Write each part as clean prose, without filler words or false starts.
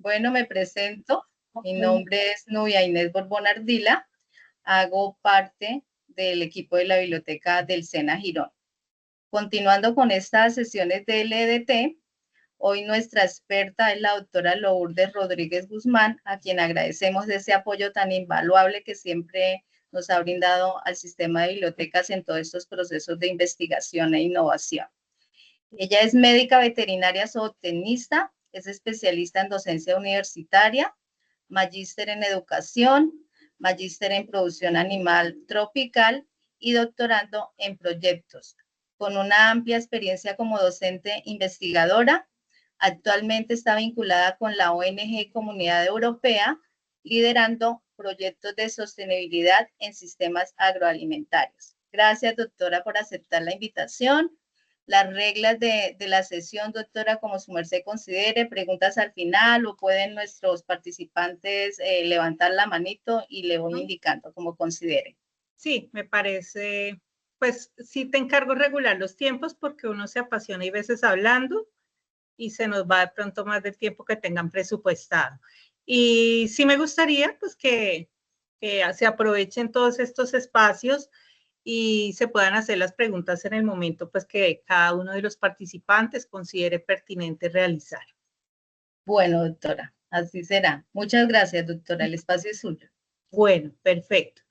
Bueno, me presento. Mi nombre es Nubia Inés Borbón Ardila. Hago parte del equipo de la biblioteca del SENA Girón. Continuando con estas sesiones de LDT, hoy nuestra experta es la doctora Lourdes Rodríguez Guzmán, a quien agradecemos ese apoyo tan invaluable que siempre nos ha brindado al sistema de bibliotecas en todos estos procesos de investigación e innovación. Ella es médica veterinaria zootecnista, es especialista en docencia universitaria, magíster en educación, magíster en producción animal tropical y doctorando en proyectos, con una amplia experiencia como docente investigadora. Actualmente está vinculada con la ONG Comunidad Europea, liderando proyectos de sostenibilidad en sistemas agroalimentarios. Gracias, doctora, por aceptar la invitación. Las reglas de la sesión, doctora, como su merced considere, preguntas al final o pueden nuestros participantes levantar la manito y le voy indicando como considere. Sí, me parece, pues sí te encargo regular los tiempos porque uno se apasiona y veces hablando y se nos va de pronto más del tiempo que tengan presupuestado. Y sí me gustaría pues que se aprovechen todos estos espacios y se puedan hacer las preguntas en el momento pues que cada uno de los participantes considere pertinente realizar. Bueno, doctora, así será. Muchas gracias, doctora. El espacio es suyo. Bueno, perfecto.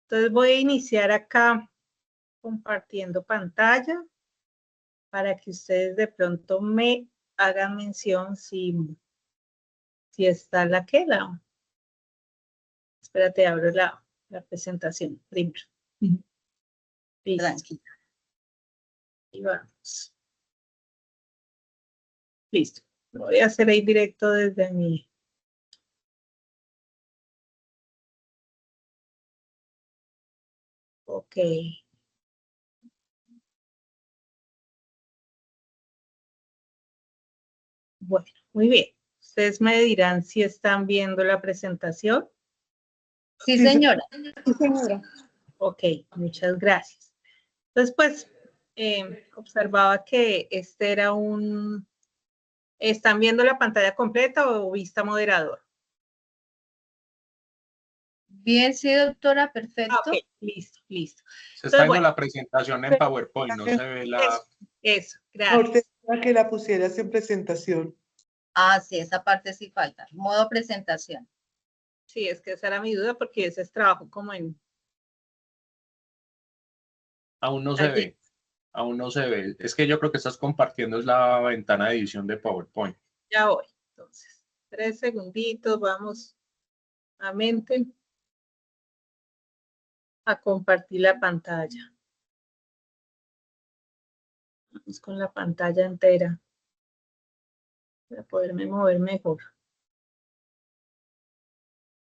Entonces voy a iniciar acá compartiendo pantalla para que ustedes de pronto me hagan mención si está la que la. Espérate, abro la presentación primero. Listo. Tranquila. Y vamos. Listo. Lo voy a hacer ahí directo desde mi. Ok. Bueno, muy bien. Ustedes me dirán si están viendo la presentación. Sí, señora. Sí, señora. Ok, muchas gracias. Entonces, pues, observaba que este era un. ¿Están viendo la pantalla completa o vista moderador? Bien, sí, doctora, perfecto. Ok, listo, listo. Se está Entonces, viendo bueno, la presentación en PowerPoint, no se ve la... eso, gracias. Ahorita que la pusieras en presentación. Ah, sí, esa parte sí falta. Modo presentación. Sí, es que esa era mi duda porque ese es trabajo como en. Aún no se Allí. ve, aún no se ve. Es que yo creo que estás compartiendo es la ventana de edición de PowerPoint. Ya voy. Entonces, 3 segunditos, vamos a mente a compartir la pantalla. Vamos con la pantalla entera para poderme mover mejor.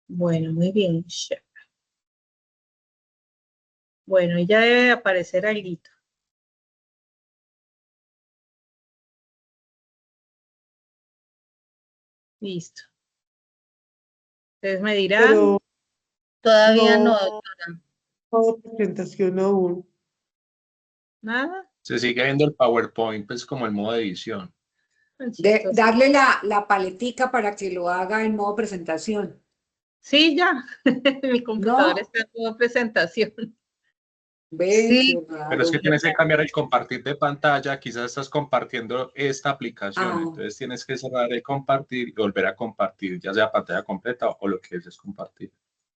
Bueno, muy bien. Bueno, ya debe de aparecer algo. Listo. Ustedes me dirán. Pero Todavía no, doctora. no presentación aún. Nada. Se sigue viendo el PowerPoint, pues como el modo de edición. Darle la paletica para que lo haga en modo presentación. Sí, ya. Mi computador No. está en modo presentación. Sí, Pero es que tienes que cambiar el compartir de pantalla, quizás estás compartiendo esta aplicación, entonces tienes que cerrar el compartir y volver a compartir, ya sea pantalla completa o lo que es compartir.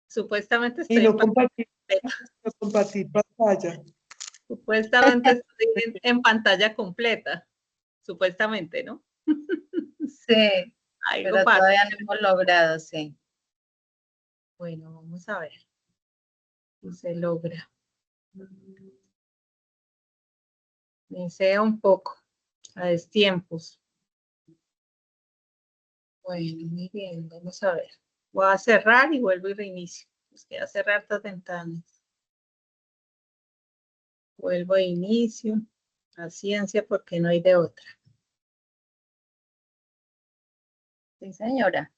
Supuestamente Y estoy no compartir pantalla. Supuestamente estoy en pantalla completa. Supuestamente, ¿no? sí, Algo pero pasa. todavía no hemos logrado, sí. Bueno, vamos a ver si se logra. Me sea un poco a destiempos. Bueno, muy bien, vamos a ver. Voy a cerrar y vuelvo y reinicio. Nos queda cerrar estas ventanas. Vuelvo a inicio. Paciencia porque no hay de otra. Sí, señora.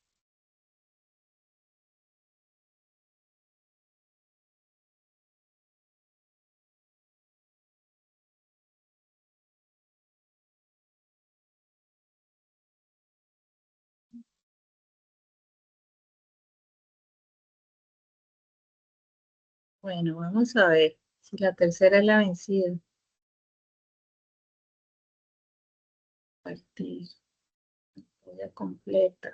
Bueno, vamos a ver si la tercera es la vencida. Partir. Ya completa.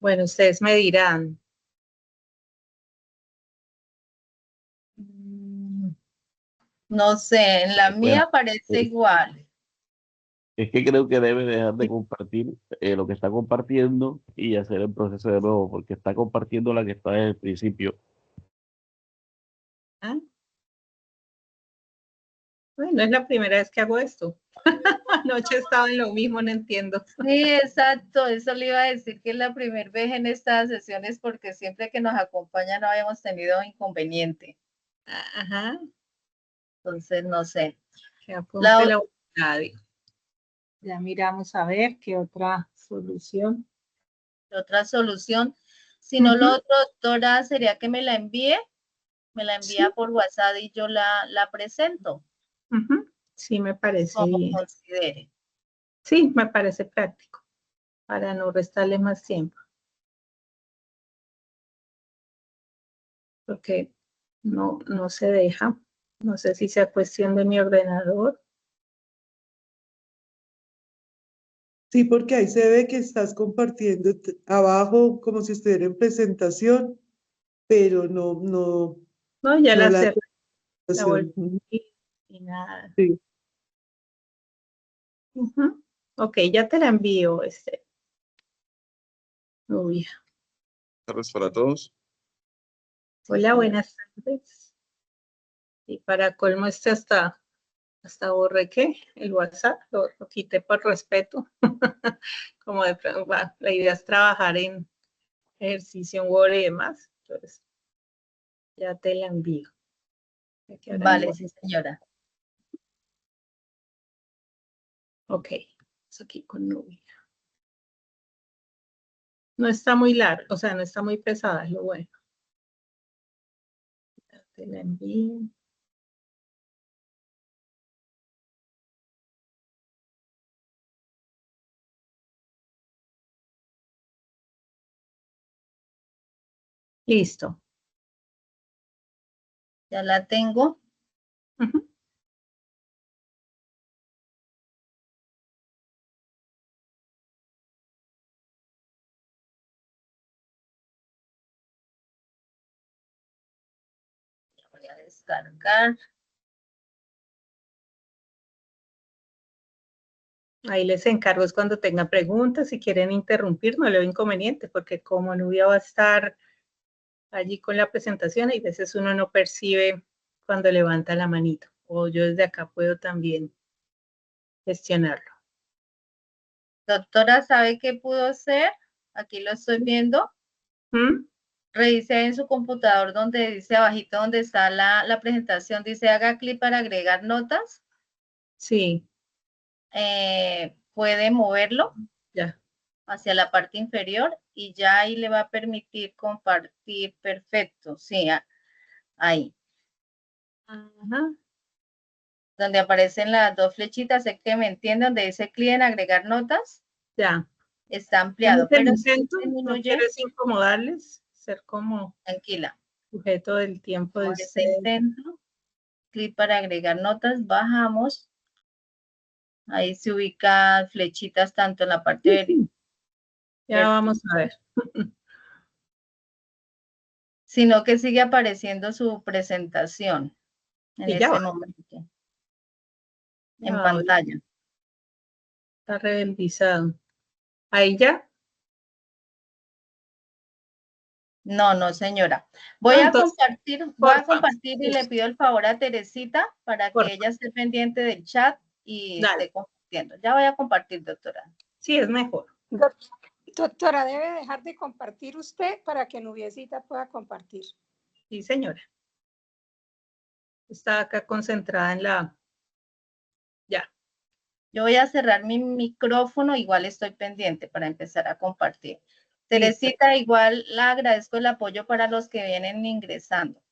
Bueno, ustedes me dirán. No sé, en la Bueno, mía parece es, igual. es que creo que debe dejar de compartir lo que está compartiendo y hacer el proceso de nuevo, porque está compartiendo la que está desde el principio. ¿Ah? Bueno, es la primera vez que hago esto. Anoche estaba en lo mismo, no entiendo. Sí, exacto, eso le iba a decir que es la primera vez en estas sesiones porque siempre que nos acompaña no habíamos tenido inconveniente. Ajá. Entonces, no sé. Que La apunte la voluntad. Ya miramos a ver qué otra solución. otra solución, si no lo otro, doctora, sería que me la envíe Sí. por WhatsApp y yo la presento, Sí, me parece como bien. considere. Sí, me parece práctico para no restarle más tiempo. Porque no se deja. No sé si sea cuestión de mi ordenador. Sí, porque ahí se ve que estás compartiendo abajo como si estuviera en presentación, pero no No, ya la la cerré. La volví presentación. y nada. Sí. Ok, ya te la envío, Uy. Tardes para todos. Hola, buenas tardes. Y para colmo hasta borré ¿qué? El WhatsApp, lo quité por respeto. Como de pronto, la idea es trabajar en ejercicio en Word y demás. Entonces, ya te la envío. Vale, sí, señora. Ok, eso aquí con Nubia. No está muy largo, o sea, no está muy pesada, es lo bueno. Ya te la envío. Listo. Ya la tengo. Voy a descargar. Ahí les encargo es cuando tengan preguntas, si quieren interrumpir, no le veo inconveniente, porque como Nubia va a estar allí con la presentación, y a veces uno no percibe cuando levanta la manito, o yo desde acá puedo también gestionarlo. Doctora, ¿sabe qué pudo ser? Aquí lo estoy viendo. Revise en su computador donde dice abajito, donde está la presentación, dice haga clic para agregar notas. Sí. Puede moverlo Ya. hacia la parte inferior y ya ahí le va a permitir compartir perfecto. Sí, ahí. Ajá. Donde aparecen las dos flechitas, sé que me entiende, donde dice clic en agregar notas. Ya. Está ampliado, pero si no quieres incomodarles, ser como tranquila. Sujeto del tiempo de Este intento, clic para agregar notas, bajamos. Ahí se ubican flechitas tanto en la parte de... Ya vamos a ver. Sino que sigue apareciendo su presentación en ese momento. En pantalla. Está revisado. ¿Ahí ya? No, señora. Voy a compartir y le pido el favor a Teresita para que ella esté pendiente del chat y esté compartiendo. Ya voy a compartir, doctora. Sí, es mejor. Doctora, debe dejar de compartir usted para que Nubiecita pueda compartir. Sí, señora. Está acá concentrada en la... Ya. Yo voy a cerrar mi micrófono, igual estoy pendiente para empezar a compartir. Teresita, igual la agradezco el apoyo para los que vienen ingresando.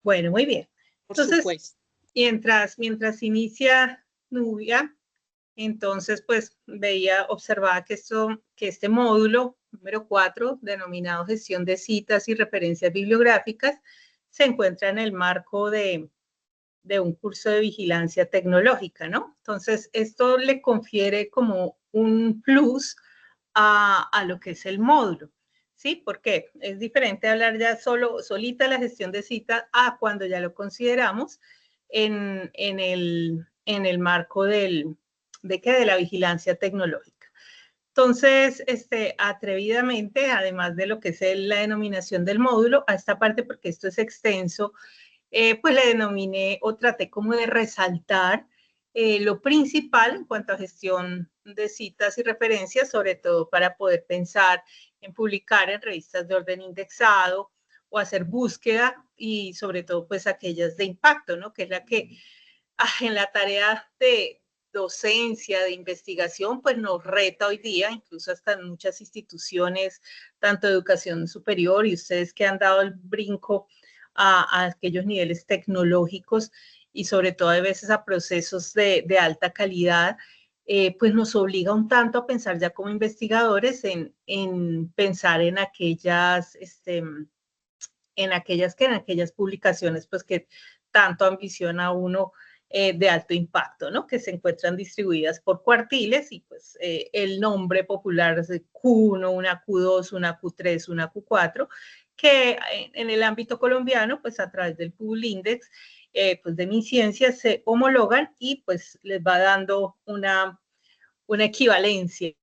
Bueno, muy bien. Por Entonces, supuesto. mientras inicia Nubia, entonces pues observaba que este módulo número 4, denominado gestión de citas y referencias bibliográficas, se encuentra en el marco de un curso de vigilancia tecnológica, ¿no? Entonces, esto le confiere como un plus a lo que es el módulo, ¿sí? Porque es diferente hablar ya solita la gestión de citas a cuando ya lo consideramos en el marco de la vigilancia tecnológica. Entonces, atrevidamente, además de lo que es la denominación del módulo, a esta parte, porque esto es extenso, pues le denominé o traté como de resaltar lo principal en cuanto a gestión de citas y referencias, sobre todo para poder pensar en publicar en revistas de orden indexado o hacer búsqueda y sobre todo pues aquellas de impacto, ¿no? Que es la que en la tarea de docencia, de investigación, pues nos reta hoy día, incluso hasta en muchas instituciones, tanto de educación superior y ustedes que han dado el brinco a aquellos niveles tecnológicos y sobre todo a veces a procesos de alta calidad, pues nos obliga un tanto a pensar ya como investigadores en pensar en aquellas publicaciones pues que tanto ambiciona uno de alto impacto, ¿no? Que se encuentran distribuidas por cuartiles y pues el nombre popular es de Q1, una Q2, una Q3, una Q4, que en el ámbito colombiano, pues a través del PubLindex, pues de MinCiencia se homologan y pues les va dando una equivalencia,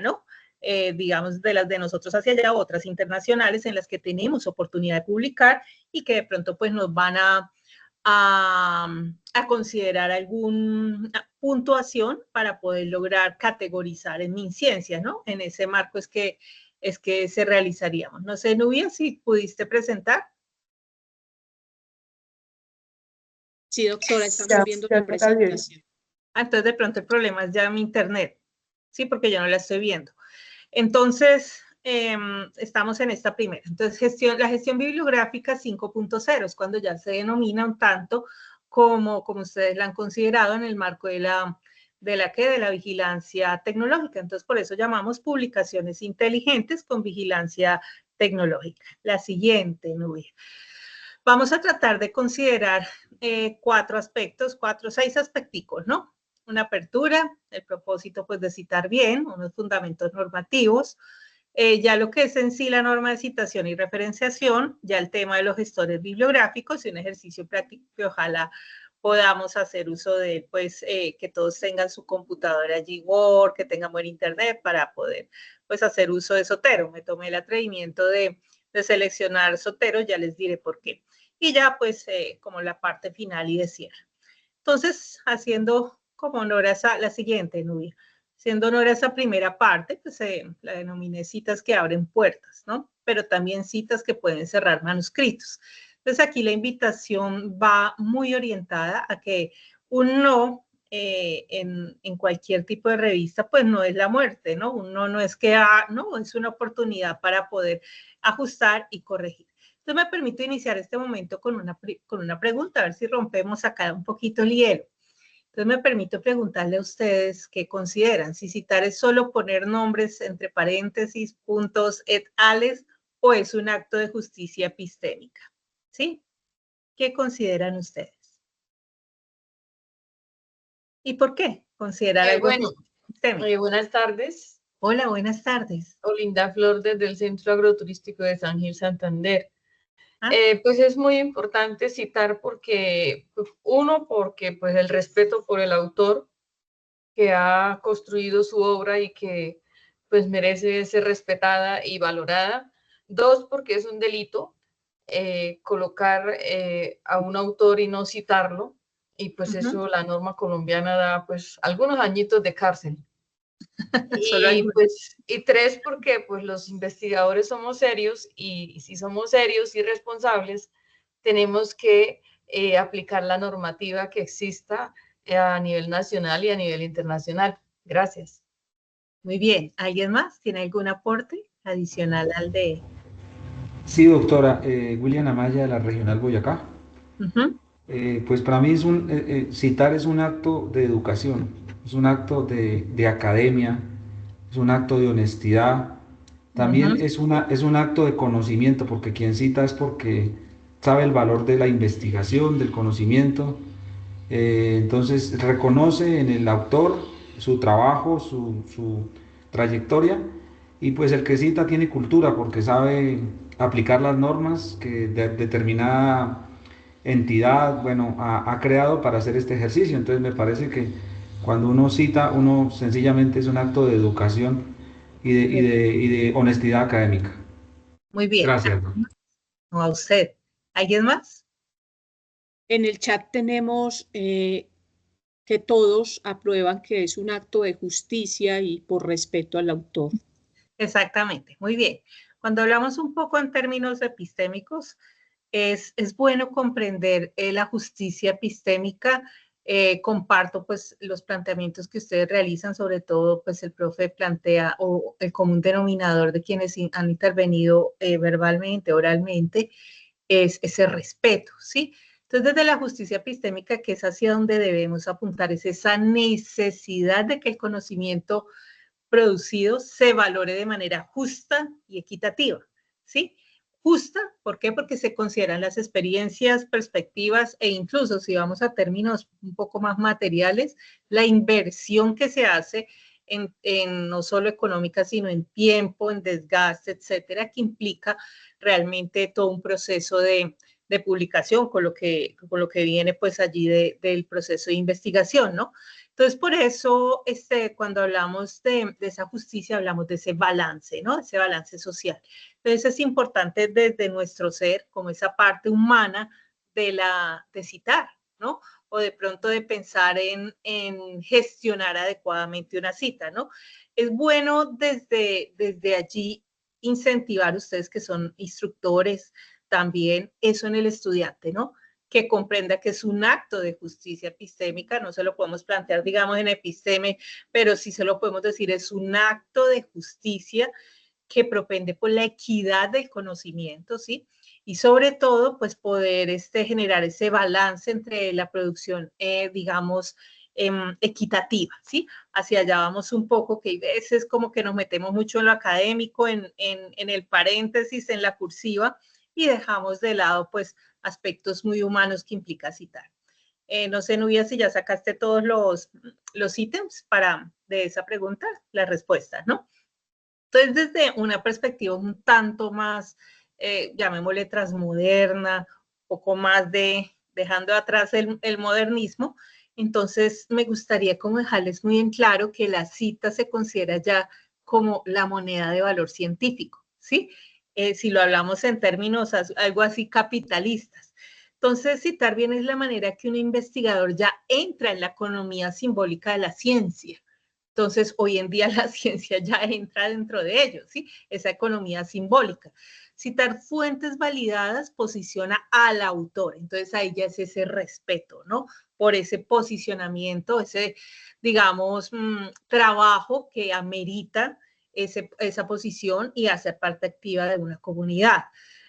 ¿no? Digamos, de las de nosotros hacia allá, otras internacionales en las que tenemos oportunidad de publicar y que de pronto pues nos van a considerar alguna puntuación para poder lograr categorizar en MinCiencia, ¿no? En ese marco es que se realizaríamos. No sé, Nubia, si pudiste presentar. Sí, doctora, estamos viendo la presentación. Entonces, de pronto el problema es ya mi internet, ¿sí? Porque yo no la estoy viendo. Entonces, estamos en esta primera. Entonces, la gestión bibliográfica 5.0 es cuando ya se denomina un tanto como ustedes la han considerado en el marco de la vigilancia tecnológica. Entonces, por eso llamamos publicaciones inteligentes con vigilancia tecnológica. La siguiente, Nubia. Vamos a tratar de considerar 6 aspecticos, ¿no? Una apertura, el propósito pues de citar bien, unos fundamentos normativos, ya lo que es en sí la norma de citación y referenciación, ya el tema de los gestores bibliográficos y un ejercicio práctico que ojalá podamos hacer uso de, pues, que todos tengan su computadora allí, Word, que tengan buen internet para poder, pues, hacer uso de Zotero. Me tomé el atrevimiento de seleccionar Zotero, ya les diré por qué. Y ya, pues, como la parte final y de cierre. Entonces, haciendo como honor a la siguiente, Nubia, haciendo honor a esa primera parte, pues la denominé citas que abren puertas, ¿no? Pero también citas que pueden cerrar manuscritos. Entonces, aquí la invitación va muy orientada a que un no en cualquier tipo de revista, pues no es la muerte, ¿no? Un no es que, no, es una oportunidad para poder ajustar y corregir. Entonces, me permito iniciar este momento con una pregunta, a ver si rompemos acá un poquito el hielo. Entonces, me permito preguntarle a ustedes qué consideran, si citar es solo poner nombres entre paréntesis, puntos, et al, o es un acto de justicia epistémica, ¿sí? ¿Qué consideran ustedes? ¿Y por qué considerar algo epistémico? Buenas tardes. Hola, buenas tardes. Olinda Flor desde el Centro Agroturístico de San Gil, Santander. Pues es muy importante citar porque, porque pues el respeto por el autor que ha construido su obra y que pues merece ser respetada y valorada. 2, porque es un delito colocar a un autor y no citarlo, y pues eso la norma colombiana da pues algunos añitos de cárcel. Y 3, porque pues los investigadores somos serios y si somos serios y responsables, tenemos que aplicar la normativa que exista a nivel nacional y a nivel internacional. Gracias. Muy bien. ¿Alguien más tiene algún aporte adicional al de...? Sí, doctora, William Amaya de la Regional Boyacá. Pues para mí citar es un acto de educación, es un acto de academia, es un acto de honestidad, también es un acto de conocimiento, porque quien cita es porque sabe el valor de la investigación, del conocimiento, entonces reconoce en el autor su trabajo, su trayectoria, y pues el que cita tiene cultura porque sabe aplicar las normas que determinada entidad, bueno, ha creado para hacer este ejercicio. Entonces me parece que cuando uno cita, uno sencillamente es un acto de educación y de honestidad académica. Muy bien. Gracias. No, a usted. ¿Alguien más? En el chat tenemos que todos aprueban que es un acto de justicia y por respeto al autor. Exactamente, muy bien. Cuando hablamos un poco en términos epistémicos, es bueno comprender la justicia epistémica. Comparto pues los planteamientos que ustedes realizan, sobre todo pues el profe plantea o el común denominador de quienes han intervenido verbalmente, oralmente, es ese respeto, ¿sí? Entonces, desde la justicia epistémica, que es hacia donde debemos apuntar, es esa necesidad de que el conocimiento producido se valore de manera justa y equitativa, ¿sí? Justa, ¿por qué? Porque se consideran las experiencias, perspectivas e incluso, si vamos a términos un poco más materiales, la inversión que se hace en no solo económica, sino en tiempo, en desgaste, etcétera, que implica realmente todo un proceso de publicación con lo que viene pues allí del proceso de investigación, ¿no? Entonces, por eso, cuando hablamos de esa justicia, hablamos de ese balance, ¿no? Ese balance social. Entonces, es importante desde nuestro ser, como esa parte humana de citar, ¿no? O de pronto de pensar en gestionar adecuadamente una cita, ¿no? Es bueno desde allí incentivar a ustedes que son instructores también eso en el estudiante, ¿no? Que comprenda que es un acto de justicia epistémica, no se lo podemos plantear, digamos, en episteme, pero sí se lo podemos decir, es un acto de justicia que propende por la equidad del conocimiento, ¿sí? Y sobre todo, pues poder generar ese balance entre la producción, digamos, equitativa, ¿sí? Hacia allá vamos un poco, que hay veces como que nos metemos mucho en lo académico, en el paréntesis, en la cursiva, y dejamos de lado, pues, aspectos muy humanos que implica citar. No sé, Nubia, si ya sacaste todos los ítems de esa pregunta, las respuestas, ¿no? Entonces, desde una perspectiva un tanto más, llamémosle transmoderna, un poco más dejando atrás el modernismo, entonces me gustaría como dejarles muy en claro que la cita se considera ya como la moneda de valor científico, ¿sí? Si lo hablamos en términos algo así capitalistas. Entonces, citar bien es la manera que un investigador ya entra en la economía simbólica de la ciencia. Entonces, hoy en día la ciencia ya entra dentro de ello, ¿sí? Esa economía simbólica. Citar fuentes validadas posiciona al autor. Entonces, ahí ya es ese respeto, ¿no? Por ese posicionamiento, ese, digamos, trabajo que amerita esa posición y hacer parte activa de una comunidad.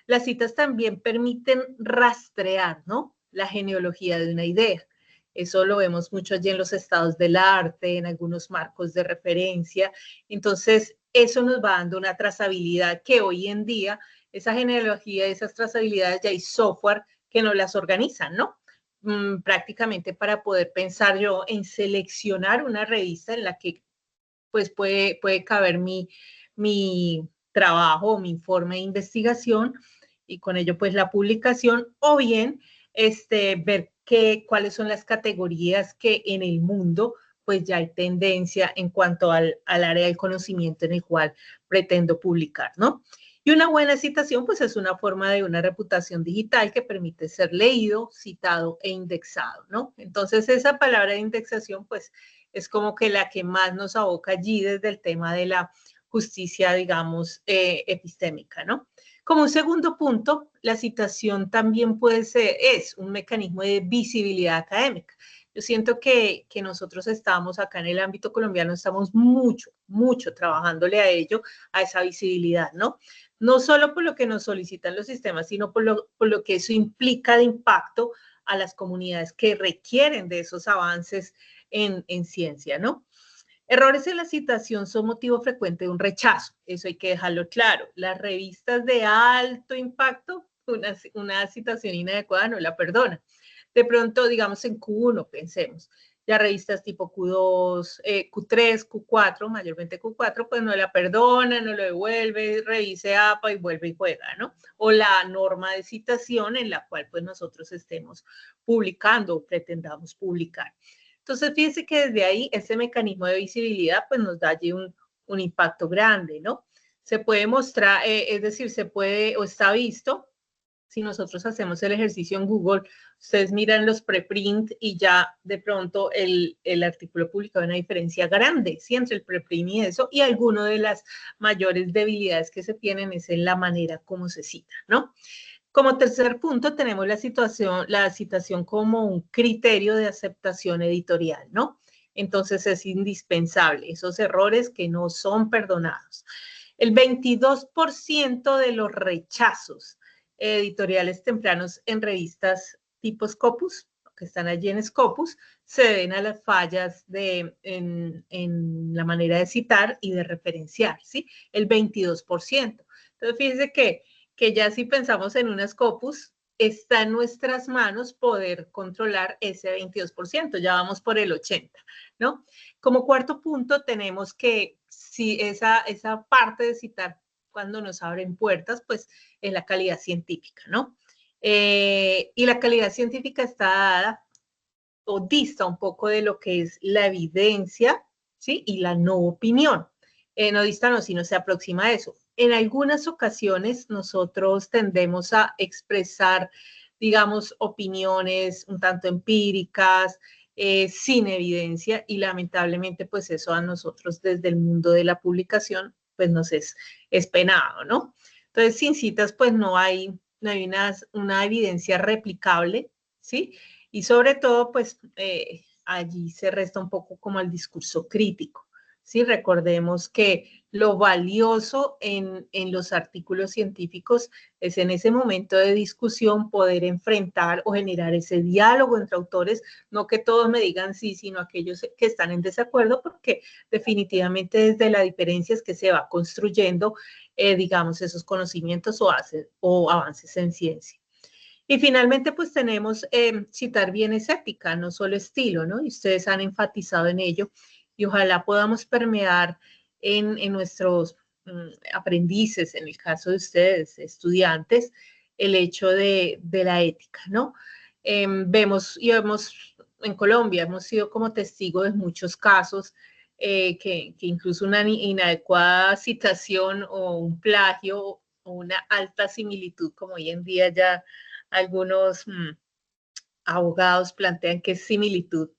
Las citas también permiten rastrear, ¿no? La genealogía de una idea. Eso lo vemos mucho allí en los estados del arte, en algunos marcos de referencia. Entonces, eso nos va dando una trazabilidad que hoy en día, esa genealogía, esas trazabilidades, ya hay software que nos las organizan, ¿no? Prácticamente para poder pensar yo en seleccionar una revista en la que pues puede caber mi trabajo o mi informe de investigación y con ello pues la publicación, o bien ver cuáles son las categorías que en el mundo pues ya hay tendencia en cuanto al área del conocimiento en el cual pretendo publicar, ¿no? Y una buena citación pues es una forma de una reputación digital que permite ser leído, citado e indexado, ¿no? Entonces esa palabra de indexación pues es como que la que más nos aboca allí desde el tema de la justicia, digamos, epistémica, ¿no? Como un segundo punto, la citación también es un mecanismo de visibilidad académica. Yo siento que nosotros estamos acá en el ámbito colombiano, estamos mucho trabajándole a ello, a esa visibilidad, ¿no? No solo por lo que nos solicitan los sistemas, sino por lo que eso implica de impacto a las comunidades que requieren de esos avances en ciencia, ¿no? Errores en la citación son motivo frecuente de un rechazo, eso hay que dejarlo claro. Las revistas de alto impacto, una citación inadecuada no la perdona. De pronto, digamos en Q1, pensemos, ya revistas tipo Q2, Q3, Q4, mayormente Q4, pues no la perdona, no lo devuelve, revise APA y vuelve y juega, ¿no? O la norma de citación en la cual pues nosotros estemos publicando o pretendamos publicar. Entonces, fíjense que desde ahí ese mecanismo de visibilidad pues nos da allí un impacto grande, ¿no? Se puede mostrar, es decir, se puede o está visto, si nosotros hacemos el ejercicio en Google, ustedes miran los preprint y ya de pronto el artículo publicado una diferencia grande, ¿sí? Entre el preprint y eso, y alguna de las mayores debilidades que se tienen es en la manera como se cita, ¿no? Como tercer punto, tenemos la citación como un criterio de aceptación editorial, ¿no? Entonces es indispensable esos errores que no son perdonados. El 22% de los rechazos editoriales tempranos en revistas tipo Scopus, que están allí en Scopus, se deben a las fallas en la manera de citar y de referenciar, ¿sí? El 22%. Entonces, fíjense que ya si pensamos en una Scopus, está en nuestras manos poder controlar ese 22%, ya vamos por el 80%, ¿no? Como cuarto punto tenemos que si esa parte de citar cuando nos abren puertas, pues es la calidad científica, ¿no? Y la calidad científica está dada o dista un poco de lo que es la evidencia, ¿sí? Y la no opinión. No dista, no, sino se aproxima a eso. En algunas ocasiones nosotros tendemos a expresar, digamos, opiniones un tanto empíricas, sin evidencia, y lamentablemente pues eso a nosotros desde el mundo de la publicación pues nos es penado, ¿no? Entonces sin citas pues no hay una evidencia replicable, ¿sí? Y sobre todo pues allí se resta un poco como el discurso crítico. Sí, recordemos que lo valioso en los artículos científicos es en ese momento de discusión poder enfrentar o generar ese diálogo entre autores, no que todos me digan sí, sino aquellos que están en desacuerdo, porque definitivamente desde la diferencia es que se va construyendo, digamos, esos conocimientos o avances en ciencia. Y finalmente, pues tenemos citar bien es ética, no solo estilo, ¿no? Y ustedes han enfatizado en ello. Y ojalá podamos permear en nuestros aprendices, en el caso de ustedes, estudiantes, el hecho de la ética, ¿no? Vemos en Colombia, hemos sido como testigos de muchos casos que incluso una inadecuada citación o un plagio o una alta similitud, como hoy en día ya algunos abogados plantean que es similitud.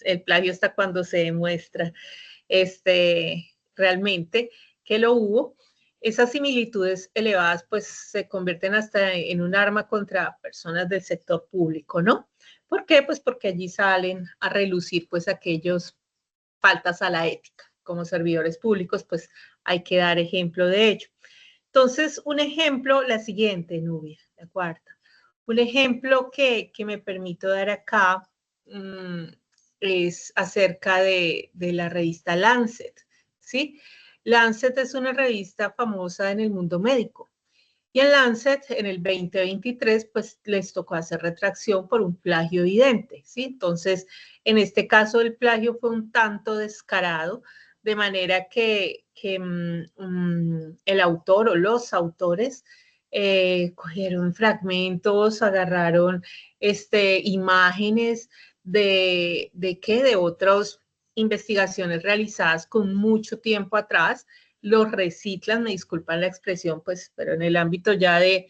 El plagio está cuando se demuestra realmente que lo hubo. Esas similitudes elevadas pues se convierten hasta en un arma contra personas del sector público, ¿no? ¿Por qué? Pues porque allí salen a relucir pues aquellos faltas a la ética. Como servidores públicos pues hay que dar ejemplo de ello. Entonces, un ejemplo, la siguiente, Nubia, la cuarta. Un ejemplo que me permito dar acá es acerca de la revista Lancet, ¿sí? Lancet es una revista famosa en el mundo médico. Y en Lancet, en el 2023, pues les tocó hacer retracción por un plagio evidente, ¿sí? Entonces, en este caso, el plagio fue un tanto descarado, de manera que el autor o los autores cogieron fragmentos, agarraron imágenes de otras investigaciones realizadas con mucho tiempo atrás, los reciclan, me disculpan la expresión, pues, pero en el ámbito ya de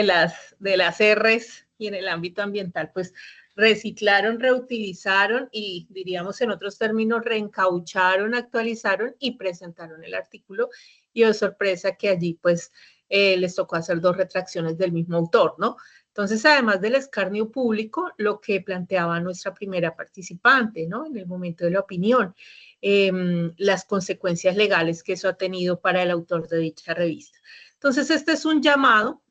las R's y en el ámbito ambiental, pues, reciclaron, reutilizaron y, diríamos en otros términos, reencaucharon, actualizaron y presentaron el artículo. Y oh sorpresa que allí, pues, les tocó hacer 2 retracciones del mismo autor, ¿no? Entonces, además del escarnio público, lo que planteaba nuestra primera participante, ¿no? En el momento de la opinión, las consecuencias legales que eso ha tenido para el autor de dicha revista. Entonces, este es un llamado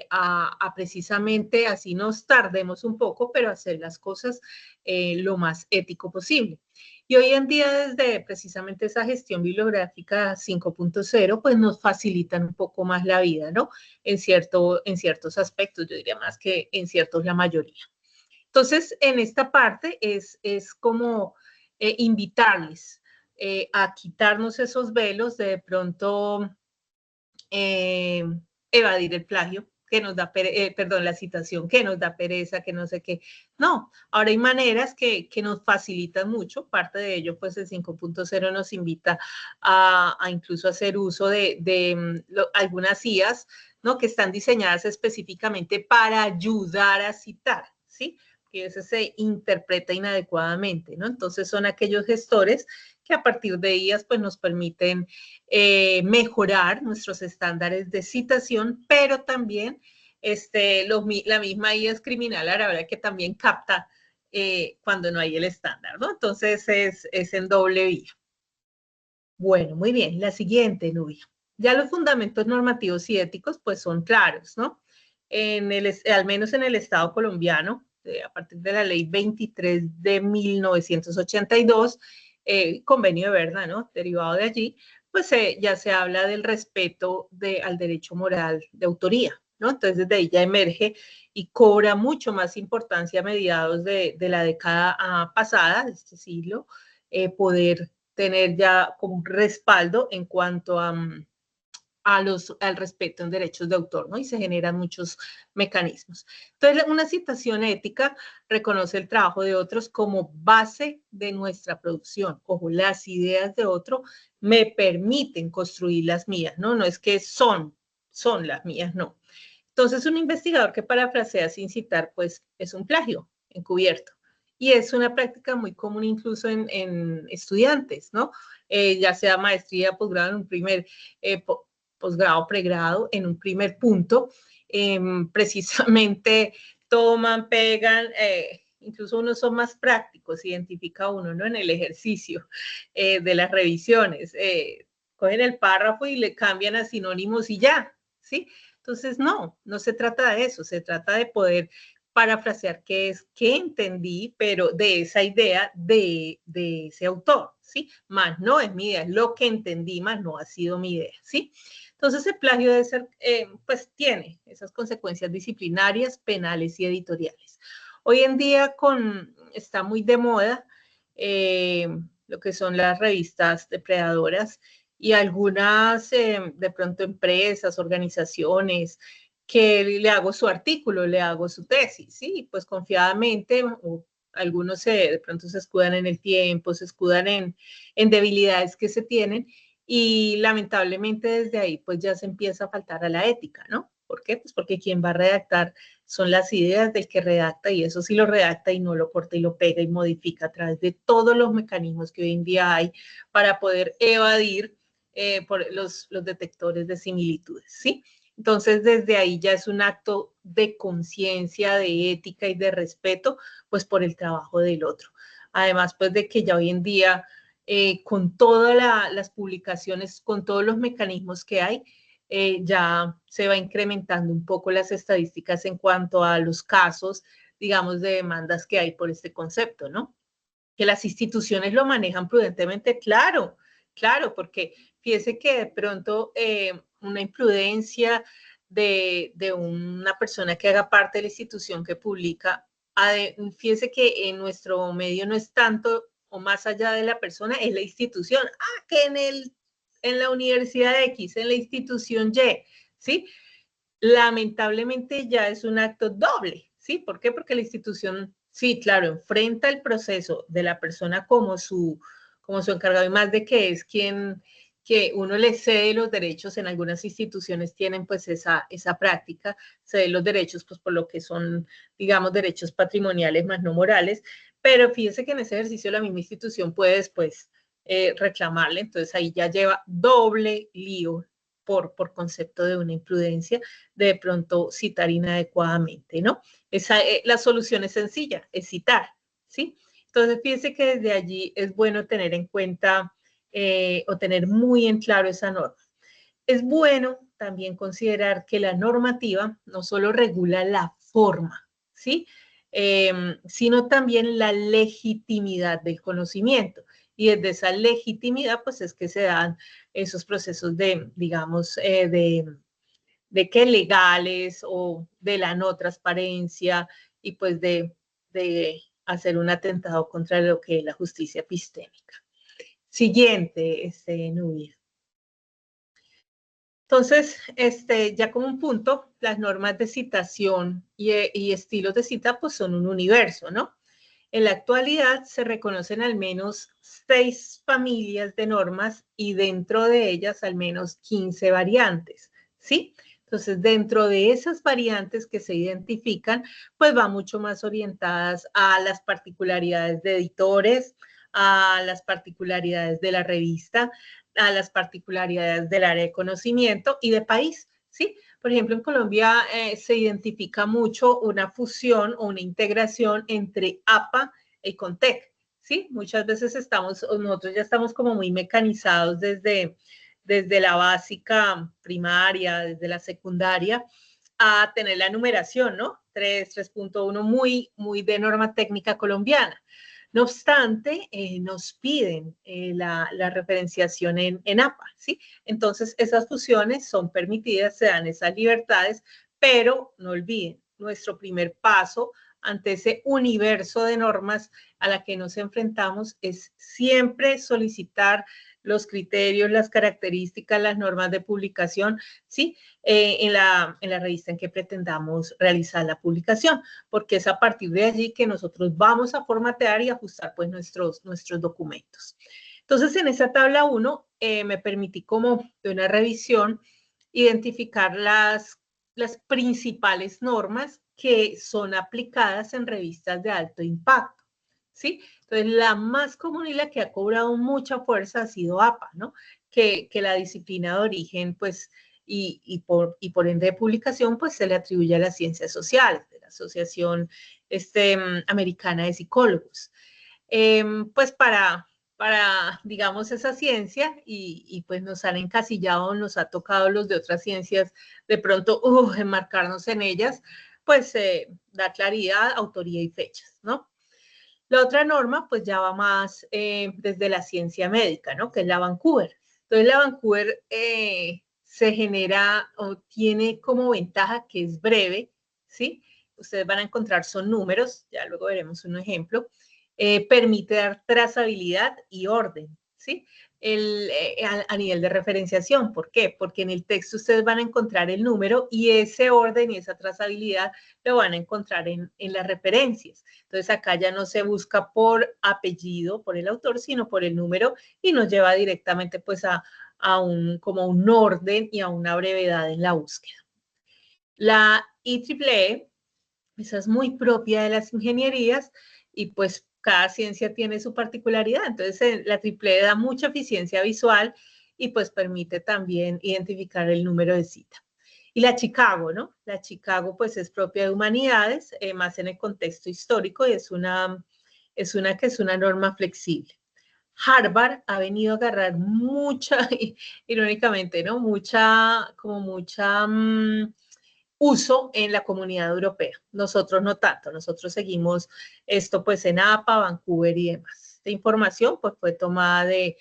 a precisamente, así nos tardemos un poco, pero hacer las cosas lo más ético posible. Y hoy en día, desde precisamente esa gestión bibliográfica 5.0, pues nos facilitan un poco más la vida, ¿no? En ciertos aspectos, yo diría más que en ciertos la mayoría. Entonces, en esta parte es como invitarles a quitarnos esos velos de pronto evadir el plagio, que nos da, perdón, la citación, que nos da pereza, que no sé qué. No, ahora hay maneras que nos facilitan mucho. Parte de ello, pues el 5.0 nos invita a incluso hacer uso de algunas IAs, ¿no? Que están diseñadas específicamente para ayudar a citar, ¿sí? Que ese se interpreta inadecuadamente, ¿no? Entonces son aquellos gestores que a partir de ellas pues nos permiten mejorar nuestros estándares de citación, pero también la misma IA es criminal a la hora que también capta cuando no hay el estándar, ¿no? Entonces es en doble vía. Bueno, muy bien. La siguiente, Nubia. Ya los fundamentos normativos y éticos pues son claros, ¿no? Al menos en el Estado colombiano, a partir de la ley 23 de 1982, convenio de Berna, ¿no? Derivado de allí, pues ya se habla del respeto al derecho moral de autoría, ¿no? Entonces desde ahí ya emerge y cobra mucho más importancia a mediados de la década pasada, de este siglo, poder tener ya como un respaldo en cuanto al respeto en derechos de autor, ¿no? Y se generan muchos mecanismos. Entonces, una citación ética reconoce el trabajo de otros como base de nuestra producción. Ojo, las ideas de otro me permiten construir las mías, ¿no? No es que son las mías, no. Entonces, un investigador que parafrasea sin citar, pues, es un plagio encubierto. Y es una práctica muy común incluso en estudiantes, ¿no? Ya sea maestría, posgrado, en un primer posgrado, pregrado, en un primer punto, precisamente toman, pegan, incluso unos son más prácticos, identifica uno, ¿no? En el ejercicio de las revisiones, cogen el párrafo y le cambian a sinónimos y ya, ¿sí? Entonces, no se trata de eso, se trata de poder parafrasear qué es, qué entendí, pero de esa idea de ese autor, ¿sí? Más no es mi idea, es lo que entendí, más no ha sido mi idea, ¿sí? Entonces, el plagio debe ser, pues tiene esas consecuencias disciplinarias, penales y editoriales. Hoy en día está muy de moda lo que son las revistas depredadoras y algunas, de pronto, empresas, organizaciones, que le hago su artículo, le hago su tesis, ¿sí? Pues confiadamente, o algunos de pronto se escudan en el tiempo, se escudan en debilidades que se tienen, y lamentablemente desde ahí pues ya se empieza a faltar a la ética, ¿no? ¿Por qué? Pues porque quien va a redactar son las ideas del que redacta, y eso sí lo redacta y no lo corta y lo pega y modifica a través de todos los mecanismos que hoy en día hay para poder evadir por los detectores de similitudes, ¿sí? Entonces, desde ahí ya es un acto de conciencia, de ética y de respeto, pues por el trabajo del otro. Además, pues de que ya hoy en día, con todas las publicaciones, con todos los mecanismos que hay, ya se va incrementando un poco las estadísticas en cuanto a los casos, digamos, de demandas que hay por este concepto, ¿no? Que las instituciones lo manejan prudentemente, claro, porque fíjese que de pronto una imprudencia de una persona que haga parte de la institución que publica, fíjese que en nuestro medio no es tanto o más allá de la persona, es la institución. Que en la universidad X, en la institución Y, ¿sí? Lamentablemente ya es un acto doble, ¿sí? ¿Por qué? Porque la institución, sí, claro, enfrenta el proceso de la persona como su encargado, y más de que es quien que uno le cede los derechos. En algunas instituciones tienen pues esa práctica, cede los derechos pues por lo que son, digamos, derechos patrimoniales más no morales, pero fíjese que en ese ejercicio la misma institución puede después reclamarle, entonces ahí ya lleva doble lío por concepto de una imprudencia, de pronto citar inadecuadamente, ¿no? La solución es sencilla, es citar, ¿sí? Entonces, fíjense que desde allí es bueno tener en cuenta o tener muy en claro esa norma. Es bueno también considerar que la normativa no solo regula la forma, ¿sí? Sino también la legitimidad del conocimiento. Y desde esa legitimidad, pues es que se dan esos procesos de, digamos, de que legales o de la no transparencia y pues de hacer un atentado contra lo que es la justicia epistémica. Siguiente, Nubia. Entonces, ya como un punto, las normas de citación y estilos de cita pues son un universo, ¿no? En la actualidad se reconocen al menos 6 familias de normas y dentro de ellas al menos 15 variantes, ¿sí? Entonces, dentro de esas variantes que se identifican, pues van mucho más orientadas a las particularidades de editores, a las particularidades de la revista, a las particularidades del área de conocimiento y de país, ¿sí? Por ejemplo, en Colombia se identifica mucho una fusión o una integración entre APA y CONTEC, ¿sí? Muchas veces nosotros ya estamos como muy mecanizados desde la básica primaria, desde la secundaria, a tener la numeración, ¿no? 3.1, muy de norma técnica colombiana. No obstante, nos piden la referenciación en APA, ¿sí? Entonces, esas fusiones son permitidas, se dan esas libertades, pero no olviden, nuestro primer paso ante ese universo de normas a la que nos enfrentamos es siempre solicitar los criterios, las características, las normas de publicación, ¿sí? En la revista en que pretendamos realizar la publicación, porque es a partir de allí que nosotros vamos a formatear y ajustar pues nuestros documentos. Entonces, en esa tabla 1 me permití como de una revisión identificar las principales normas que son aplicadas en revistas de alto impacto, ¿sí? Entonces, la más común y la que ha cobrado mucha fuerza ha sido APA, ¿no? Que la disciplina de origen, pues, y por ende de publicación, pues se le atribuye a las ciencias sociales, de la Asociación Americana de Psicólogos. Pues para, digamos, esa ciencia y pues nos han encasillado, nos ha tocado los de otras ciencias, de pronto, enmarcarnos en ellas, pues da claridad, autoría y fechas, ¿no? La otra norma, pues ya va más desde la ciencia médica, ¿no? Que es la Vancouver. Entonces, la Vancouver se genera o tiene como ventaja que es breve, ¿sí? Ustedes van a encontrar, son números, ya luego veremos un ejemplo. Permite dar trazabilidad y orden, ¿sí? A nivel de referenciación. ¿Por qué? Porque en el texto ustedes van a encontrar el número y ese orden y esa trazabilidad lo van a encontrar en las referencias. Entonces, acá ya no se busca por apellido, por el autor, sino por el número y nos lleva directamente pues como un orden y a una brevedad en la búsqueda. La IEEE, esa es muy propia de las ingenierías y pues cada ciencia tiene su particularidad. Entonces, la IEEE da mucha eficiencia visual y pues permite también identificar el número de cita. Y la Chicago, ¿no? La Chicago pues es propia de humanidades, más en el contexto histórico y es una norma flexible. Harvard ha venido a agarrar mucha, irónicamente, ¿no? Mucha uso en la comunidad europea. Nosotros no tanto, nosotros seguimos esto pues en APA, Vancouver y demás. Esta información pues fue tomada de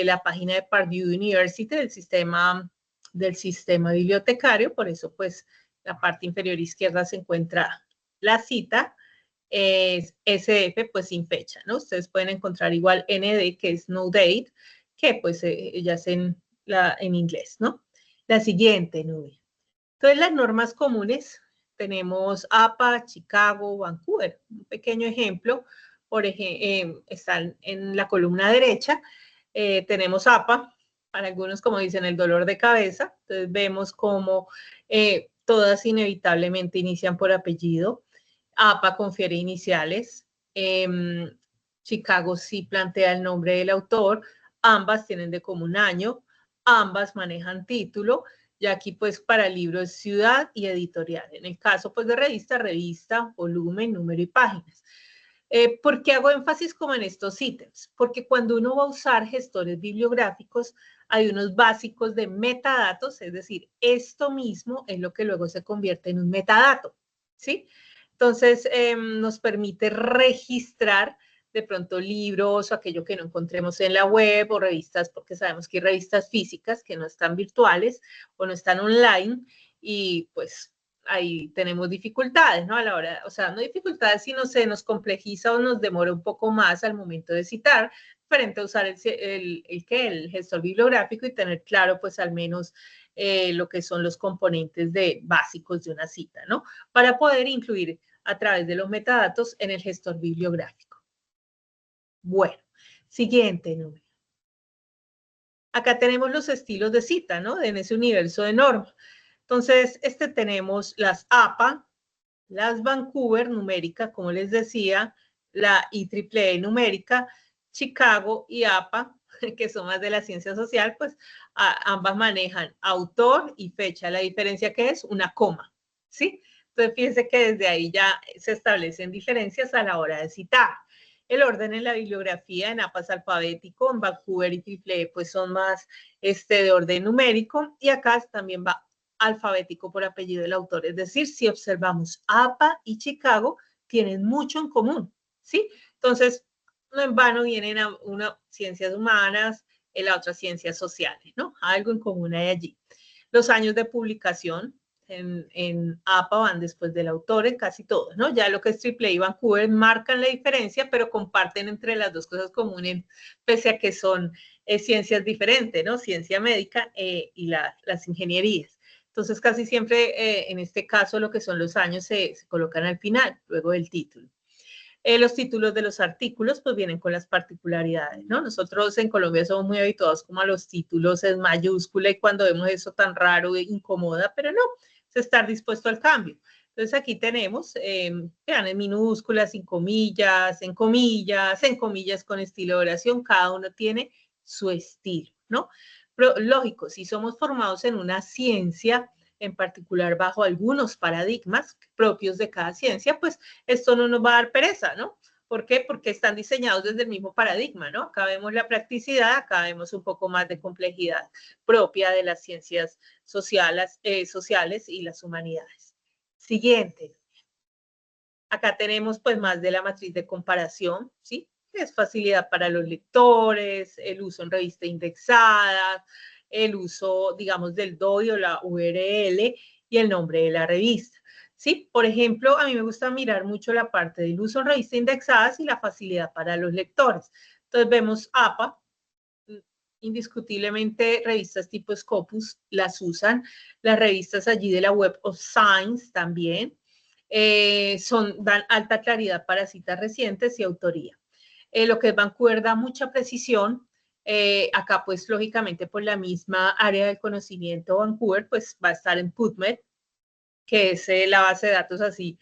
la página de Purdue University del sistema bibliotecario, por eso pues la parte inferior izquierda se encuentra la cita, es SF pues sin fecha, ¿no? Ustedes pueden encontrar igual ND que es no date, que pues ya es en inglés, ¿no? La siguiente, Nubia. Entonces, las normas comunes, tenemos APA, Chicago, Vancouver. Un pequeño ejemplo, por ejemplo, están en la columna derecha, tenemos APA, para algunos, como dicen, el dolor de cabeza. Entonces, vemos como todas inevitablemente inician por apellido. APA confiere iniciales. Chicago sí plantea el nombre del autor. Ambas tienen de común año. ambas manejan título, y aquí pues para libro es ciudad y editorial. En el caso pues de revista, revista, volumen, número y páginas. ¿Por qué hago énfasis como en estos ítems? Porque cuando uno va a usar gestores bibliográficos, hay unos básicos de metadatos, es decir, esto mismo es lo que luego se convierte en un metadato, ¿sí? Entonces, nos permite registrar de pronto libros o aquello que no encontremos en la web o revistas, porque sabemos que hay revistas físicas que no están virtuales o no están online y pues ahí tenemos dificultades, ¿no? A la hora, o sea, no dificultades, sino se nos complejiza o nos demora un poco más al momento de citar, frente a usar el gestor bibliográfico y tener claro, pues, al menos lo que son los componentes básicos de una cita, ¿no? Para poder incluir a través de los metadatos en el gestor bibliográfico. Bueno, siguiente número. Acá tenemos los estilos de cita, ¿no? En ese universo de norma. Entonces, tenemos las APA, las Vancouver numérica, como les decía, la IEEE numérica, Chicago y APA, que son más de la ciencia social, pues ambas manejan autor y fecha. La diferencia que es una coma, ¿sí? Entonces, fíjense que desde ahí ya se establecen diferencias a la hora de citar. El orden en la bibliografía, en APA es alfabético, en Vancouver y IEEE pues son más de orden numérico, y acá también va alfabético por apellido del autor. Es decir, si observamos APA y Chicago, tienen mucho en común, ¿sí? Entonces, no en vano vienen a una ciencias humanas, en la otra ciencias sociales, ¿no? Algo en común hay allí. Los años de publicación en APA van después del autor en casi todos, ¿no? Ya lo que es IEEE y Vancouver marcan la diferencia, pero comparten entre las dos cosas comunes, pese a que son ciencias diferentes, ¿no? Ciencia médica y las ingenierías. Entonces, casi siempre, en este caso, lo que son los años se colocan al final, luego del título. Los títulos de los artículos, pues vienen con las particularidades, ¿no? Nosotros en Colombia somos muy habituados como a los títulos en mayúscula, y cuando vemos eso tan raro, incomoda, pero no, es estar dispuesto al cambio. Entonces, aquí tenemos, vean, en minúsculas, en comillas, en comillas con estilo de oración, cada uno tiene su estilo, ¿no? Pero, lógico, si somos formados en una ciencia, en particular bajo algunos paradigmas propios de cada ciencia, pues esto no nos va a dar pereza, ¿no? ¿Por qué? Porque están diseñados desde el mismo paradigma, ¿no? Acá vemos la practicidad, acá vemos un poco más de complejidad propia de las ciencias sociales y las humanidades. Siguiente. Acá tenemos pues más de la matriz de comparación, ¿sí? Es facilidad para los lectores, el uso en revista indexada, el uso, digamos, del DOI o la URL y el nombre de la revista, ¿sí? Por ejemplo, a mí me gusta mirar mucho la parte del uso en revista indexadas y la facilidad para los lectores. Entonces vemos APA, indiscutiblemente revistas tipo Scopus las usan, las revistas allí de la Web of Science también, dan alta claridad para citas recientes y autoría. Lo que es Vancouver da mucha precisión. Acá, pues, lógicamente, por la misma área del conocimiento, Vancouver, pues, va a estar en PubMed, que es la base de datos así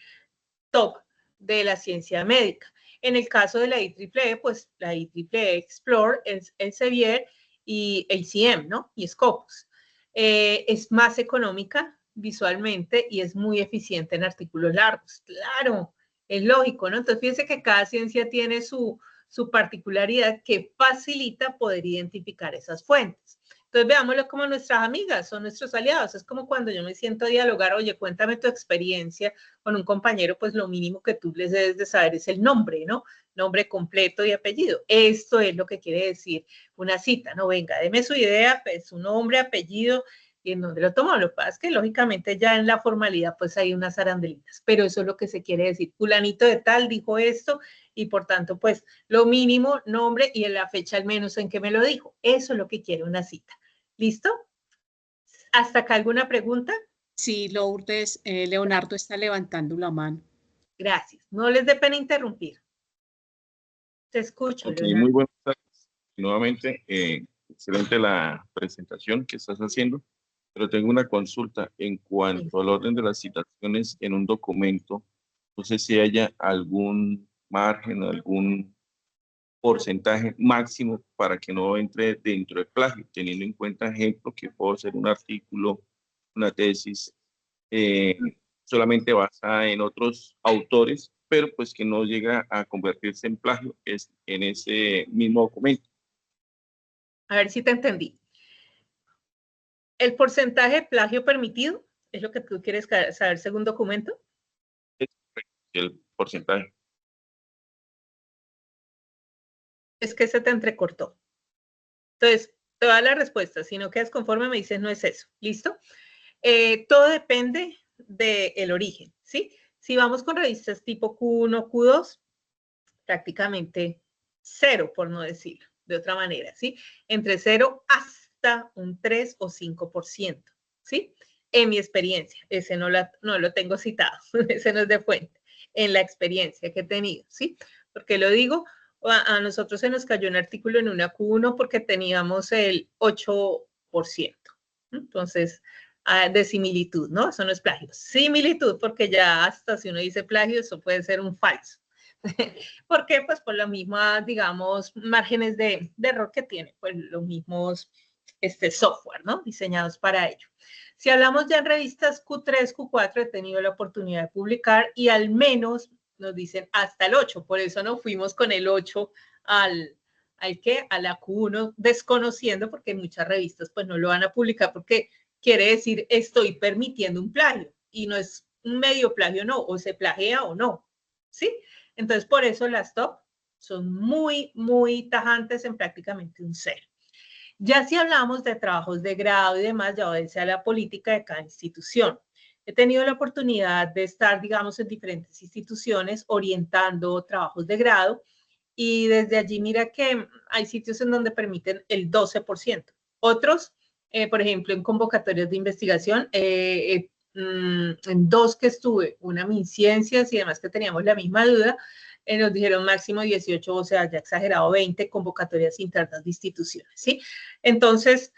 top de la ciencia médica. En el caso de la IEEE, pues, la IEEE Explore, Elsevier y ACM, ¿no? Y Scopus. Es más económica visualmente y es muy eficiente en artículos largos. Claro, es lógico, ¿no? Entonces, fíjense que cada ciencia tiene su particularidad que facilita poder identificar esas fuentes. Entonces, veámoslo como nuestras amigas, son nuestros aliados. Es como cuando yo me siento a dialogar, oye, cuéntame tu experiencia con un compañero, pues lo mínimo que tú les debes de saber es el nombre, ¿no? Nombre completo y apellido. Esto es lo que quiere decir una cita, ¿no? Venga, deme su idea, pues, su nombre, apellido, y en dónde lo tomó. Lo que pasa es que, lógicamente, ya en la formalidad, pues hay unas arandelitas, pero eso es lo que se quiere decir. Fulanito de tal dijo esto, y por tanto, pues, lo mínimo, nombre y en la fecha al menos en que me lo dijo. Eso es lo que quiere una cita. ¿Listo? ¿Hasta acá alguna pregunta? Sí, Lourdes, Leonardo está levantando la mano. Gracias. No les dé pena interrumpir. Te escucho, Ok, Leonardo. muy buenas tardes. Nuevamente, excelente la presentación que estás haciendo, pero tengo una consulta en cuanto al orden de las citaciones en un documento. No sé si haya algún margen, algún porcentaje máximo para que no entre dentro del plagio, teniendo en cuenta, ejemplo, que puedo hacer un artículo, una tesis, solamente basada en otros autores, pero pues que no llega a convertirse en plagio en ese mismo documento. A ver si te entendí. ¿El porcentaje de plagio permitido es lo que tú quieres saber según documento? El porcentaje. Es que se te entrecortó. Entonces, te voy a dar la respuesta. Si no quedas conforme, me dices, no es eso. ¿Listo? Todo depende del origen, ¿sí? Si vamos con revistas tipo Q1, Q2, prácticamente cero, por no decirlo de otra manera, ¿sí? Entre 0 hasta un 3 o 5%, ¿sí? En mi experiencia, ese no lo tengo citado, ese no es de fuente, en la experiencia que he tenido, ¿sí? Porque lo digo, a nosotros se nos cayó un artículo en una Q1 porque teníamos el 8%. Entonces, de similitud, ¿no? Eso no es plagio. Similitud, porque ya hasta si uno dice plagio, eso puede ser un falso. ¿Por qué? Pues por los mismos, digamos, márgenes de error que tiene, pues los mismos software, ¿no? Diseñados para ello. Si hablamos ya en revistas Q3, Q4, he tenido la oportunidad de publicar y al menos nos dicen hasta el 8, por eso no fuimos con el 8 a la Q1 desconociendo, porque muchas revistas pues no lo van a publicar porque quiere decir estoy permitiendo un plagio y no es un medio plagio, no, o se plagia o no, ¿sí? Entonces, por eso las top son muy, muy tajantes en prácticamente un 0. Ya si hablamos de trabajos de grado y demás, ya obedece a la política de cada institución. He tenido la oportunidad de estar, digamos, en diferentes instituciones orientando trabajos de grado y desde allí mira que hay sitios en donde permiten el 12%. Otros, por ejemplo, en convocatorias de investigación, en 2 que estuve, una MinCiencias y además que teníamos la misma duda, nos dijeron máximo 18, o sea, ya exagerado 20 convocatorias internas de instituciones, ¿sí? Entonces,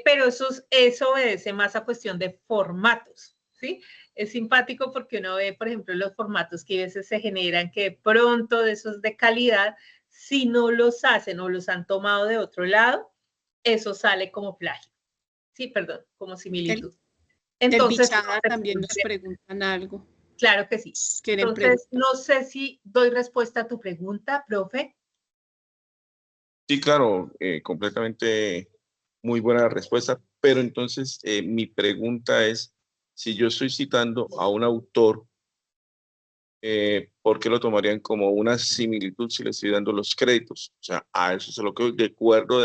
pero eso obedece más a cuestión de formatos, ¿sí? Es simpático porque uno ve, por ejemplo, los formatos que a veces se generan que pronto de esos de calidad, si no los hacen o los han tomado de otro lado, eso sale como plagio. Sí, perdón, como similitud. Entonces, también nos preguntan algo. Claro que sí. Entonces, no sé si doy respuesta a tu pregunta, profe. Sí, claro, completamente muy buena respuesta, pero entonces mi pregunta es, si yo estoy citando a un autor, ¿por qué lo tomarían como una similitud si le estoy dando los créditos? O sea, a eso es lo que de acuerdo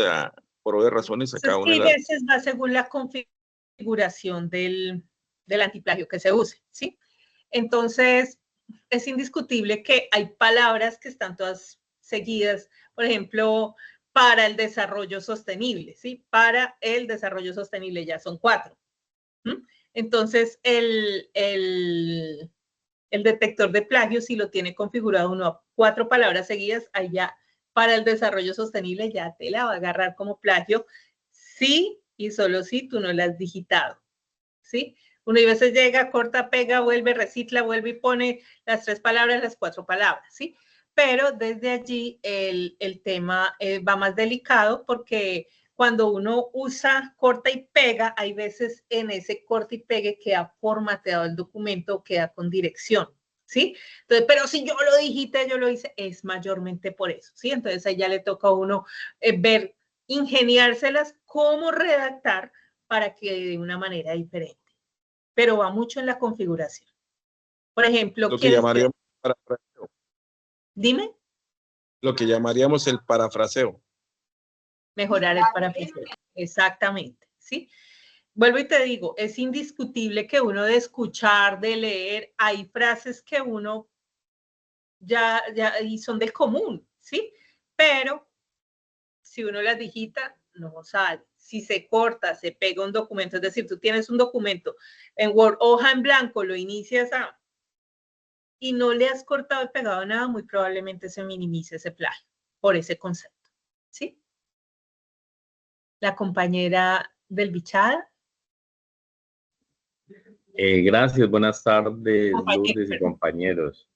por obvias razones a cada una de las... veces va según la configuración del antiplagio que se use, ¿sí? Entonces, es indiscutible que hay palabras que están todas seguidas, por ejemplo, para el desarrollo sostenible, ¿sí? Para el desarrollo sostenible ya son 4. Entonces, el detector de plagio, si lo tiene configurado uno a 4 palabras seguidas, ahí ya para el desarrollo sostenible ya te la va a agarrar como plagio, sí y solo si tú no la has digitado, ¿sí? Uno a veces llega, corta, pega, vuelve, recicla, vuelve y pone las 3 palabras, las 4 palabras, ¿sí? Pero desde allí el tema va más delicado porque cuando uno usa corta y pega, hay veces en ese corta y pegue queda formateado el documento, queda con dirección, ¿sí? Entonces, pero si yo lo digité, yo lo hice, es mayormente por eso, ¿sí? Entonces ahí ya le toca a uno ver, ingeniárselas, cómo redactar para que de una manera diferente. Pero va mucho en la configuración. Por ejemplo, lo que llamaríamos parafraseo. Dime. Lo que llamaríamos el parafraseo. Mejorar el parafraseo. Exactamente, ¿sí? Vuelvo y te digo, es indiscutible que uno de escuchar, de leer, hay frases que uno ya y son del común, ¿sí? Pero si uno las digita, no sale. Si se corta, se pega un documento, es decir, tú tienes un documento en Word, hoja en blanco, lo inicias y no le has cortado y pegado nada, muy probablemente se minimice ese plagio por ese concepto, ¿sí? La compañera del Bichada. Gracias, buenas tardes, Lourdes y compañeros.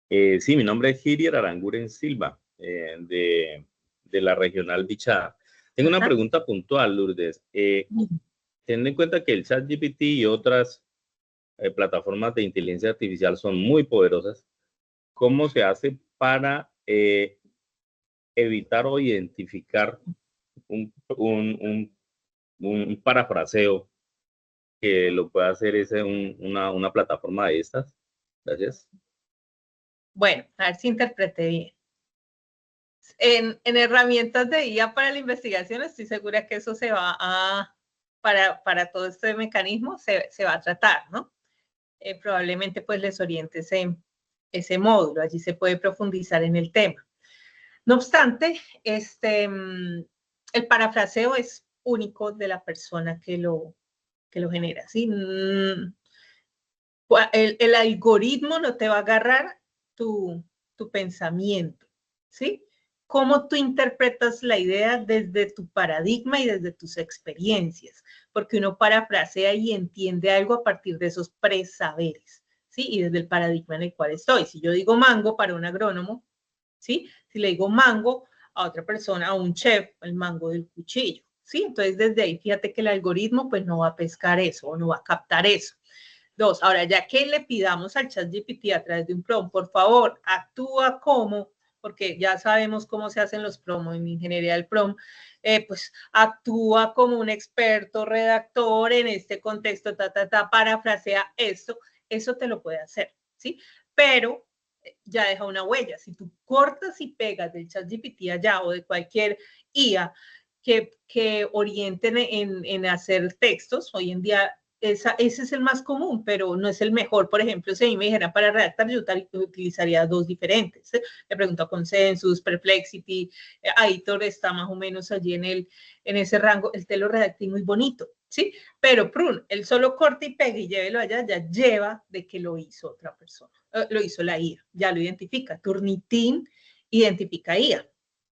Sí, mi nombre es Hirier Aranguren Silva. de la regional Bichada. Tengo una pregunta puntual, Lourdes. Teniendo en cuenta que el ChatGPT y otras plataformas de inteligencia artificial son muy poderosas, ¿cómo se hace para evitar o identificar un parafraseo que lo pueda hacer una plataforma de estas? Gracias. Bueno, a ver si interpreté bien. En herramientas de IA para la investigación, estoy segura que eso se va a, para todo este mecanismo, se va a tratar, ¿no? Probablemente pues les oriente ese módulo, allí se puede profundizar en el tema. No obstante, el parafraseo es único de la persona que lo genera, ¿sí? El algoritmo no te va a agarrar tu pensamiento, ¿sí? Cómo tú interpretas la idea desde tu paradigma y desde tus experiencias, porque uno parafrasea y entiende algo a partir de esos presaberes, ¿sí? Y desde el paradigma en el cual estoy. Si yo digo mango para un agrónomo, ¿sí? Si le digo mango a otra persona, a un chef, el mango del cuchillo, ¿sí? Entonces, desde ahí, fíjate que el algoritmo, pues, no va a pescar eso o no va a captar eso. Dos, ahora, ya que le pidamos al ChatGPT a través de un prompt, por favor, actúa como, porque ya sabemos cómo se hacen los promos en ingeniería del prompt, pues actúa como un experto redactor en este contexto, parafrasea esto, eso te lo puede hacer, ¿sí? Pero ya deja una huella. Si tú cortas y pegas del ChatGPT allá o de cualquier IA que orienten en hacer textos, hoy en día ese es el más común, pero no es el mejor. Por ejemplo, si a mí me dijeran para redactar, yo utilizaría dos diferentes. Le pregunto a Consensus, Perplexity, Aitor está más o menos allí en ese rango. El te lo redacté muy bonito, ¿sí? Pero Prun, él solo corta y pega y llévelo allá, ya lleva de que lo hizo otra persona. Lo hizo la IA, ya lo identifica. Turnitin identifica IA.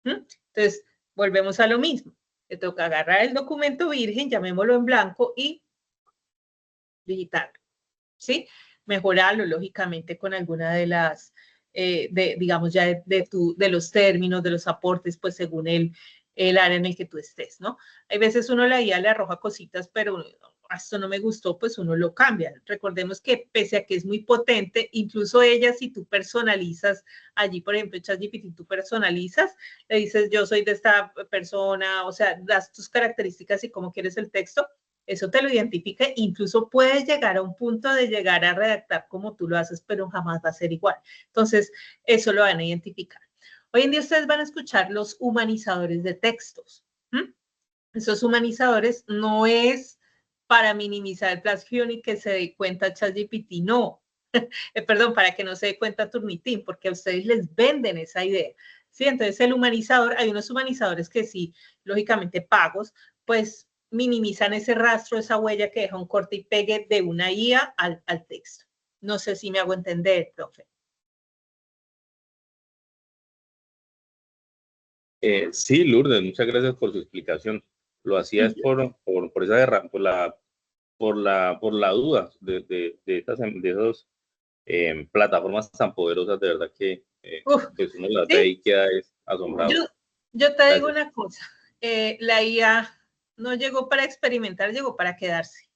Entonces, volvemos a lo mismo. Te toca agarrar el documento virgen, llamémoslo en blanco y digital, ¿sí? Mejorarlo, lógicamente, con alguna de las, digamos, ya de los términos, de los aportes, pues según el área en el que tú estés, ¿no? Hay veces uno la guía le arroja cositas, pero esto no me gustó, pues uno lo cambia. Recordemos que pese a que es muy potente, incluso ella, si tú personalizas allí, por ejemplo, ChatGPT, tú personalizas, le dices, yo soy de esta persona, o sea, das tus características y cómo quieres el texto, eso te lo identifica, incluso puedes llegar a un punto de llegar a redactar como tú lo haces, pero jamás va a ser igual. Entonces, eso lo van a identificar. Hoy en día ustedes van a escuchar los humanizadores de textos. Esos humanizadores no es para minimizar el plagio ni que se dé cuenta ChatGPT, no. Perdón, para que no se dé cuenta Turnitin, porque a ustedes les venden esa idea. ¿Sí? Entonces, el humanizador, hay unos humanizadores que sí, lógicamente pagos, pues minimizan ese rastro, esa huella que deja un corte y pegue de una IA al texto. No sé si me hago entender, profe. Sí, Lourdes, muchas gracias por su explicación. Lo hacía es por la duda de esas plataformas tan poderosas, de verdad que pues uno las ve y queda asombrado. Yo te digo una cosa, la IA no llegó para experimentar, llegó para quedarse.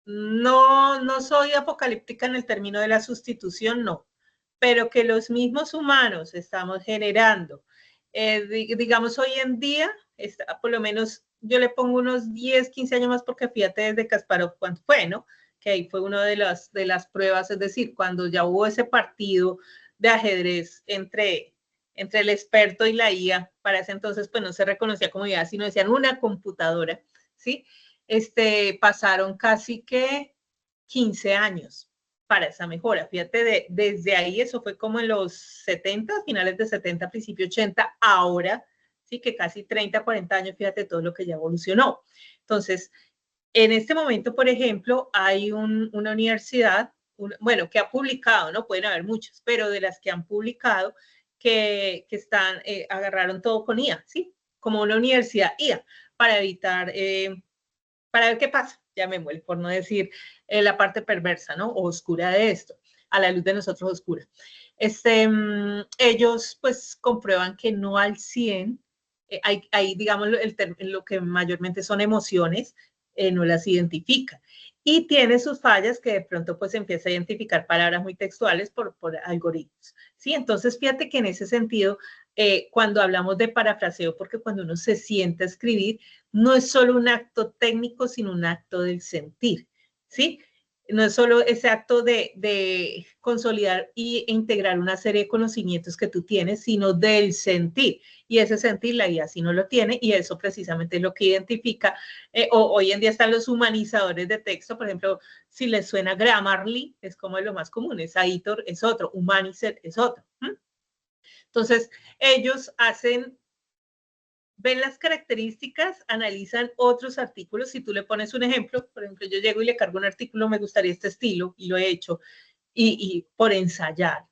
No soy apocalíptica en el término de la sustitución, no, pero que los mismos humanos estamos generando, digamos hoy en día, por lo menos yo le pongo unos 10, 15 años más porque fíjate desde Kasparov cuánto fue, ¿no? Que ahí fue una de las pruebas, es decir, cuando ya hubo ese partido de ajedrez entre el experto y la IA, para ese entonces pues no se reconocía como IA, sino decían una computadora, ¿sí? Pasaron casi que 15 años para esa mejora. Fíjate, desde ahí, eso fue como en los 70, finales de 70, principio 80, ahora, sí que casi 30, 40 años, fíjate todo lo que ya evolucionó. Entonces, en este momento, por ejemplo, hay una universidad, bueno, que ha publicado, no pueden haber muchas, pero de las que han publicado, que están, agarraron todo con IA, ¿sí? Como una universidad IA, para evitar, para ver qué pasa, llamémosle, por no decir la parte perversa, ¿no? O oscura de esto, a la luz de nosotros oscura. ellos pues comprueban que no al 100, hay digamos, lo que mayormente son emociones, no las identifica. Y tiene sus fallas que de pronto pues empieza a identificar palabras muy textuales por algoritmos, ¿sí? Entonces, fíjate que en ese sentido, cuando hablamos de parafraseo, porque cuando uno se sienta a escribir, no es solo un acto técnico, sino un acto del sentir, ¿sí? No es solo ese acto de consolidar e integrar una serie de conocimientos que tú tienes, sino del sentir. Y ese sentir la IA sí no lo tiene, y eso precisamente es lo que identifica. Hoy en día están los humanizadores de texto, por ejemplo, si les suena Grammarly, es como de lo más común, es Aitor, es otro, Humanizer es otro. Entonces, ellos ven las características, analizan otros artículos. Si tú le pones un ejemplo, por ejemplo, yo llego y le cargo un artículo, me gustaría este estilo, y lo he hecho, y por ensayar,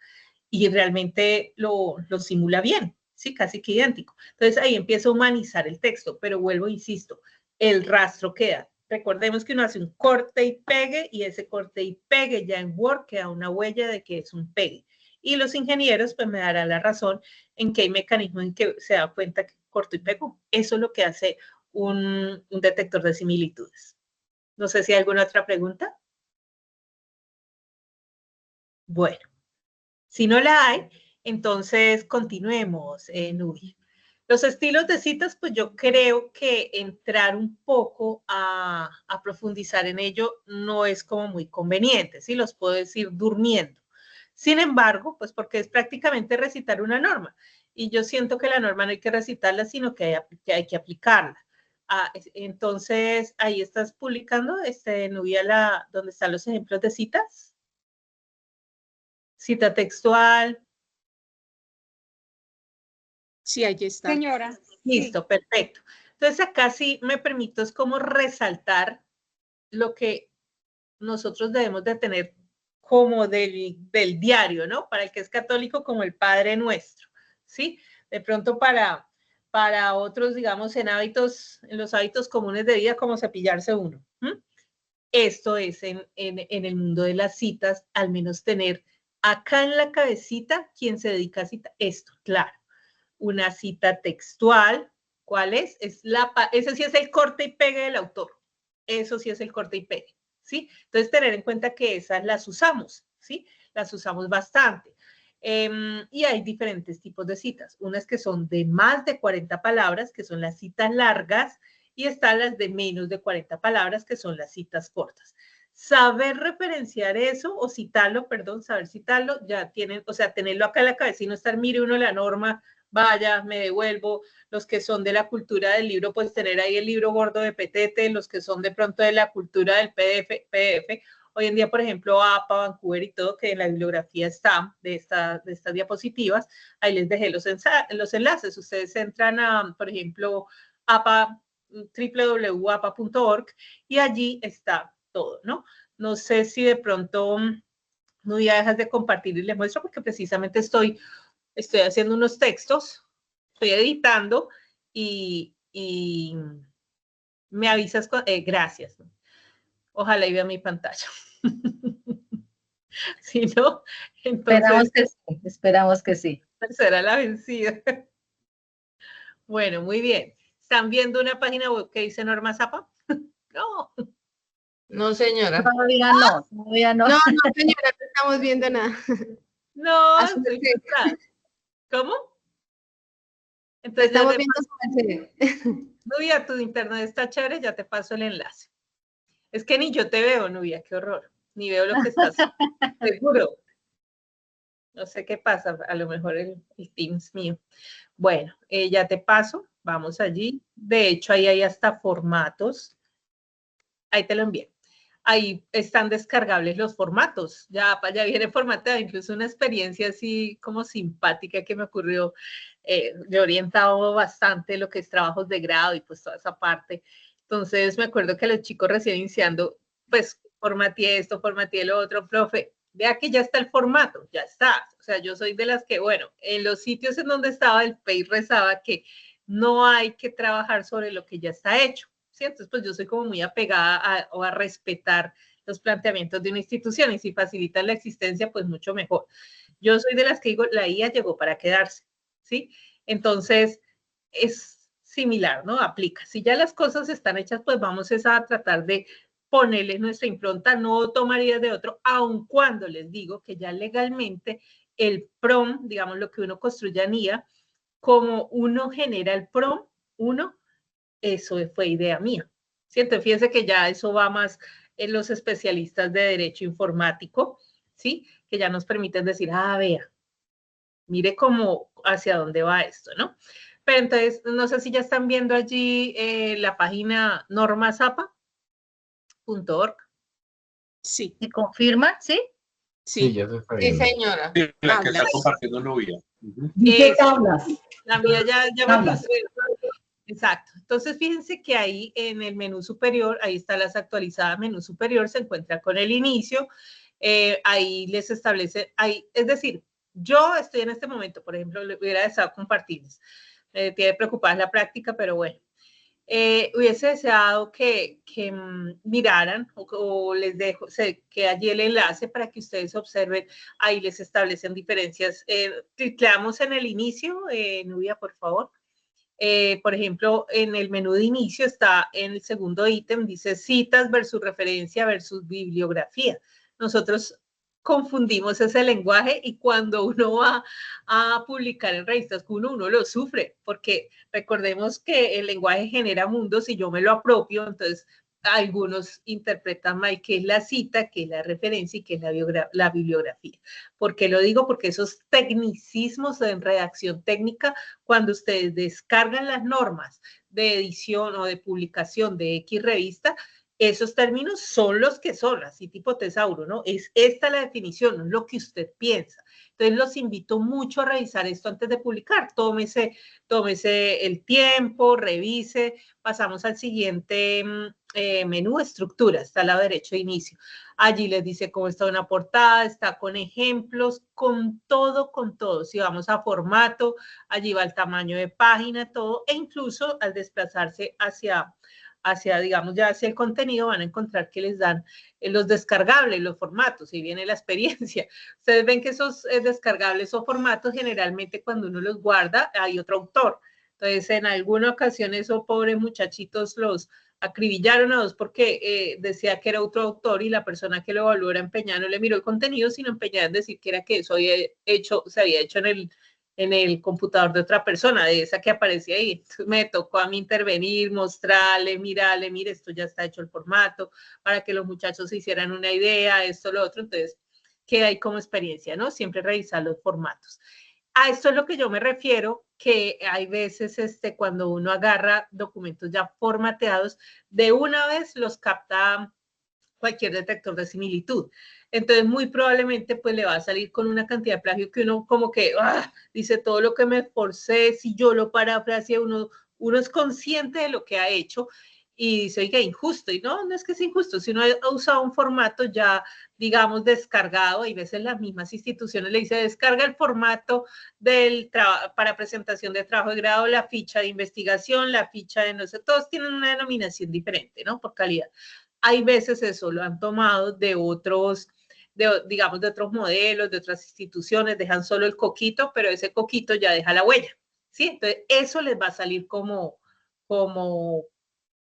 y realmente lo simula bien, ¿sí? Casi que idéntico. Entonces ahí empieza a humanizar el texto, pero vuelvo, insisto, el rastro queda. Recordemos que uno hace un corte y pegue, y ese corte y pegue ya en Word queda una huella de que es un pegue. Y los ingenieros pues me darán la razón en que hay mecanismos en que se da cuenta que corto y pego. Eso es lo que hace un detector de similitudes. No sé si hay alguna otra pregunta. Bueno, si no la hay, entonces continuemos, Nubia. Los estilos de citas, pues yo creo que entrar un poco a profundizar en ello no es como muy conveniente, ¿sí? Los puedo decir durmiendo. Sin embargo, pues porque es prácticamente recitar una norma. Y yo siento que la norma no hay que recitarla, sino que hay que aplicarla. Entonces, ahí estás publicando, Nubia, donde están los ejemplos de citas. Cita textual. Sí, allí está. Señora. Listo, sí. Perfecto. Entonces, acá sí me permito es como resaltar lo que nosotros debemos de tener como del diario, ¿no? Para el que es católico, como el Padre Nuestro, ¿sí? De pronto para otros, digamos, en los hábitos comunes de vida, como cepillarse uno. Esto es en el mundo de las citas, al menos tener acá en la cabecita quien se dedica a citar. Esto, claro. Una cita textual, ¿cuál es? Ese sí es el corte y pegue del autor. Eso sí es el corte y pegue, ¿sí? Entonces, tener en cuenta que esas las usamos, ¿sí? Las usamos bastante. Y hay diferentes tipos de citas. Unas que son de más de 40 palabras, que son las citas largas, y están las de menos de 40 palabras, que son las citas cortas. Saber referenciar eso, o citarlo, perdón, saber citarlo, ya tienen, o sea, tenerlo acá en la cabeza y no estar, mire uno la norma, vaya, me devuelvo. Los que son de la cultura del libro, pues tener ahí el libro gordo de Petete. Los que son de pronto de la cultura del PDF. Hoy en día, por ejemplo, APA, Vancouver y todo, que en la bibliografía está de estas diapositivas, ahí les dejé los enlaces. Ustedes entran a, por ejemplo, APA, www.apa.org, y allí está todo, ¿no? No sé si de pronto no ya dejas de compartir y les muestro, porque precisamente estoy haciendo unos textos, estoy editando, y me avisas, gracias. Ojalá y vea mi pantalla. Si no, entonces... Esperamos que sí. Será la vencida. Bueno, muy bien. ¿Están viendo una página web que dice Norma Zapa? No. No, señora. Todavía no, todavía no. No, señora, no estamos viendo nada. No, estoy frustrada. ¿Cómo? Entonces estamos viendo su merced. Nubia, tu internet está chévere, ya te paso el enlace. Es que ni yo te veo, Nubia, qué horror. Ni veo lo que estás seguro. No sé qué pasa, a lo mejor el Teams mío. Bueno, ya te paso, vamos allí. De hecho, ahí hay hasta formatos. Ahí te lo envié. Ahí están descargables los formatos. Ya viene formatado, incluso una experiencia así como simpática que me ocurrió. Le he orientado bastante lo que es trabajos de grado y pues toda esa parte. Entonces me acuerdo que los chicos recién iniciando, pues formateé esto, formateé lo otro, profe. Vea que ya está el formato, ya está. O sea, yo soy de las que, bueno, en los sitios en donde estaba el PEI rezaba que no hay que trabajar sobre lo que ya está hecho, ¿sí? Entonces, pues yo soy como muy apegada a respetar los planteamientos de una institución, y si facilitan la existencia, pues mucho mejor. yo soy de las que digo, la IA llegó para quedarse, ¿sí? Entonces, es similar, ¿no? Aplica. Si ya las cosas están hechas, pues vamos a tratar de ponerle nuestra impronta, no tomar ideas de otro, aun cuando les digo que ya legalmente el PROM, digamos lo que uno construye en IA, como uno genera el PROM, eso fue idea mía, ¿cierto? Fíjense que ya eso va más en los especialistas de derecho informático, ¿sí? Que ya nos permiten decir, vea, mire cómo, hacia dónde va esto, ¿no? Pero entonces, no sé si ya están viendo allí la página normasapa.org. Sí. ¿Y confirma? ¿Sí? Sí, ya se está viendo. Sí, señora. Sí, la que está compartiendo Nubia. Dice tablas. La mía ya me frustré. Exacto. Entonces, fíjense que ahí en el menú superior, ahí está las actualizadas, menú superior, se encuentra con el inicio, ahí les establece, es decir, yo estoy en este momento, por ejemplo, le hubiera deseado compartirles, tiene preocupada la práctica, pero bueno, hubiese deseado que miraran o les dejo, que allí el enlace para que ustedes observen, ahí les establecen diferencias. Clicamos en el inicio, Nubia, por favor. Por ejemplo, en el menú de inicio está en el segundo ítem, dice citas versus referencia versus bibliografía. Nosotros confundimos ese lenguaje y cuando uno va a publicar en revistas, uno lo sufre, porque recordemos que el lenguaje genera mundos y yo me lo apropio, entonces algunos interpretan mal qué es la cita, qué es la referencia y qué es la bibliografía. ¿Por qué lo digo? Porque esos tecnicismos en redacción técnica, cuando ustedes descargan las normas de edición o de publicación de X revista, esos términos son los que son, así tipo tesauro, ¿no? Es esta la definición, no es lo que usted piensa. Entonces, los invito mucho a revisar esto antes de publicar. Tómese el tiempo, revise. Pasamos al siguiente menú, estructura, está al lado derecho de inicio. Allí les dice cómo está una portada, está con ejemplos, con todo. Si vamos a formato, allí va el tamaño de página, todo, e incluso al desplazarse hacia, digamos, ya hacia el contenido, van a encontrar que les dan los descargables, los formatos, y viene la experiencia. Ustedes ven que esos descargables o formatos, generalmente cuando uno los guarda, hay otro autor. Entonces, en alguna ocasión, esos pobres muchachitos los acribillaron a dos porque decía que era otro autor y la persona que lo evaluó era empeñada, no le miró el contenido, sino empeñada en decir que era que eso se había hecho en el computador de otra persona, de esa que aparecía ahí. Entonces, me tocó a mí intervenir, mostrarle, mire, esto ya está hecho el formato, para que los muchachos se hicieran una idea, esto, lo otro. Entonces, queda ahí como experiencia, ¿no? Siempre revisar los formatos. A esto es lo que yo me refiero, que hay veces cuando uno agarra documentos ya formateados, de una vez los capta cualquier detector de similitud. Entonces, muy probablemente, pues, le va a salir con una cantidad de plagio que uno como que, dice todo lo que me esforcé, si yo lo parafraseé, uno es consciente de lo que ha hecho y dice, oiga, injusto. Y no es que es injusto, si uno ha usado un formato ya, digamos, descargado, y a veces las mismas instituciones le dicen, descarga el formato para presentación de trabajo de grado, la ficha de investigación, la ficha de no sé, todos tienen una denominación diferente, ¿no? Por calidad. Hay veces eso lo han tomado de otros, digamos, de otros modelos, de otras instituciones, dejan solo el coquito, pero ese coquito ya deja la huella, ¿sí? Entonces, eso les va a salir como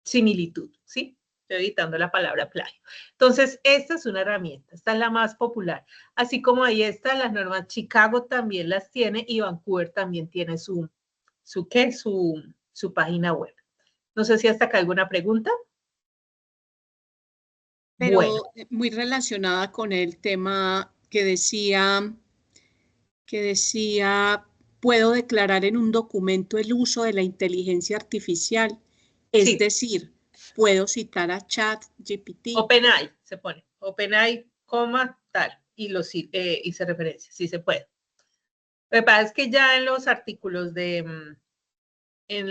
similitud, ¿sí? Estoy editando la palabra plagio. Entonces, esta es una herramienta, esta es la más popular. Así como ahí está, las normas Chicago también las tiene y Vancouver también tiene su página web. No sé si hasta acá alguna pregunta. Pero bueno, muy relacionada con el tema que decía, puedo declarar en un documento el uso de la inteligencia artificial. Es decir, puedo citar a ChatGPT. OpenAI se pone, OpenAI, tal, y se referencia, sí se puede. Lo que pasa es que ya en los artículos en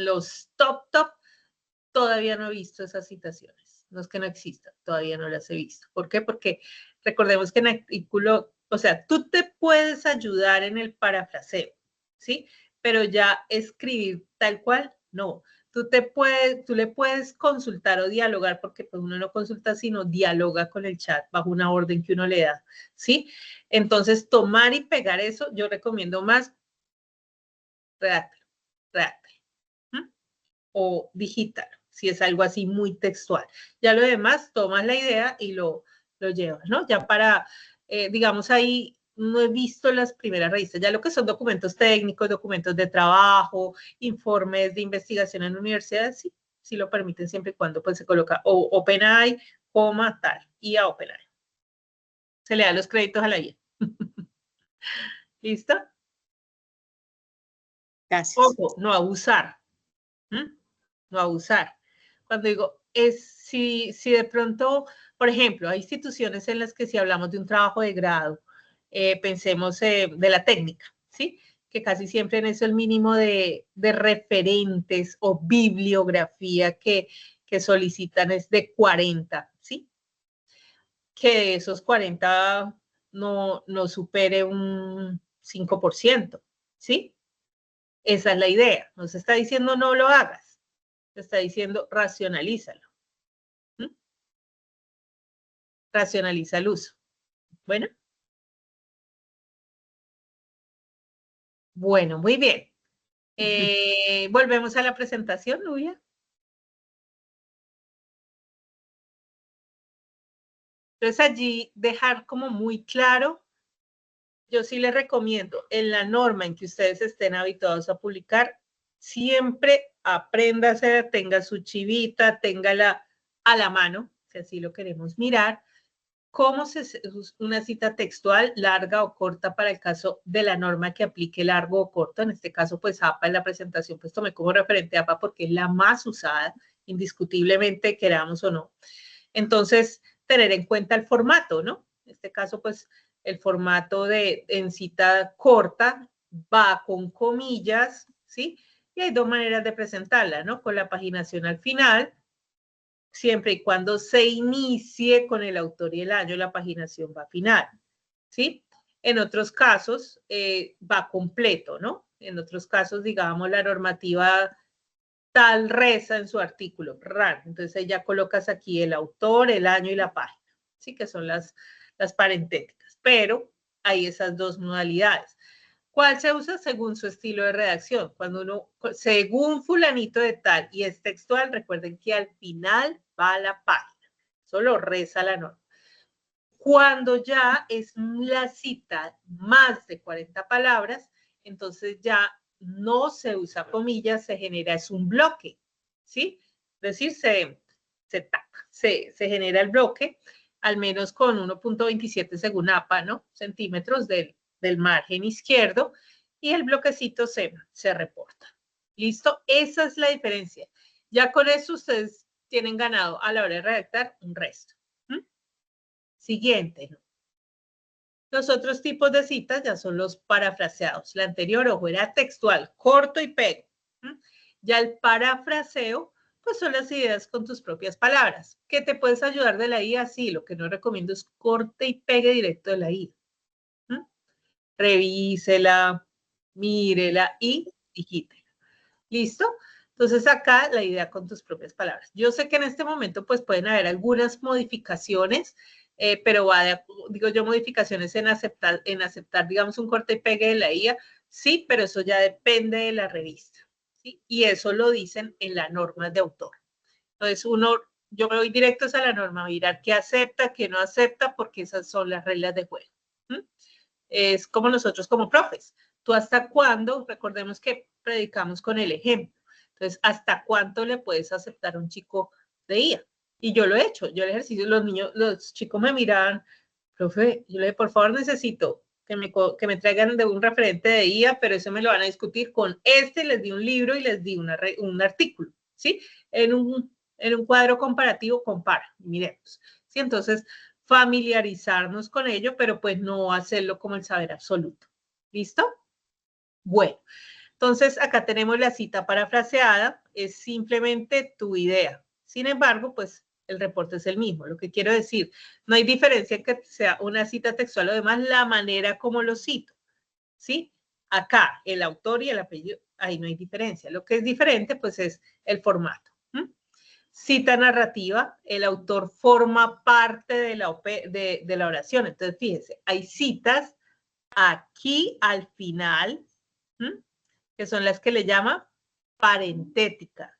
los top, todavía no he visto esas citaciones. No es que no existan, todavía no las he visto. ¿Por qué? Porque recordemos que en artículo, o sea, tú te puedes ayudar en el parafraseo, ¿sí? Pero ya escribir tal cual, no. tú le puedes consultar o dialogar, porque pues uno no consulta, sino dialoga con el chat bajo una orden que uno le da, ¿sí? Entonces, tomar y pegar eso, yo recomiendo más, redáctalo, o digítalo, si es algo así muy textual. Ya lo demás, tomas la idea y lo llevas, ¿no? Ya para, digamos, ahí no he visto las primeras revistas, ya lo que son documentos técnicos, documentos de trabajo, informes de investigación en universidades, sí lo permiten siempre y cuando pues se coloca o OpenAI, tal, y a OpenAI. Se le da los créditos a la IA. ¿Listo? Gracias. Ojo, no abusar. No abusar. Cuando digo, si de pronto, por ejemplo, hay instituciones en las que si hablamos de un trabajo de grado, pensemos de la técnica, ¿sí? Que casi siempre en eso el mínimo de referentes o bibliografía que solicitan es de 40, ¿sí? Que de esos 40 no supere un 5%, ¿sí? Esa es la idea. No se está diciendo no lo hagas, se está diciendo racionalízalo. Racionaliza el uso. Bueno. Bueno, muy bien. Volvemos a la presentación, Nubia. Entonces allí dejar como muy claro, yo sí les recomiendo, en la norma en que ustedes estén habituados a publicar, siempre apréndase, tenga su chivita, téngala a la mano, si así lo queremos mirar, cómo una cita textual larga o corta para el caso de la norma que aplique largo o corto. En este caso, pues APA en la presentación, pues tomé como referente a APA porque es la más usada, indiscutiblemente, queramos o no. Entonces, tener en cuenta el formato, ¿no? En este caso, pues el formato en cita corta va con comillas, ¿sí? Y hay dos maneras de presentarla, ¿no? Con la paginación al final, siempre y cuando se inicie con el autor y el año, la paginación va final, ¿sí? En otros casos va completo, ¿no? En otros casos, digamos, la normativa tal reza en su artículo, RAN. Entonces ya colocas aquí el autor, el año y la página, ¿sí? Que son las parentéticas, pero hay esas dos modalidades. ¿Cuál se usa? Según su estilo de redacción. Cuando uno, según fulanito de tal y es textual, recuerden que al final va la página. Solo reza la norma. Cuando ya es la cita más de 40 palabras, entonces ya no se usa comillas, se genera, es un bloque, ¿sí? Es decir, se genera el bloque, al menos con 1.27 según APA, ¿no? Centímetros del margen izquierdo, y el bloquecito se reporta. ¿Listo? Esa es la diferencia. Ya con eso ustedes tienen ganado a la hora de redactar un resto. Siguiente. Los otros tipos de citas ya son los parafraseados. La anterior, ojo, era textual, corto y pego. Ya el parafraseo, pues son las ideas con tus propias palabras. ¿Qué te puedes ayudar de la IA? Sí, lo que no recomiendo es corte y pegue directo de la IA. Revísela, mírela y digítela. ¿Listo? Entonces acá la idea con tus propias palabras. Yo sé que en este momento pues pueden haber algunas modificaciones, pero digo yo, modificaciones en aceptar, digamos, un corte y pegue de la IA, sí, pero eso ya depende de la revista, ¿sí? Y eso lo dicen en la norma de autor. Entonces yo me voy directos a la norma, a mirar qué acepta, qué no acepta, porque esas son las reglas de juego. Es como nosotros como profes. ¿Tú hasta cuándo? Recordemos que predicamos con el ejemplo. Entonces, ¿hasta cuánto le puedes aceptar a un chico de IA? Y yo lo he hecho. Yo el ejercicio, los chicos me miraban, profe, yo le dije, por favor, necesito que me traigan de un referente de IA, pero eso me lo van a discutir con les di un libro y les di un artículo, ¿sí? En un cuadro comparativo, compara, miremos. ¿Sí? Entonces, familiarizarnos con ello, pero pues no hacerlo como el saber absoluto. ¿Listo? Bueno, entonces acá tenemos la cita parafraseada, es simplemente tu idea. Sin embargo, pues el reporte es el mismo. Lo que quiero decir, no hay diferencia en que sea una cita textual o demás, la manera como lo cito. ¿Sí? Acá el autor y el apellido ahí no hay diferencia. Lo que es diferente, pues, es el formato. Cita narrativa, el autor forma parte de la oración. Entonces, fíjense, hay citas aquí al final, que son las que le llaman parentética.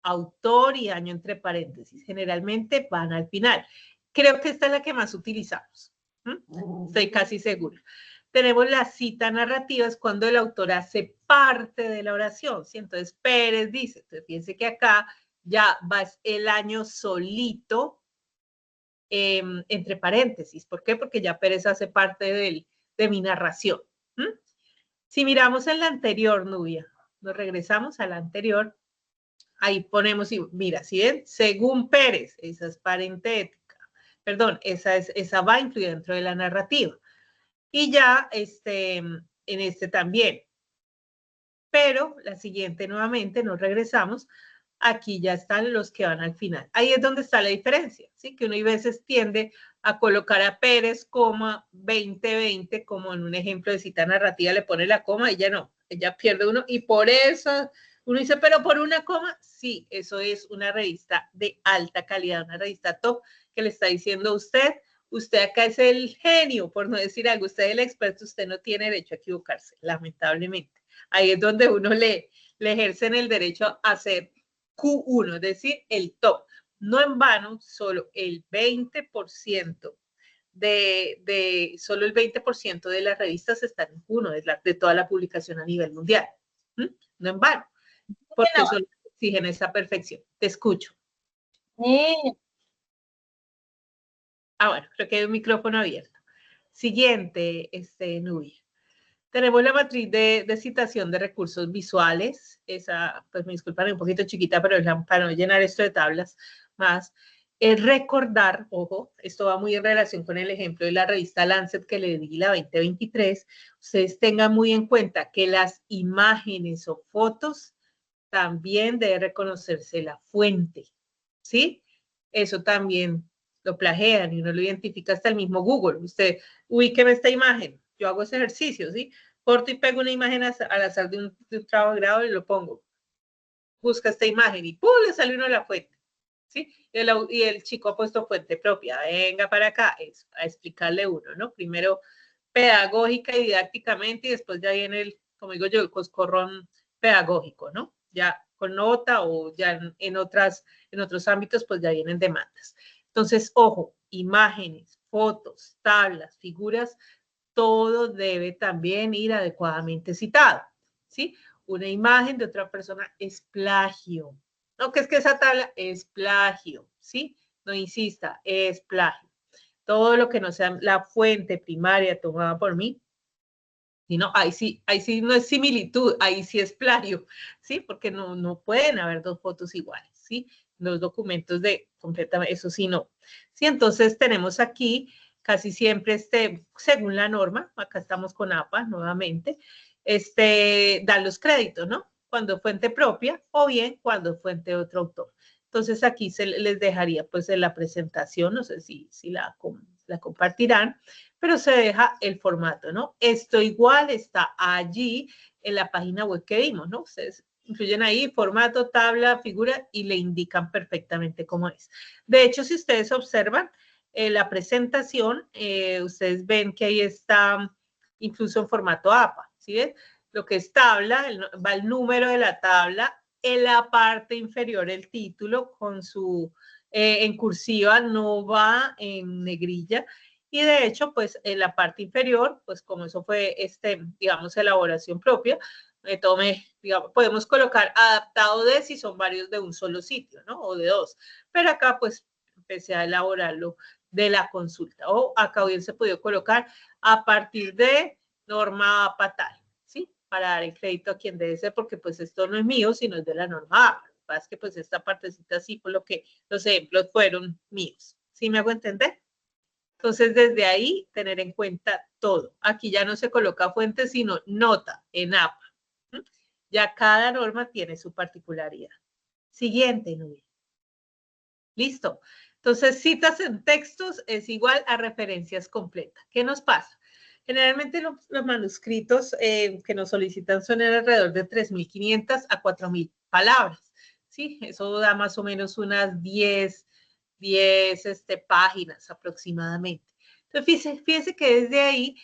Autor y año entre paréntesis. Generalmente van al final. Creo que esta es la que más utilizamos. Estoy casi segura. Tenemos la cita narrativa, es cuando el autor hace parte de la oración. ¿Sí? Entonces, Pérez dice, entonces fíjense que acá ya va el año solito entre paréntesis. ¿Por qué? Porque ya Pérez hace parte de mi narración. Si miramos en la anterior, Nubia, nos regresamos a la anterior, ahí ponemos, mira, ¿sí ven? Según Pérez, esa es parentética. Perdón, esa va incluida dentro de la narrativa. Y ya en este también. Pero la siguiente nuevamente nos regresamos. Aquí ya están los que van al final. Ahí es donde está la diferencia, ¿sí? Que uno a veces tiende a colocar a Pérez, coma, 2020, como en un ejemplo de cita narrativa, le pone la coma, ella no, ella pierde uno, y por eso uno dice, pero por una coma, sí, eso es una revista de alta calidad, una revista top, que le está diciendo a usted acá es el genio, por no decir algo, usted es el experto, usted no tiene derecho a equivocarse, lamentablemente. Ahí es donde uno le ejercen el derecho a ser Q1, es decir, el top. No en vano, solo el 20% solo el 20% de las revistas están en Q1, de toda la publicación a nivel mundial. No en vano, porque solo exigen esa perfección. Te escucho. Bueno, creo que hay un micrófono abierto. Siguiente, Nubia. Tenemos la matriz de citación de recursos visuales. Esa, pues me disculpan, un poquito chiquita, pero es para no llenar esto de tablas más. Es recordar, ojo, esto va muy en relación con el ejemplo de la revista Lancet que le di, la 2023. Ustedes tengan muy en cuenta que las imágenes o fotos también debe reconocerse la fuente, ¿sí? Eso también lo plagian y uno lo identifica hasta el mismo Google. Usted, ubíqueme esta imagen. Yo hago ese ejercicio, ¿sí? Corto y pego una imagen al azar de un trabajo de grado y lo pongo. Busca esta imagen y ¡pum! Le sale uno de la fuente, ¿sí? Y el chico ha puesto fuente propia. Venga para acá, a explicarle uno, ¿no? Primero pedagógica y didácticamente y después ya viene como digo yo, el coscorrón pedagógico, ¿no? Ya con nota o ya en otros ámbitos, pues ya vienen demandas. Entonces, ojo, imágenes, fotos, tablas, figuras, todo debe también ir adecuadamente citado, ¿sí? Una imagen de otra persona es plagio. No, que es que esa tabla es plagio, ¿sí? No insista, es plagio. Todo lo que no sea la fuente primaria tomada por mí, sino ahí sí no es similitud, ahí sí es plagio, ¿sí? Porque no pueden haber dos fotos iguales, ¿sí? Los documentos completamente, eso sí no. Sí, entonces tenemos aquí casi siempre según la norma, acá estamos con APA nuevamente, dan los créditos, ¿no? Cuando fuente propia o bien cuando fuente de otro autor. Entonces aquí les dejaría pues en la presentación, no sé si la compartirán, pero se deja el formato, ¿no? Esto igual está allí en la página web que vimos, ¿no? Ustedes incluyen ahí formato, tabla, figura y le indican perfectamente cómo es. De hecho, si ustedes observan la presentación, ustedes ven que ahí está incluso en formato APA, ¿sí ven? Lo que es tabla, va el número de la tabla, en la parte inferior el título con su en cursiva, no va en negrilla. Y de hecho, pues en la parte inferior, pues como eso fue, digamos, elaboración propia, digamos, podemos colocar adaptado de si son varios de un solo sitio, ¿no? O de dos. Pero acá, pues, empecé a elaborarlo de la consulta. O acá hubiese podido colocar a partir de norma APA tal, ¿sí? Para dar el crédito a quien debe ser, porque pues esto no es mío, sino es de la norma APA. Lo que pasa es que pues esta partecita sí, por lo que los ejemplos fueron míos. ¿Sí me hago entender? Entonces, desde ahí, tener en cuenta todo. Aquí ya no se coloca fuente, sino nota en APA. Ya cada norma tiene su particularidad. Siguiente, Nubia. Listo. Entonces, citas en textos es igual a referencias completas. ¿Qué nos pasa? Generalmente los manuscritos que nos solicitan son alrededor de 3.500 a 4.000 palabras, ¿sí? Eso da más o menos unas 10 páginas aproximadamente. Entonces, fíjense que desde ahí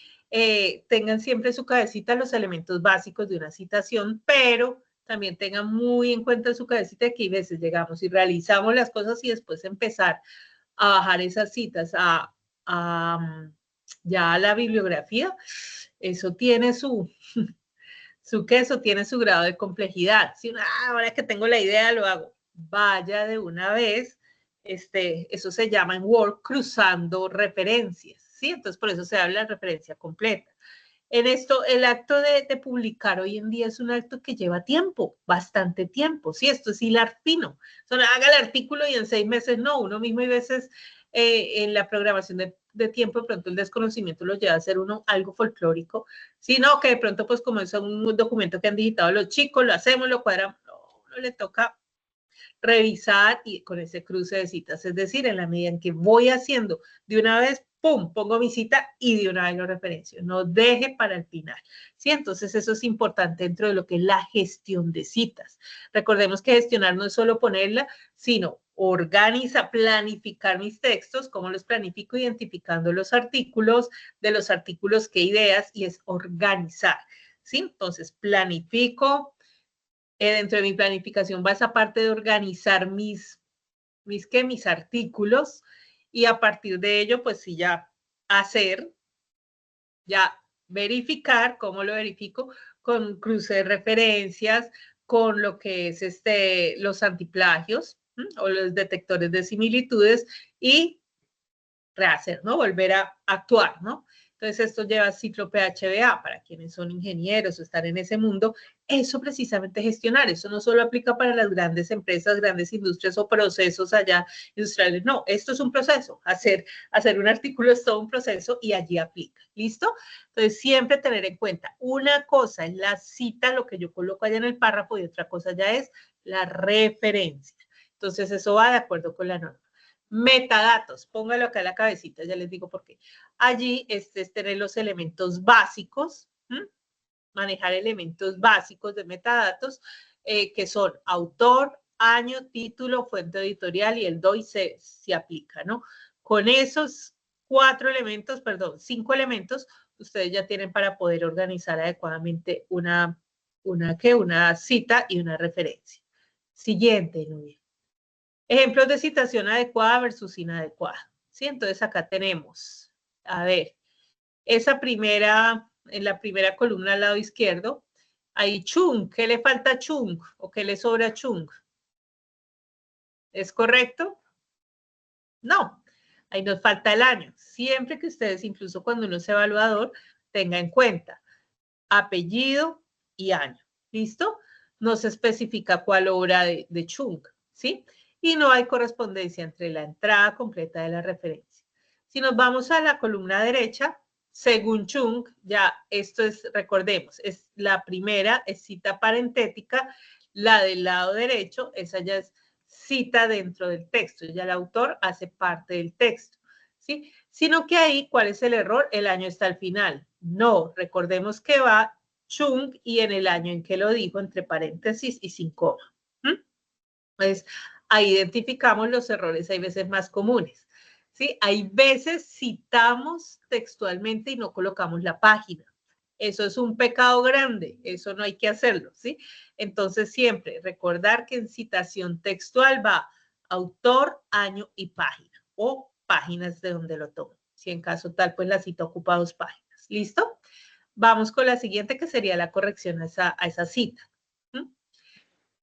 tengan siempre en su cabecita los elementos básicos de una citación, pero también tengan muy en cuenta en su cabecita que a veces llegamos y realizamos las cosas y después empezar a bajar esas citas ya a la bibliografía, eso tiene su queso, tiene su grado de complejidad. Si ahora que tengo la idea lo hago, vaya de una vez, eso se llama en Word cruzando referencias, ¿sí? Entonces por eso se habla de referencia completa. En esto, el acto de publicar hoy en día es un acto que lleva tiempo, bastante tiempo, ¿sí? Esto es hilar fino. Haga el artículo y en 6 meses no, uno mismo y veces en la programación de tiempo, de pronto el desconocimiento lo lleva a hacer uno algo folclórico, sino que de pronto, pues como es un documento que han digitado los chicos, lo hacemos, lo cuadramos, uno le toca revisar y con ese cruce de citas, es decir, en la medida en que voy haciendo de una vez, pum, pongo mi cita y de una vez lo referencio, no deje para el final, ¿sí? Entonces eso es importante dentro de lo que es la gestión de citas. Recordemos que gestionar no es solo ponerla, sino organiza, planificar mis textos, cómo los planifico, identificando los artículos, de los artículos qué ideas, y es organizar, ¿sí? Entonces planifico, dentro de mi planificación va esa parte de organizar mis artículos, y a partir de ello, pues sí, ya verificar. ¿Cómo lo verifico? Con cruce de referencias, con lo que es los antiplagios o los detectores de similitudes, y rehacer, ¿no? Volver a actuar, ¿no? Entonces esto lleva ciclo PHBA para quienes son ingenieros o están en ese mundo. Eso precisamente gestionar, eso no solo aplica para las grandes empresas, grandes industrias o procesos allá industriales, no, esto es un proceso, hacer un artículo es todo un proceso y allí aplica, ¿listo? Entonces siempre tener en cuenta, una cosa es la cita, lo que yo coloco allá en el párrafo, y otra cosa ya es la referencia. Entonces eso va de acuerdo con la norma. Metadatos, póngalo acá en la cabecita, ya les digo por qué. Allí es tener los elementos básicos, manejar elementos básicos de metadatos, que son autor, año, título, fuente editorial, y el DOI se aplica, ¿no? Con esos 5 elementos, ustedes ya tienen para poder organizar adecuadamente una cita y una referencia. Siguiente, Nubia. Ejemplos de citación adecuada versus inadecuada, ¿sí? Entonces acá tenemos, a ver, en la primera columna al lado izquierdo, hay Chung. ¿Qué le falta a Chung? ¿O qué le sobra a Chung? ¿Es correcto? No, ahí nos falta el año. Siempre que ustedes, incluso cuando uno es evaluador, tenga en cuenta apellido y año, ¿listo? No se especifica cuál obra de Chung, ¿sí? Y no hay correspondencia entre la entrada completa de la referencia. Si nos vamos a la columna derecha, según Chung, ya esto es, recordemos, es la primera, es cita parentética, la del lado derecho, esa ya es cita dentro del texto, ya el autor hace parte del texto, ¿sí? Sino que ahí, ¿cuál es el error? El año está al final. No, recordemos que va Chung y en el año en que lo dijo, entre paréntesis y sin coma. Pues ahí identificamos los errores, hay veces más comunes, ¿sí? Hay veces citamos textualmente y no colocamos la página. Eso es un pecado grande, eso no hay que hacerlo, ¿sí? Entonces siempre recordar que en citación textual va autor, año y página, o páginas de donde lo tomo. Si en caso tal, pues la cita ocupa 2 páginas. ¿Listo? Vamos con la siguiente, que sería la corrección a esa cita.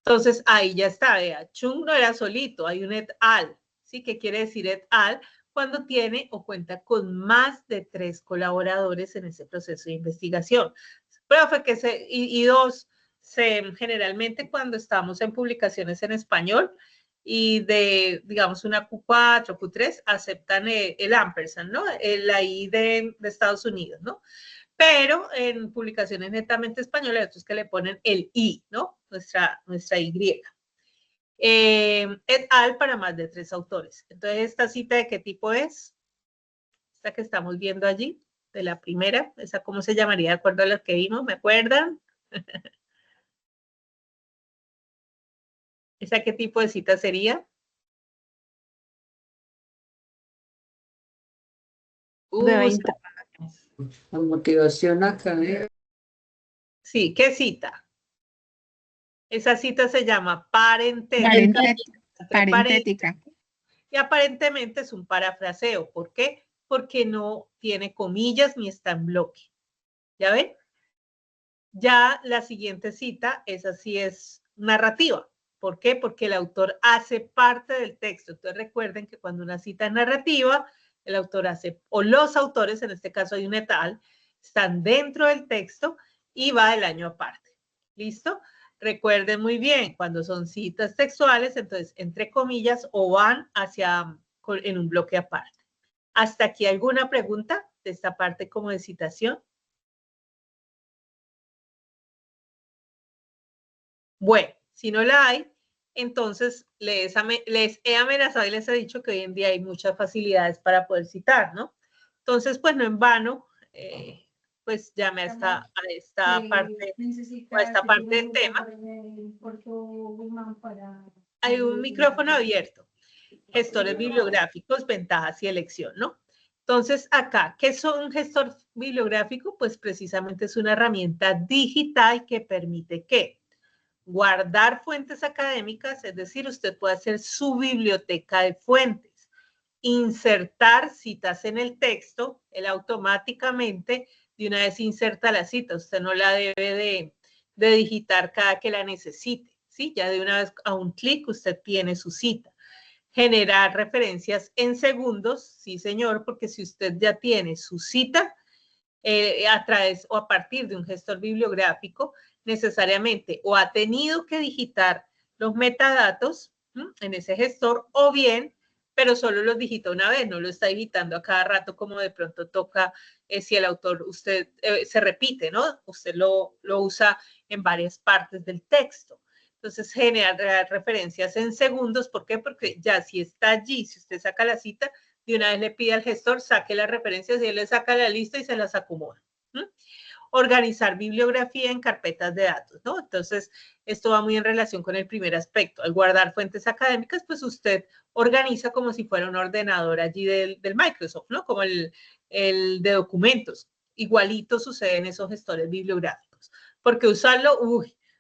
Entonces, ahí ya está, vea, Chung no era solito, hay un et al, ¿sí? ¿Qué quiere decir et al? Cuando tiene o cuenta con más de 3 colaboradores en ese proceso de investigación. Profe, y 2, generalmente cuando estamos en publicaciones en español y de, digamos, una Q4, Q3, aceptan el ampersand, ¿no? La I de Estados Unidos, ¿no? Pero en publicaciones netamente españolas, otros que le ponen el I, ¿no? Nuestra Y. Et al para más de 3 autores. Entonces, ¿esta cita de qué tipo es? Esta que estamos viendo allí, de la primera, esa cómo se llamaría de acuerdo a lo que vimos, ¿me acuerdan? ¿Esa qué tipo de cita sería? De 20 páginas. La motivación académica. Sí, ¿qué cita? Esa cita se llama parentética. Parentética. Y aparentemente es un parafraseo. ¿Por qué? Porque no tiene comillas ni está en bloque. ¿Ya ven? Ya la siguiente cita, esa sí es narrativa. ¿Por qué? Porque el autor hace parte del texto. Entonces recuerden que cuando una cita es narrativa, el autor hace, o los autores, en este caso hay un etal, están dentro del texto y va del año aparte. ¿Listo? Recuerden muy bien, cuando son citas textuales, entonces entre comillas o van hacia, en un bloque aparte. ¿Hasta aquí alguna pregunta de esta parte como de citación? Bueno, si no la hay, entonces les he amenazado y les he dicho que hoy en día hay muchas facilidades para poder citar, ¿no? Entonces, pues no en vano, pues llame a esta parte, a esta parte del tema. Hay un micrófono abierto. Gestores bibliográficos, ventajas y elección, ¿no? Entonces, acá, ¿qué es un gestor bibliográfico? Pues precisamente es una herramienta digital que permite ¿qué? Guardar fuentes académicas, es decir, usted puede hacer su biblioteca de fuentes, insertar citas en el texto, él automáticamente de una vez inserta la cita, usted no la debe de digitar cada que la necesite, ¿sí? Ya de una vez a un clic usted tiene su cita. Generar referencias en segundos, sí señor, porque si usted ya tiene su cita a través o a partir de un gestor bibliográfico, necesariamente o ha tenido que digitar los metadatos en ese gestor o bien, pero solo los digita una vez, no lo está digitando a cada rato como de pronto toca si el autor usted se repite, ¿no? Usted lo usa en varias partes del texto. Entonces, generar referencias en segundos. ¿Por qué? Porque ya si está allí, si usted saca la cita, de una vez le pide al gestor, saque las referencias y él le saca la lista y se las acomoda. Organizar bibliografía en carpetas de datos, ¿no? Entonces, esto va muy en relación con el primer aspecto. Al guardar fuentes académicas, pues usted organiza como si fuera un ordenador allí del Microsoft, ¿no? Como el de documentos. Igualito sucede en esos gestores bibliográficos. ¿Por qué usarlo?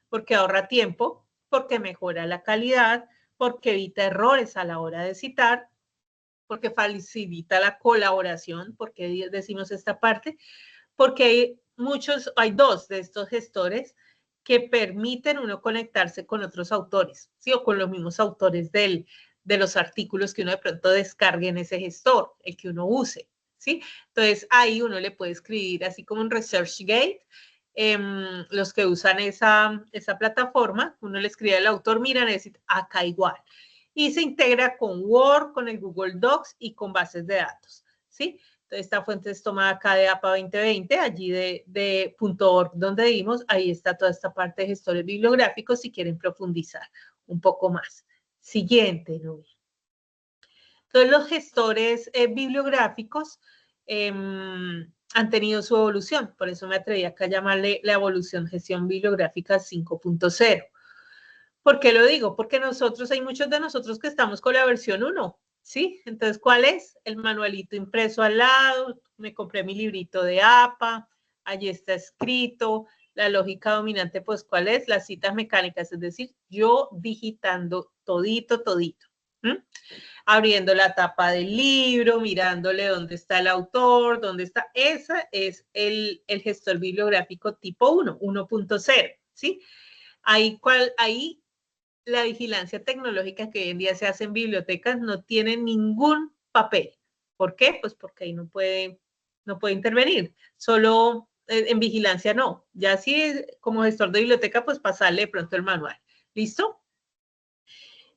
Porque ahorra tiempo, porque mejora la calidad, porque evita errores a la hora de citar, porque facilita la colaboración, porque decimos esta parte, porque hay dos de estos gestores que permiten uno conectarse con otros autores, ¿sí? O con los mismos autores de los artículos que uno de pronto descargue en ese gestor, el que uno use, ¿sí? Entonces, ahí uno le puede escribir, así como en ResearchGate, los que usan esa plataforma, uno le escribe al autor, mira, necesito acá igual. Y se integra con Word, con el Google Docs y con bases de datos, ¿sí? Entonces, esta fuente es tomada acá de APA 2020, allí de .org, donde vimos, ahí está toda esta parte de gestores bibliográficos, si quieren profundizar un poco más. Siguiente, Nubia. Entonces, los gestores bibliográficos han tenido su evolución, por eso me atreví acá a llamarle la evolución gestión bibliográfica 5.0. ¿Por qué lo digo? Porque hay muchos de nosotros que estamos con la versión 1, ¿sí? Entonces, ¿cuál es? El manualito impreso al lado, me compré mi librito de APA, allí está escrito, la lógica dominante, pues, ¿cuál es? Las citas mecánicas, es decir, yo digitando todito, abriendo la tapa del libro, mirándole dónde está el autor, dónde está. Ese es el gestor bibliográfico tipo 1, 1.0, ¿sí? Ahí la vigilancia tecnológica que hoy en día se hace en bibliotecas no tiene ningún papel. ¿Por qué? Pues porque ahí no puede intervenir. Solo en vigilancia no. Ya si como gestor de biblioteca, pues pasarle de pronto el manual. ¿Listo?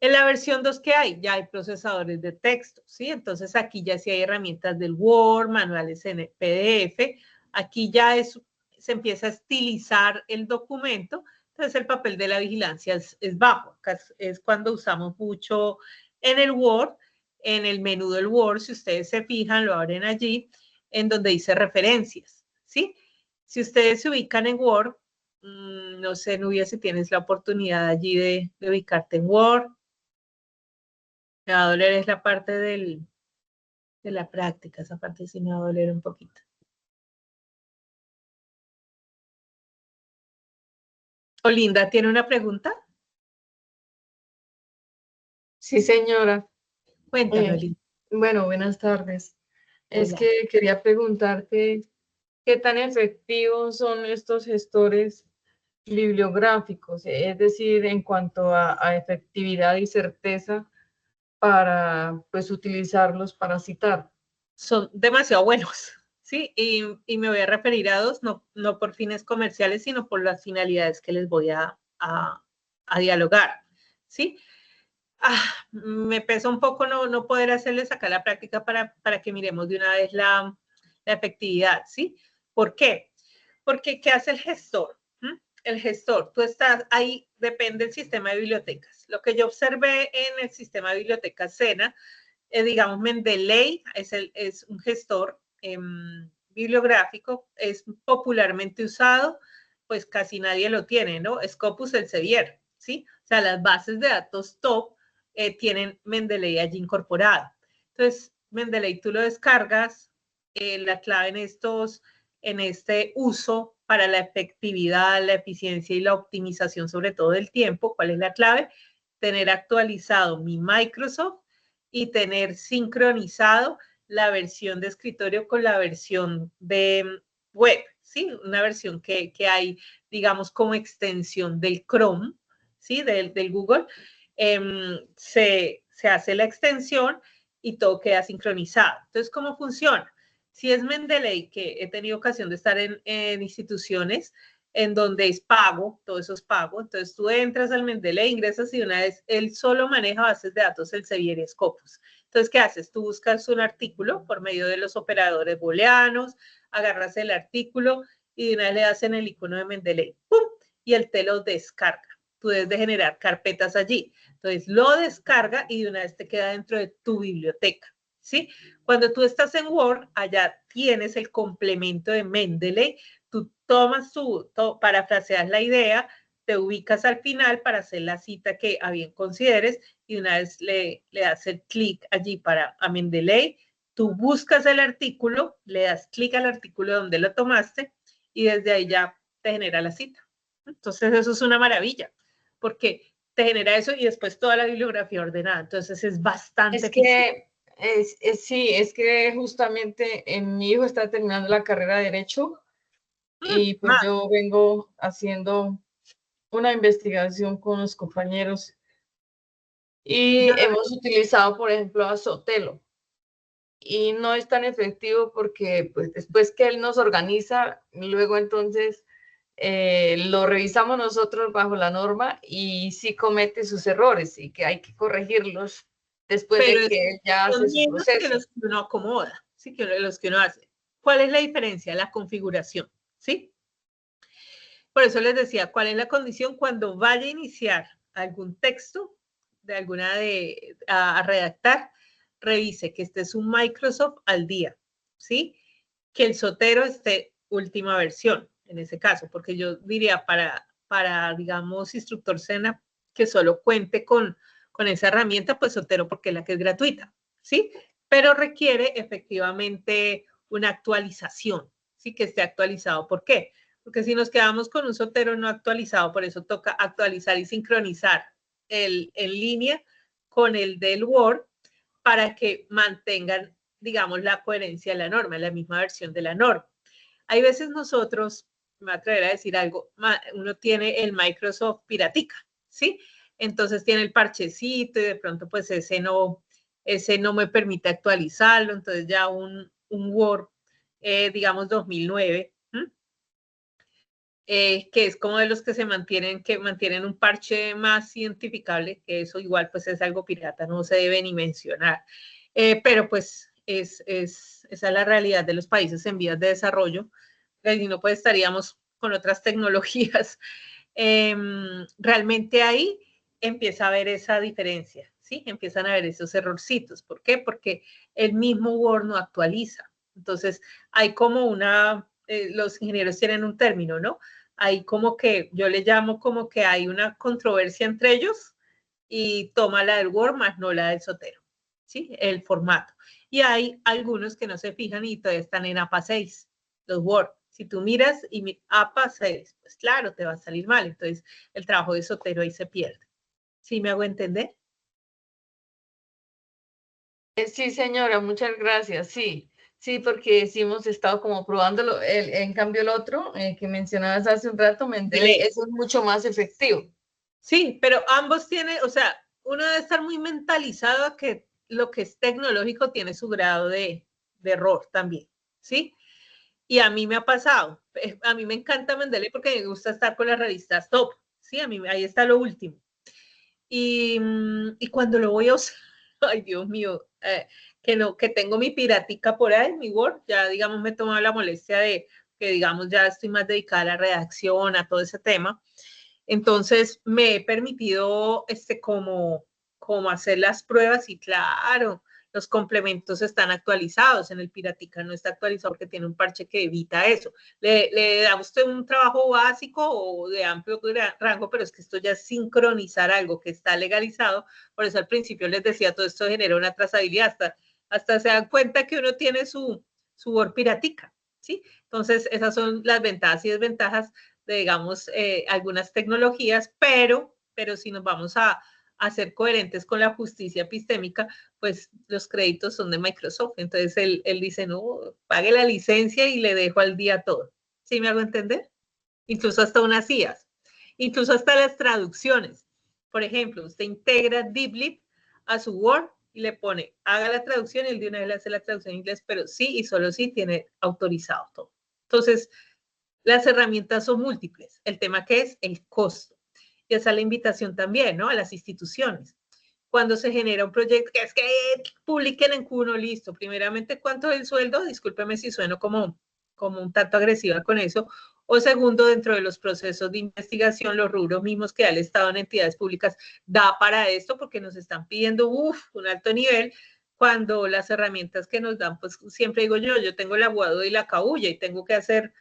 En la versión 2, ¿qué hay? Ya hay procesadores de texto, ¿sí? Entonces, aquí ya sí hay herramientas del Word, manuales en PDF. Aquí ya se empieza a estilizar el documento. Entonces, el papel de la vigilancia es bajo. Acá es cuando usamos mucho en el Word, en el menú del Word, si ustedes se fijan, lo abren allí. en donde dice referencias, ¿sí? Si ustedes se ubican en Word, no sé, Nubia, si tienes la oportunidad allí de ubicarte en Word. Me va a doler es la parte de la práctica, esa parte sí me va a doler un poquito. Olinda, ¿tiene una pregunta? Sí, señora. Cuéntame, Olinda. Bueno, buenas tardes. Es Hola. que quería preguntarte qué tan efectivos son estos gestores bibliográficos, es decir, en cuanto a efectividad y certeza para, pues, utilizarlos para citar. Son demasiado buenos, ¿sí? Y me voy a referir a dos, no por fines comerciales, sino por las finalidades que les voy a dialogar, ¿sí? Me pesa un poco no poder hacerles acá la práctica para que miremos de una vez la efectividad, ¿sí? ¿Por qué? Porque ¿qué hace el gestor? El gestor, tú estás ahí, depende del sistema de bibliotecas. Lo que yo observé en el sistema de bibliotecas SENA, digamos, Mendeley es un gestor bibliográfico, es popularmente usado, pues casi nadie lo tiene, ¿no? Scopus Elsevier, ¿sí? O sea, las bases de datos top tienen Mendeley allí incorporado. Entonces, Mendeley tú lo descargas, la clave en este uso para la efectividad, la eficiencia y la optimización, sobre todo del tiempo, ¿cuál es la clave? Tener actualizado mi Microsoft y tener sincronizado la versión de escritorio con la versión de web, ¿sí? Una versión que hay, digamos, como extensión del Chrome, ¿sí? Del Google. Se hace la extensión y todo queda sincronizado. Entonces, ¿cómo funciona? Si es Mendeley, que he tenido ocasión de estar en instituciones en donde es pago, todo eso es pago, entonces tú entras al Mendeley, ingresas y una vez él solo maneja bases de datos Elsevier y Scopus. Entonces, ¿qué haces? Tú buscas un artículo por medio de los operadores booleanos, agarras el artículo y de una vez le das en el icono de Mendeley, ¡pum! Y él te lo descarga. Tú debes de generar carpetas allí. Entonces, lo descarga y de una vez te queda dentro de tu biblioteca, ¿sí? Cuando tú estás en Word, allá tienes el complemento de Mendeley, tú tomas parafraseas la idea, te ubicas al final para hacer la cita que a bien consideres y una vez le das el clic allí a Mendeley, tú buscas el artículo, le das clic al artículo donde lo tomaste y desde ahí ya te genera la cita. Entonces eso es una maravilla, porque te genera eso y después toda la bibliografía ordenada. Entonces es bastante eficiente. Sí, es que justamente mi hijo está terminando la carrera de Derecho y pues yo vengo haciendo una investigación con los compañeros y hemos utilizado, por ejemplo, a Sotelo y no es tan efectivo porque pues después que él nos organiza, luego entonces lo revisamos nosotros bajo la norma y sí comete sus errores y que hay que corregirlos después de que él ya hace su proceso. Que los que uno acomoda, ¿sí? Que los que uno hace. ¿Cuál es la diferencia? La configuración, ¿sí? Por eso les decía, ¿cuál es la condición? Cuando vaya a iniciar algún texto, a redactar, revise que este es un Microsoft al día, ¿sí? Que el Zotero esté última versión, en ese caso, porque yo diría para digamos, instructor SENA, que solo cuente con esa herramienta, pues Zotero, porque es la que es gratuita, ¿sí? Pero requiere efectivamente una actualización, ¿sí? Que esté actualizado. ¿Por qué? Porque si nos quedamos con un Zotero no actualizado, por eso toca actualizar y sincronizar en línea con el del Word para que mantengan, digamos, la coherencia de la norma, la misma versión de la norma. Hay veces nosotros, me voy a atrever a decir algo, uno tiene el Microsoft Piratica, ¿sí? Entonces tiene el parchecito y de pronto pues ese no me permite actualizarlo, entonces ya un Word, digamos 2009, que es como de los que mantienen un parche más identificable, que eso igual pues es algo pirata, no se debe ni mencionar. Pero pues esa es la realidad de los países en vías de desarrollo, y no pues estaríamos con otras tecnologías. Realmente ahí empieza a haber esa diferencia, ¿sí? Empiezan a haber esos errorcitos. ¿Por qué? Porque el mismo Word no actualiza. Entonces, hay como los ingenieros tienen un término, ¿no? Hay como que, yo le llamo como que hay una controversia entre ellos y toma la del Word más no la del Zotero, ¿sí? El formato. Y hay algunos que no se fijan y todavía están en APA 6, los Word. Si tú miras y APA 6, pues claro, te va a salir mal. Entonces, el trabajo de Zotero ahí se pierde. ¿Sí me hago entender? Sí, señora, muchas gracias. Sí, sí, porque sí hemos estado como probándolo. En cambio, el otro que mencionabas hace un rato, Mendeley, eso es mucho más efectivo. Sí, pero ambos tienen, o sea, uno debe estar muy mentalizado a que lo que es tecnológico tiene su grado de error también, ¿sí? Y a mí me ha pasado. A mí me encanta Mendeley porque me gusta estar con las revistas top, ¿sí? A mí ahí está lo último. Y cuando lo voy a usar, ay Dios mío, que tengo mi piratica por ahí, mi Word, ya digamos me he tomado la molestia de que digamos ya estoy más dedicada a la redacción, a todo ese tema. Entonces me he permitido como hacer las pruebas y claro, los complementos están actualizados. En el Piratica no está actualizado porque tiene un parche que evita eso. Le da a usted un trabajo básico o de amplio rango, pero es que esto ya es sincronizar algo que está legalizado. Por eso al principio les decía, todo esto genera una trazabilidad. Hasta se dan cuenta que uno tiene su Word Piratica, ¿sí? Entonces esas son las ventajas y desventajas de, digamos, algunas tecnologías, pero si nos vamos a ser coherentes con la justicia epistémica, pues los créditos son de Microsoft. Entonces él dice, no, pague la licencia y le dejo al día todo. ¿Sí me hago entender? Incluso hasta unas IAs, incluso hasta las traducciones. Por ejemplo, usted integra DeepLeap a su Word y le pone, haga la traducción y él de una vez le hace la traducción en inglés, pero sí y solo sí tiene autorizado todo. Entonces, las herramientas son múltiples. El tema que es el costo. Y esa es la invitación también, ¿no? A las instituciones. Cuando se genera un proyecto, que es que publiquen en Q1, listo. Primeramente, ¿cuánto es el sueldo? Discúlpeme si sueno como un tanto agresiva con eso. O segundo, dentro de los procesos de investigación, los rubros mismos que da el Estado en entidades públicas, da para esto porque nos están pidiendo, un alto nivel, cuando las herramientas que nos dan, pues siempre digo yo tengo el aguado y la cabulla y tengo que hacer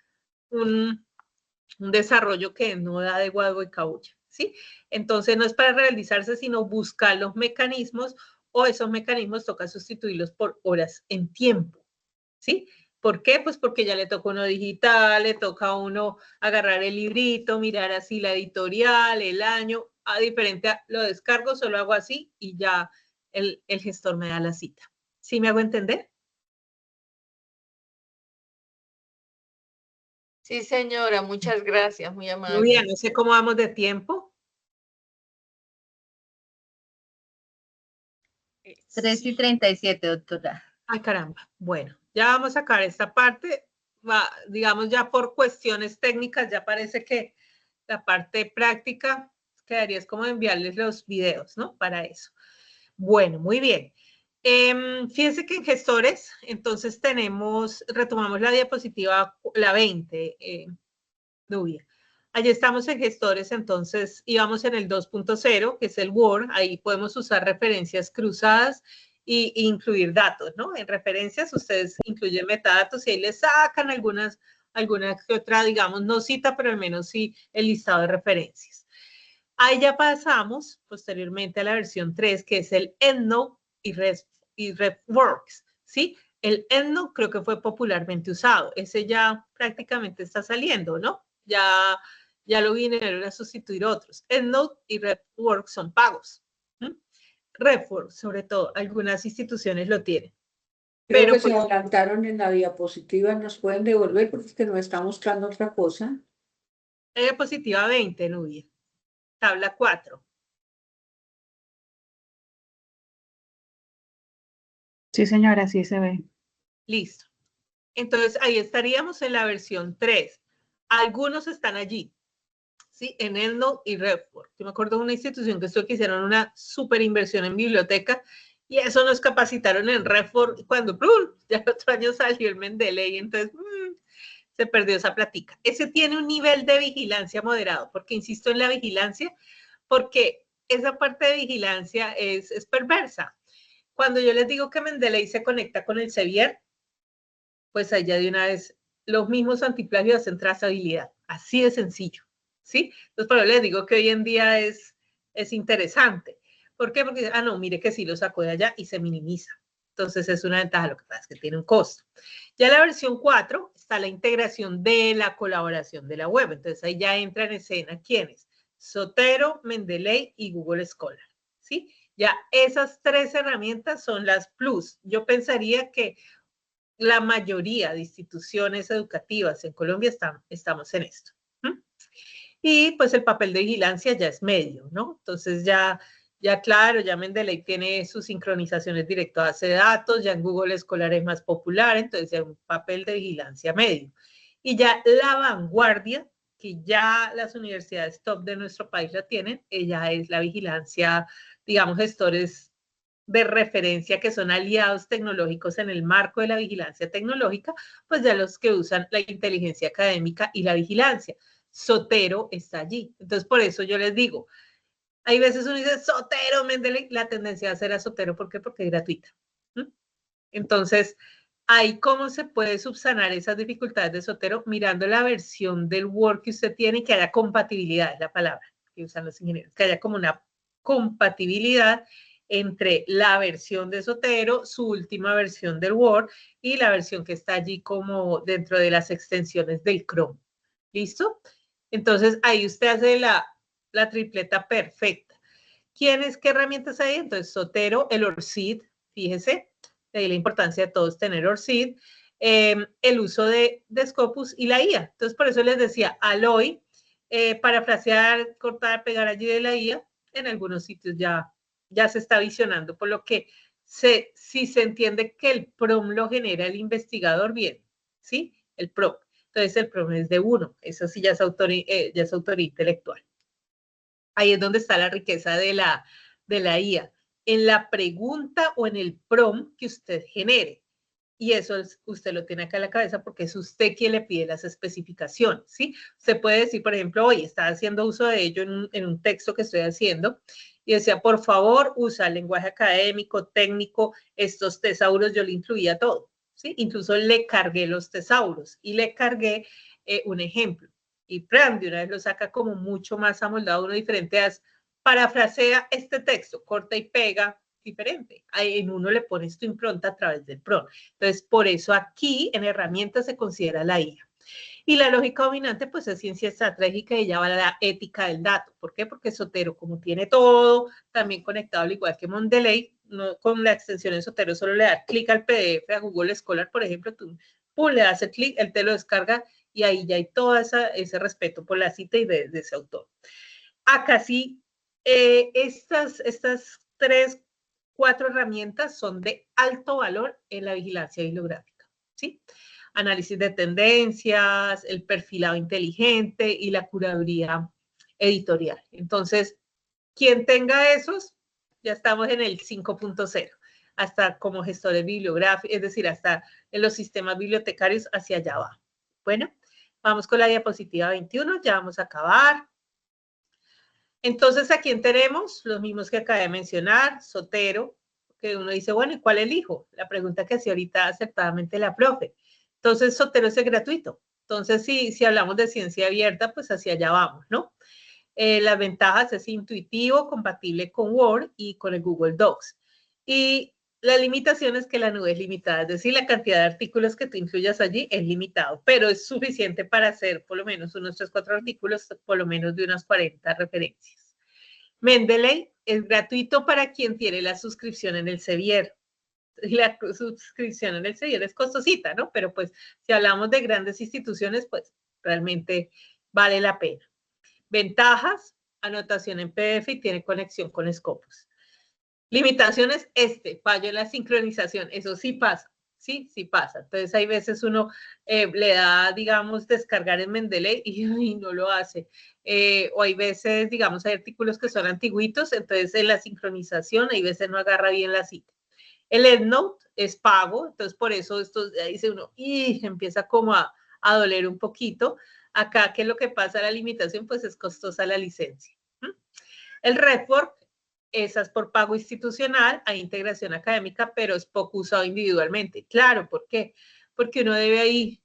un desarrollo que no da de guado y caucha, ¿sí? Entonces no es para realizarse, sino buscar los mecanismos o esos mecanismos toca sustituirlos por horas en tiempo, ¿sí? ¿Por qué? Pues porque ya le toca uno digital, le toca a uno agarrar el librito, mirar así la editorial, el año, a diferente, lo descargo, solo hago así y ya el gestor me da la cita. ¿Sí me hago entender? Sí, señora, muchas gracias, muy amable. Muy bien, no sé cómo vamos de tiempo. 3:37, doctora. Ay, caramba. Bueno, ya vamos a sacar esta parte. Digamos, ya por cuestiones técnicas, ya parece que la parte práctica quedaría es como enviarles los videos, ¿no? Para eso. Bueno, muy bien. Fíjense que en gestores, entonces retomamos la diapositiva, la 20, Nubia. Allí estamos en gestores, entonces íbamos en el 2.0, que es el Word. Ahí podemos usar referencias cruzadas e incluir datos, ¿no? En referencias ustedes incluyen metadatos y ahí les sacan alguna que otra, digamos, no cita, pero al menos sí el listado de referencias. Ahí ya pasamos posteriormente a la versión 3, que es el EndNote y RefWorks, ¿sí? El EndNote creo que fue popularmente usado. Ese ya prácticamente está saliendo, ¿no? Ya lo vinieron a sustituir otros. EndNote y RefWorks son pagos. RefWorks, sobre todo, algunas instituciones lo tienen. Creo que se adelantaron en la diapositiva, ¿nos pueden devolver? Porque es que nos está mostrando otra cosa. Diapositiva 20, Nubia. Tabla 4. Sí, señora, sí se ve. Listo. Entonces, ahí estaríamos en la versión 3. Algunos están allí, ¿sí? En EndNote y RefWorks. Yo me acuerdo de una institución que hicieron una súper inversión en biblioteca y eso nos capacitaron en RefWorks cuando ya el otro año salió el Mendeley, entonces se perdió esa plática. Ese tiene un nivel de vigilancia moderado, porque insisto en la vigilancia, porque esa parte de vigilancia es perversa. Cuando yo les digo que Mendeley se conecta con el Sevier, pues allá de una vez los mismos antiplagios hacen trazabilidad. Así de sencillo, ¿sí? Entonces, por eso les digo que hoy en día es interesante. ¿Por qué? Porque, no, mire que sí lo sacó de allá y se minimiza. Entonces, es una ventaja, lo que pasa es que tiene un costo. Ya en la versión 4 está la integración de la colaboración de la web. Entonces, ahí ya entra en escena, ¿quiénes? Zotero, Mendeley y Google Scholar, ¿sí? Ya esas 3 herramientas son las plus. Yo pensaría que la mayoría de instituciones educativas en Colombia estamos en esto. Y pues el papel de vigilancia ya es medio, ¿no? Entonces ya claro, ya Mendeley tiene sus sincronizaciones directo a base de datos, ya en Google Scholar es más popular, entonces ya un papel de vigilancia medio. Y ya la vanguardia, que ya las universidades top de nuestro país la tienen, ella es la vigilancia, digamos, gestores de referencia que son aliados tecnológicos en el marco de la vigilancia tecnológica, pues ya los que usan la inteligencia académica y la vigilancia. Zotero está allí. Entonces, por eso yo les digo, hay veces uno dice, Zotero, Mendeley, la tendencia a hacer a Zotero, ¿por qué? Porque es gratuita. Entonces, ahí cómo se puede subsanar esas dificultades de Zotero mirando la versión del Word que usted tiene y que haya compatibilidad, es la palabra que usan los ingenieros, que haya como una compatibilidad entre la versión de Zotero, su última versión del Word y la versión que está allí como dentro de las extensiones del Chrome. ¿Listo? Entonces, ahí usted hace la tripleta perfecta. ¿Qué herramientas hay? Entonces, Zotero, el ORCID, fíjese, de ahí la importancia de todos tener ORCID, el uso de Scopus y la IA. Entonces, por eso les decía, Alloy, parafrasear, cortar, pegar allí de la IA, en algunos sitios ya se está visionando, por lo que si se entiende que el PROM lo genera el investigador, bien, ¿sí? El PROM. Entonces, el PROM es de 1, eso sí ya es autoría intelectual. Ahí es donde está la riqueza de la IA, en la pregunta o en el PROM que usted genere. Y eso usted lo tiene acá en la cabeza porque es usted quien le pide las especificaciones, ¿sí? Usted puede decir, por ejemplo, oye, estaba haciendo uso de ello en un texto que estoy haciendo y decía, por favor, usa lenguaje académico, técnico, estos tesauros, yo le incluía todo, ¿sí? Incluso le cargué los tesauros y le cargué un ejemplo. Y Pram de una vez lo saca como mucho más amoldado, uno diferente, parafrasea este texto, corta y pega, diferente. En uno le pones tu impronta a través del PROM. Entonces, por eso aquí en herramientas se considera la IA. Y la lógica dominante, pues es ciencia estratégica y ya va la ética del dato. ¿Por qué? Porque Zotero, como tiene todo también conectado, al igual que Mendeley, no, con la extensión en Zotero solo le da clic al PDF, a Google Scholar, por ejemplo, tú le das el clic, él te lo descarga y ahí ya hay todo ese respeto por la cita y de ese autor. Acá sí, estas 4 herramientas son de alto valor en la vigilancia bibliográfica, ¿sí? Análisis de tendencias, el perfilado inteligente y la curaduría editorial. Entonces, quien tenga esos, ya estamos en el 5.0, hasta como gestores bibliográficos, es decir, hasta en los sistemas bibliotecarios hacia allá va. Bueno, vamos con la diapositiva 21, ya vamos a acabar. Entonces, ¿a quién tenemos? Los mismos que acabé de mencionar, Zotero, que uno dice, bueno, ¿y cuál elijo? La pregunta que hacía ahorita acertadamente la profe. Entonces, Zotero es gratuito. Entonces, si hablamos de ciencia abierta, pues hacia allá vamos, ¿no? Las ventajas es intuitivo, compatible con Word y con el Google Docs. Y la limitación es que la nube es limitada, es decir, la cantidad de artículos que tú incluyas allí es limitado, pero es suficiente para hacer por lo menos unos 3, 4 artículos, por lo menos de unas 40 referencias. Mendeley es gratuito para quien tiene la suscripción en el Sevier. La suscripción en el Sevier es costosita, ¿no? Pero pues si hablamos de grandes instituciones, pues realmente vale la pena. Ventajas, anotación en PDF y tiene conexión con Scopus. Limitaciones, fallo en la sincronización, eso sí pasa, sí pasa. Entonces hay veces uno le da, digamos, descargar en Mendeley y no lo hace. O hay veces, digamos, hay artículos que son antiguitos, entonces en la sincronización hay veces no agarra bien la cita. El EndNote es pago, entonces por eso esto dice uno, y empieza como a doler un poquito. Acá, ¿qué es lo que pasa? La limitación, pues es costosa la licencia. El RefWork, esas por pago institucional, hay integración académica, pero es poco usado individualmente. Claro, ¿por qué? porque uno debe ahí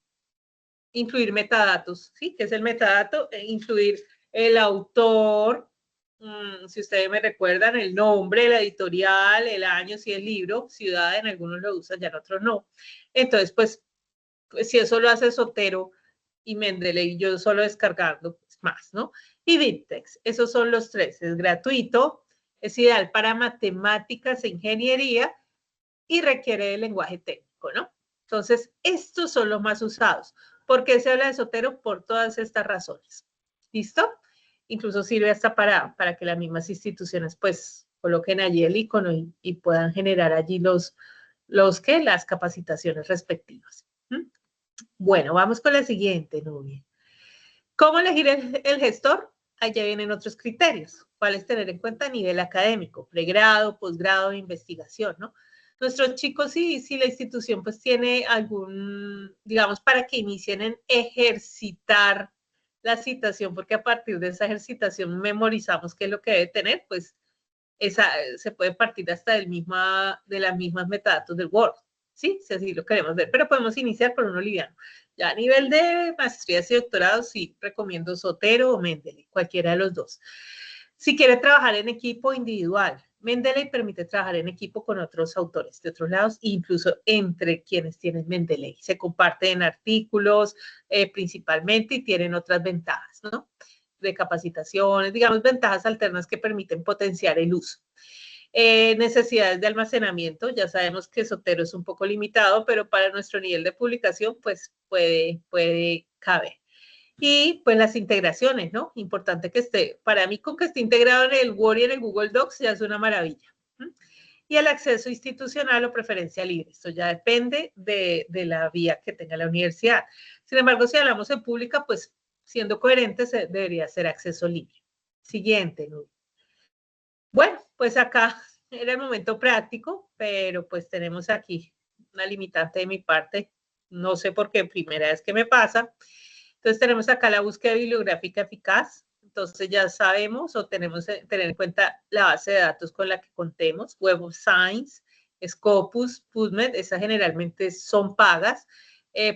incluir metadatos, ¿sí? ¿Qué es el metadato? Incluir el autor, si ustedes me recuerdan, el nombre, la editorial, el año, si es libro, ciudad, en algunos lo usan, ya en otros no. Entonces, pues, si eso lo hace Zotero y Mendeley, yo solo descargando, pues más, ¿no? Y BibTeX, esos son los tres, es gratuito, es ideal para matemáticas e ingeniería y requiere de lenguaje técnico, ¿no? Entonces, estos son los más usados. ¿Por qué se habla de Zotero? Por todas estas razones. ¿Listo? Incluso sirve hasta para que las mismas instituciones pues coloquen allí el icono y puedan generar allí las capacitaciones respectivas. Bueno, vamos con la siguiente, Nubia. ¿Cómo elegir el gestor? Allá vienen otros criterios. ¿Cuáles tener en cuenta? A nivel académico, pregrado, posgrado, investigación, ¿no? Nuestros chicos, si la institución pues tiene algún, digamos, para que inicien en ejercitar la citación, porque a partir de esa ejercitación memorizamos qué es lo que debe tener, pues se puede partir hasta de las mismas metadatos del Word, ¿sí? Si así lo queremos ver, pero podemos iniciar por uno liviano. Ya a nivel de maestrías y doctorados, sí, recomiendo Zotero o Mendeley, cualquiera de los dos. Si quiere trabajar en equipo individual, Mendeley permite trabajar en equipo con otros autores de otros lados, incluso entre quienes tienen Mendeley. Se comparten artículos principalmente y tienen otras ventajas, ¿no? De capacitaciones, digamos, ventajas alternas que permiten potenciar el uso. Necesidades de almacenamiento, ya sabemos que Zotero es un poco limitado, pero para nuestro nivel de publicación, pues puede caber. Y pues las integraciones, ¿no? Importante que esté, para mí con que esté integrado en el Word y en el Google Docs ya es una maravilla. Y el acceso institucional o preferencia libre, esto ya depende de la vía que tenga la universidad. Sin embargo, si hablamos en pública, pues siendo coherentes debería ser acceso libre. Siguiente, ¿no? Bueno, pues acá era el momento práctico, pero pues tenemos aquí una limitante de mi parte, no sé por qué, primera vez que me pasa. Entonces tenemos acá la búsqueda bibliográfica eficaz, entonces ya sabemos o tenemos que tener en cuenta la base de datos con la que contemos, Web of Science, Scopus, PubMed, esas generalmente son pagas,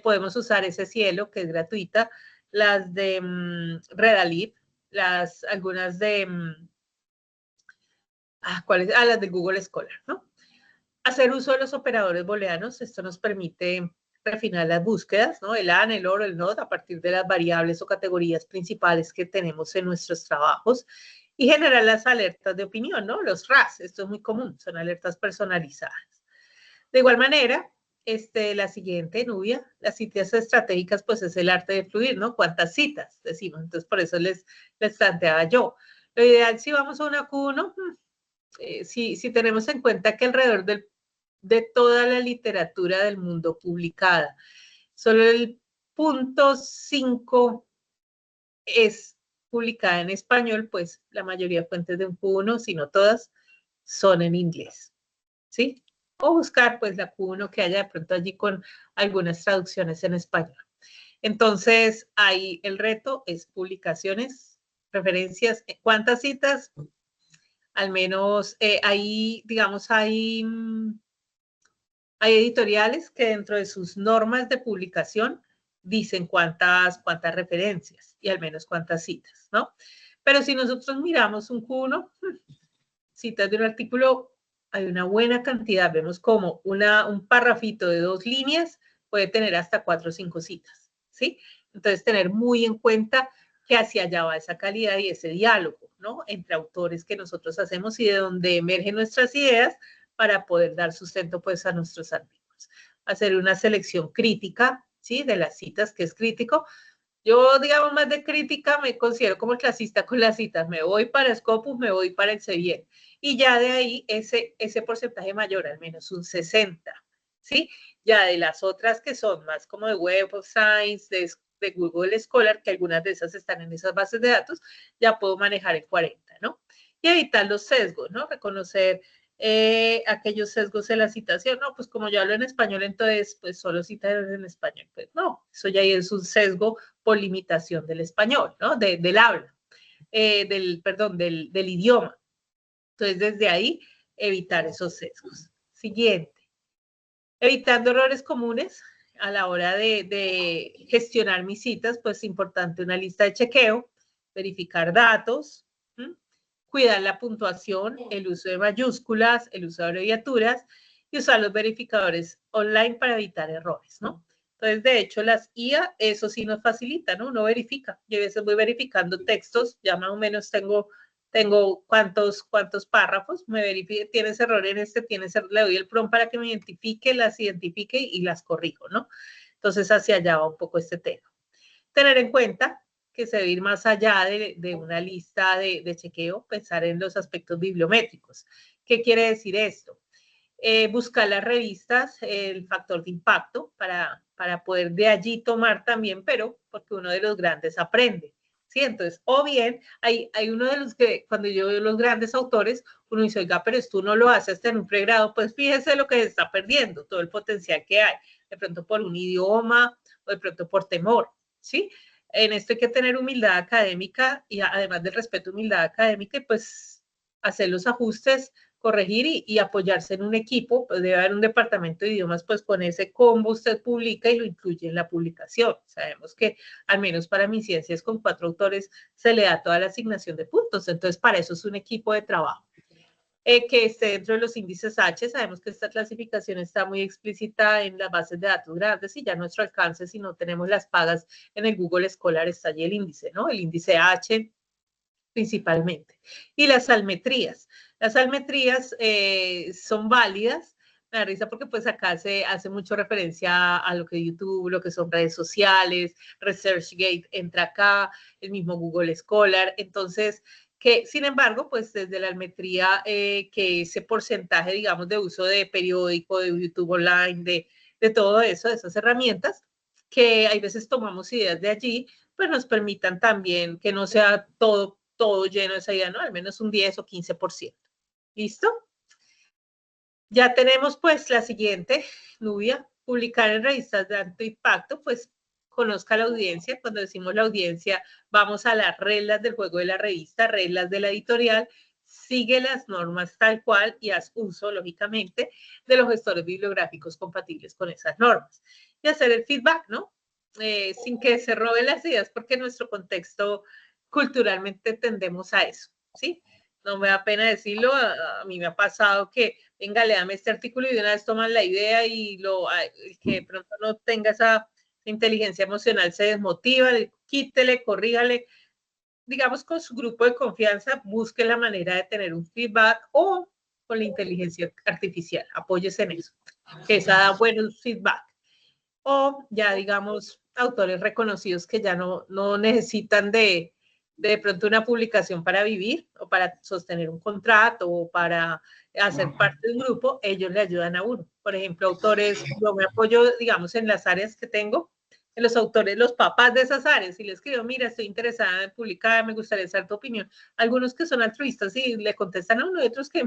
podemos usar ese cielo que es gratuita, las de Redalyp, algunas de las de Google Scholar, ¿no? Hacer uso de los operadores booleanos, esto nos permite refinar las búsquedas, ¿no? El AND, el OR, el NOT, a partir de las variables o categorías principales que tenemos en nuestros trabajos y generar las alertas de opinión, ¿no? Los RAS, esto es muy común, son alertas personalizadas. De igual manera, la siguiente, Nubia, las citas estratégicas, pues es el arte de fluir, ¿no? ¿Cuántas citas? Decimos, entonces por eso les planteaba yo. Lo ideal, si vamos a una Q1, si tenemos en cuenta que alrededor de toda la literatura del mundo publicada, solo el 0.5 es publicada en español, pues la mayoría de fuentes de un Q1, si no todas, son en inglés, ¿sí? O buscar pues la Q1 que haya de pronto allí con algunas traducciones en español. Entonces, ahí el reto es publicaciones, referencias, ¿cuántas citas? Al menos ahí, digamos, hay editoriales que dentro de sus normas de publicación dicen cuántas referencias y al menos cuántas citas, ¿no? Pero si nosotros miramos un Q1, citas de un artículo, hay una buena cantidad, vemos como un párrafito de 2 líneas puede tener hasta 4 o 5 citas, ¿sí? Entonces, tener muy en cuenta que hacia allá va esa calidad y ese diálogo, ¿no? Entre autores que nosotros hacemos y de donde emergen nuestras ideas para poder dar sustento, pues, a nuestros artículos. Hacer una selección crítica, ¿sí? De las citas, que es crítico. Yo, digamos, más de crítica me considero como clasista con las citas. Me voy para Scopus, me voy para Elsevier. Y ya de ahí, ese porcentaje mayor, al menos un 60, ¿sí? Ya de las otras que son más como de Web of Science, de Google Scholar, que algunas de esas están en esas bases de datos, ya puedo manejar el 40, ¿no? Y evitar los sesgos, ¿no? Reconocer aquellos sesgos en la citación, no, pues como yo hablo en español, entonces, pues solo citas en español, pues no, eso ya es un sesgo por limitación del español, ¿no? Del habla, del idioma. Entonces, desde ahí, evitar esos sesgos. Siguiente. Evitando errores comunes. a la hora de gestionar mis citas, pues es importante una lista de chequeo, verificar datos, cuidar la puntuación, el uso de mayúsculas, el uso de abreviaturas y usar los verificadores online para evitar errores, ¿no? Entonces, de hecho, las IA, eso sí nos facilita, ¿no? Uno verifica. Yo a veces voy verificando textos, ya más o menos tengo cuántos párrafos, me verifica, tienes error en este, le doy el prompt para que me identifique, las identifique y las corrijo, ¿no? Entonces, hacia allá va un poco este tema. Tener en cuenta que se debe ir más allá de una lista de chequeo, pensar en los aspectos bibliométricos. ¿Qué quiere decir esto? Buscar las revistas, el factor de impacto para poder de allí tomar también, pero porque uno de los grandes aprende, ¿sí? Entonces, o bien, hay uno de los que, cuando yo veo los grandes autores, uno dice, oiga, pero esto uno lo hace hasta en un pregrado, pues fíjese lo que se está perdiendo, todo el potencial que hay, de pronto por un idioma o de pronto por temor, ¿sí? En esto hay que tener humildad académica y además del respeto, humildad académica y pues hacer los ajustes, corregir y apoyarse en un equipo, pues debe haber un departamento de idiomas, pues con ese combo usted publica y lo incluye en la publicación. Sabemos que al menos para mis ciencias con 4 autores se le da toda la asignación de puntos, entonces para eso es un equipo de trabajo. Que esté dentro de los índices H, sabemos que esta clasificación está muy explícita en las bases de datos grandes y ya a nuestro alcance, si no tenemos las pagas en el Google Scholar, está allí el índice, ¿no? El índice H principalmente. Y las salmetrías. Las salmetrías son válidas. Me da risa porque pues acá se hace mucho referencia a lo que YouTube, lo que son redes sociales, ResearchGate entra acá, el mismo Google Scholar. Entonces, que sin embargo, pues desde la almetría, que ese porcentaje, digamos, de uso de periódico, de YouTube Online, de todo eso, de esas herramientas, que hay veces tomamos ideas de allí, pues nos permitan también que no sea todo lleno de esa idea, ¿no? Al menos un 10 o 15%. ¿Listo? Ya tenemos pues la siguiente, Nubia, publicar en revistas de alto impacto, pues conozca la audiencia. Cuando decimos la audiencia, vamos a las reglas del juego de la revista, reglas de la editorial, sigue las normas tal cual y haz uso, lógicamente, de los gestores bibliográficos compatibles con esas normas. Y hacer el feedback, ¿no? Sin que se roben las ideas, porque en nuestro contexto culturalmente tendemos a eso, ¿sí? No me da pena decirlo, a mí me ha pasado que, venga, léame este artículo y de una vez toman la idea y que de pronto no tenga esa inteligencia emocional se desmotiva, quítele, corrígale, digamos con su grupo de confianza, busque la manera de tener un feedback o con la inteligencia artificial, apóyese en eso, que esa da buenos feedback. O ya digamos autores reconocidos que ya no necesitan de pronto una publicación para vivir o para sostener un contrato o para hacer parte de un grupo, ellos le ayudan a uno. Por ejemplo, autores, yo me apoyo, digamos, en las áreas que tengo, en los autores, los papás de esas áreas, y les escribo, mira, estoy interesada en publicar, me gustaría saber tu opinión. Algunos que son altruistas y le contestan a uno y otros que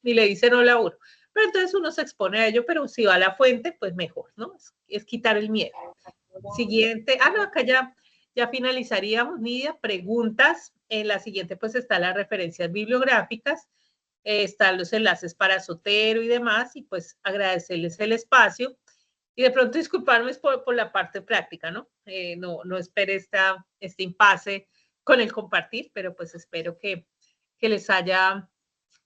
ni le dicen hola a uno. Pero entonces uno se expone a ello, pero si va a la fuente, pues mejor, ¿no? Es quitar el miedo. Siguiente, no, acá ya finalizaríamos, Nidia, preguntas. En la siguiente pues están las referencias bibliográficas, están los enlaces para Zotero y demás, y pues agradecerles el espacio y de pronto disculparme por la parte práctica, ¿no? No espere este impasse con el compartir, pero pues espero que les haya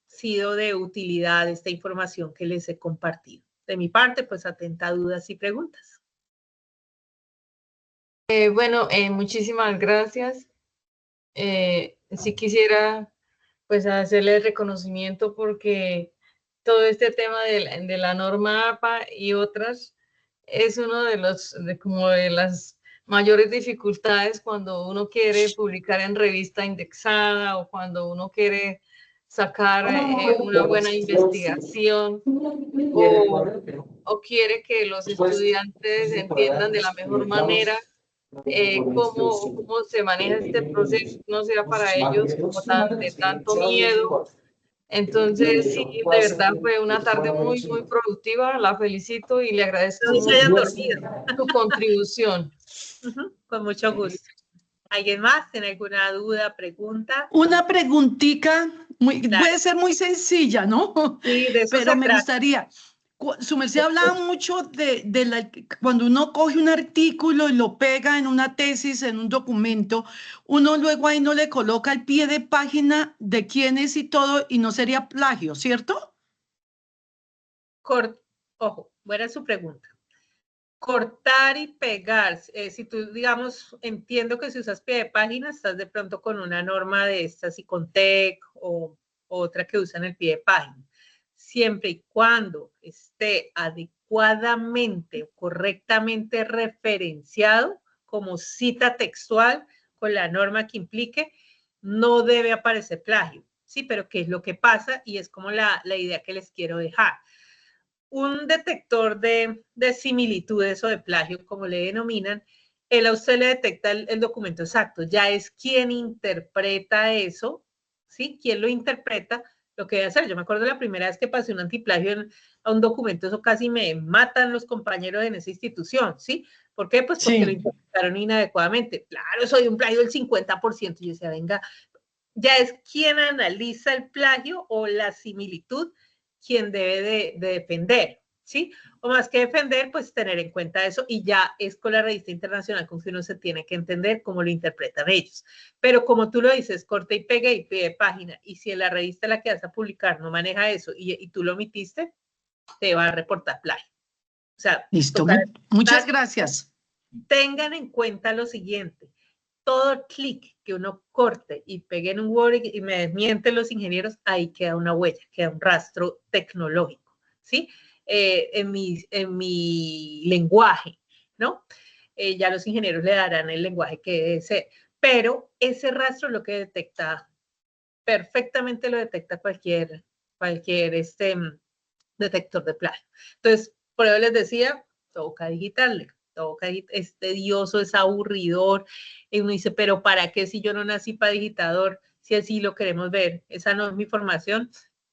sido de utilidad esta información que les he compartido. De mi parte, pues atenta a dudas y preguntas. Bueno, muchísimas gracias. Sí quisiera pues hacerle el reconocimiento porque todo este tema de la norma APA y otras es uno de las mayores dificultades cuando uno quiere publicar en revista indexada o cuando uno quiere sacar una buena investigación o quiere que los estudiantes entiendan de la mejor manera cómo se maneja este proceso, no sea para ellos como de tanto miedo. Entonces, sí, de verdad fue una tarde muy, muy productiva. La felicito y le agradezco su contribución. Con mucho gusto. ¿Alguien más tiene alguna duda, pregunta? Una preguntita, puede ser muy sencilla, ¿no? Sí, de eso pero me gustaría. Su merced hablaba mucho cuando uno coge un artículo y lo pega en una tesis, en un documento, uno luego ahí no le coloca el pie de página de quién es y todo, y no sería plagio, ¿cierto? Ojo, buena su pregunta. Cortar y pegar, si tú, digamos, entiendo que si usas pie de página, estás de pronto con una norma de estas, Icontec o otra que usan el pie de página. Siempre y cuando esté adecuadamente o correctamente referenciado como cita textual con la norma que implique, no debe aparecer plagio, ¿sí? Pero ¿qué es lo que pasa? Y es como la idea que les quiero dejar. Un detector de similitudes o de plagio, como le denominan, él a usted le detecta el documento exacto, ya es quien interpreta eso, ¿sí? Quien lo interpreta, lo que debe hacer. Yo me acuerdo la primera vez que pasé un antiplagio a un documento, eso casi me matan los compañeros en esa institución, ¿sí? ¿Por qué? Pues porque lo interpretaron inadecuadamente. Claro, soy un plagio del 50%. Y yo decía, venga, ya es quien analiza el plagio o la similitud quien debe de defender, ¿sí? O más que defender, pues tener en cuenta eso y ya es con la revista internacional con que uno se tiene que entender cómo lo interpretan ellos. Pero como tú lo dices, corta y pega y pide página, y si en la revista la que vas a publicar no maneja eso y tú lo omitiste, te va a reportar plagio. O sea, listo, muchas gracias. Tengan en cuenta lo siguiente. Todo clic que uno corte y pegue en un Word y me desmienten los ingenieros, ahí queda una huella, queda un rastro tecnológico, ¿sí? En mi lenguaje, ¿no? Ya los ingenieros le darán el lenguaje que debe ser, pero ese rastro es lo que detecta, perfectamente lo detecta cualquier detector de plagio. Entonces, por eso les decía, toca digitarle. Es tedioso, es aburridor, y uno dice, pero ¿para qué si yo no nací para digitador? Si así lo queremos ver, esa no es mi formación,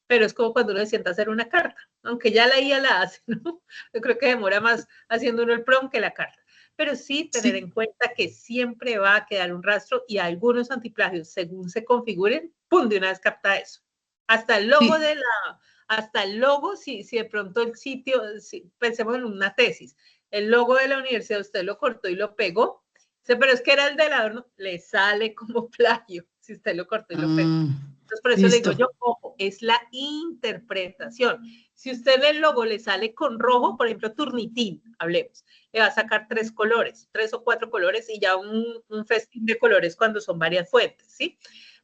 pero es como cuando uno se sienta a hacer una carta, aunque ya la IA la hace, ¿no? Yo creo que demora más haciendo uno el prompt que la carta, pero sí tener en cuenta que siempre va a quedar un rastro y algunos antiplagios, según se configuren, ¡pum!, de una vez capta eso. Hasta el logo hasta el logo, si de pronto el sitio, pensemos en una tesis, el logo de la universidad usted lo cortó y lo pegó, pero es que era el del adorno, le sale como plagio si usted lo cortó y lo pegó. Entonces, por eso le digo yo, ojo, es la interpretación. Si usted en el logo le sale con rojo, por ejemplo, Turnitin, hablemos, le va a sacar 3 colores, 3 o 4 colores y ya un festín de colores cuando son varias fuentes, ¿sí?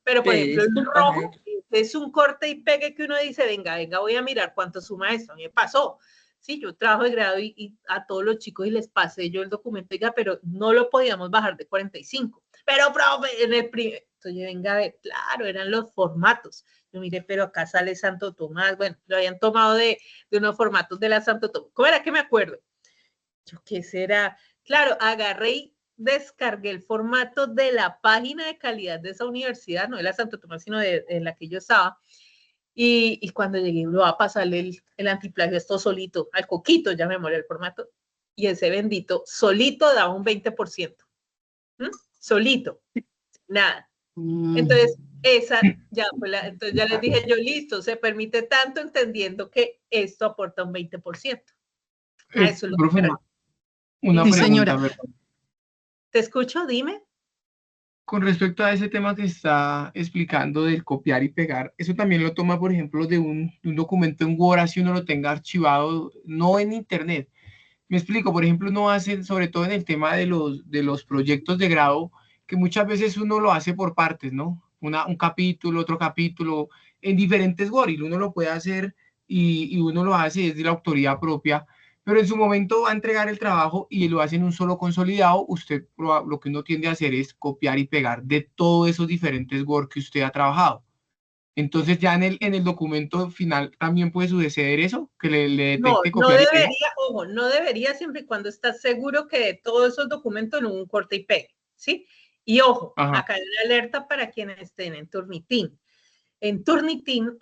Pero, por ejemplo, el rojo es un corte y pegue que uno dice, venga, voy a mirar cuánto suma esto. A mí me pasó. Sí, yo trabajo de grado y a todos los chicos y les pasé yo el documento, oiga, pero no lo podíamos bajar de 45. Pero, profe, en el primer, entonces, venga, claro, eran los formatos. Yo mire, pero acá sale Santo Tomás, bueno, lo habían tomado de unos formatos de la Santo Tomás. ¿Cómo era que me acuerdo? Yo, ¿qué será? Claro, agarré y descargué el formato de la página de calidad de esa universidad, no de la Santo Tomás, sino de la que yo estaba. Y cuando llegué, lo va a pasarle el antiplagio esto solito, al coquito, ya me morí el formato, y ese bendito solito daba un 20%. Solito, nada. Entonces, esa ya fue entonces ya les dije yo, listo, se permite tanto entendiendo que esto aporta un 20%. A eso es lo profe, que una Sí, pregunta, señora. ¿verdad? ¿Te escucho? Dime. Con respecto a ese tema que está explicando del copiar y pegar, eso también lo toma, por ejemplo, de un documento en Word, si uno lo tenga archivado, no en Internet. Me explico, por ejemplo, uno hace, sobre todo en el tema de los proyectos de grado, que muchas veces uno lo hace por partes, ¿no? Un capítulo, otro capítulo, en diferentes Word, y uno lo puede hacer y uno lo hace desde la autoría propia, pero en su momento va a entregar el trabajo y lo hace en un solo consolidado. Usted lo que uno tiende a hacer es copiar y pegar de todos esos diferentes Word que usted ha trabajado. Entonces ya en el documento final también puede suceder eso, que le detecte copiar y pegar. Ojo, no debería siempre y cuando estás seguro que de todos esos documentos no hubo un corte y pegue, ¿sí? Y ojo, acá hay una alerta para quienes estén en Turnitin. En Turnitin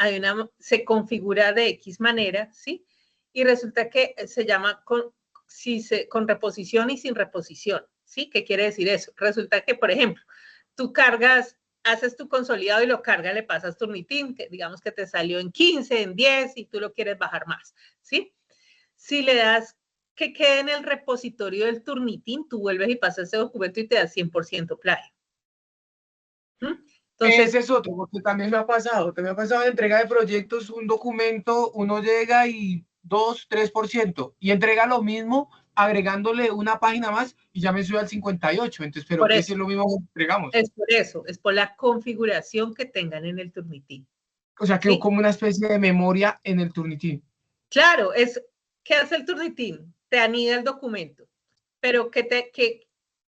se configura de X manera, ¿sí? Y resulta que se llama con reposición y sin reposición, ¿sí? ¿Qué quiere decir eso? Resulta que, por ejemplo, tú haces tu consolidado y lo cargas, le pasas Turnitin, que digamos que te salió en 15, en 10 y tú lo quieres bajar más, ¿sí? Si le das que quede en el repositorio del Turnitin, tú vuelves y pasas ese documento y te das 100% plagio. Entonces, ese es otro, porque también me ha pasado. También me ha pasado en entrega de proyectos, un documento, uno llega y 2, 3%, y entrega lo mismo agregándole una página más y ya me sube al 58. Entonces, pero ¿qué es lo mismo que entregamos? Es por eso, es por la configuración que tengan en el Turnitin. O sea, que como una especie de memoria en el Turnitin. Claro, ¿qué hace el Turnitin? Te anida el documento, pero que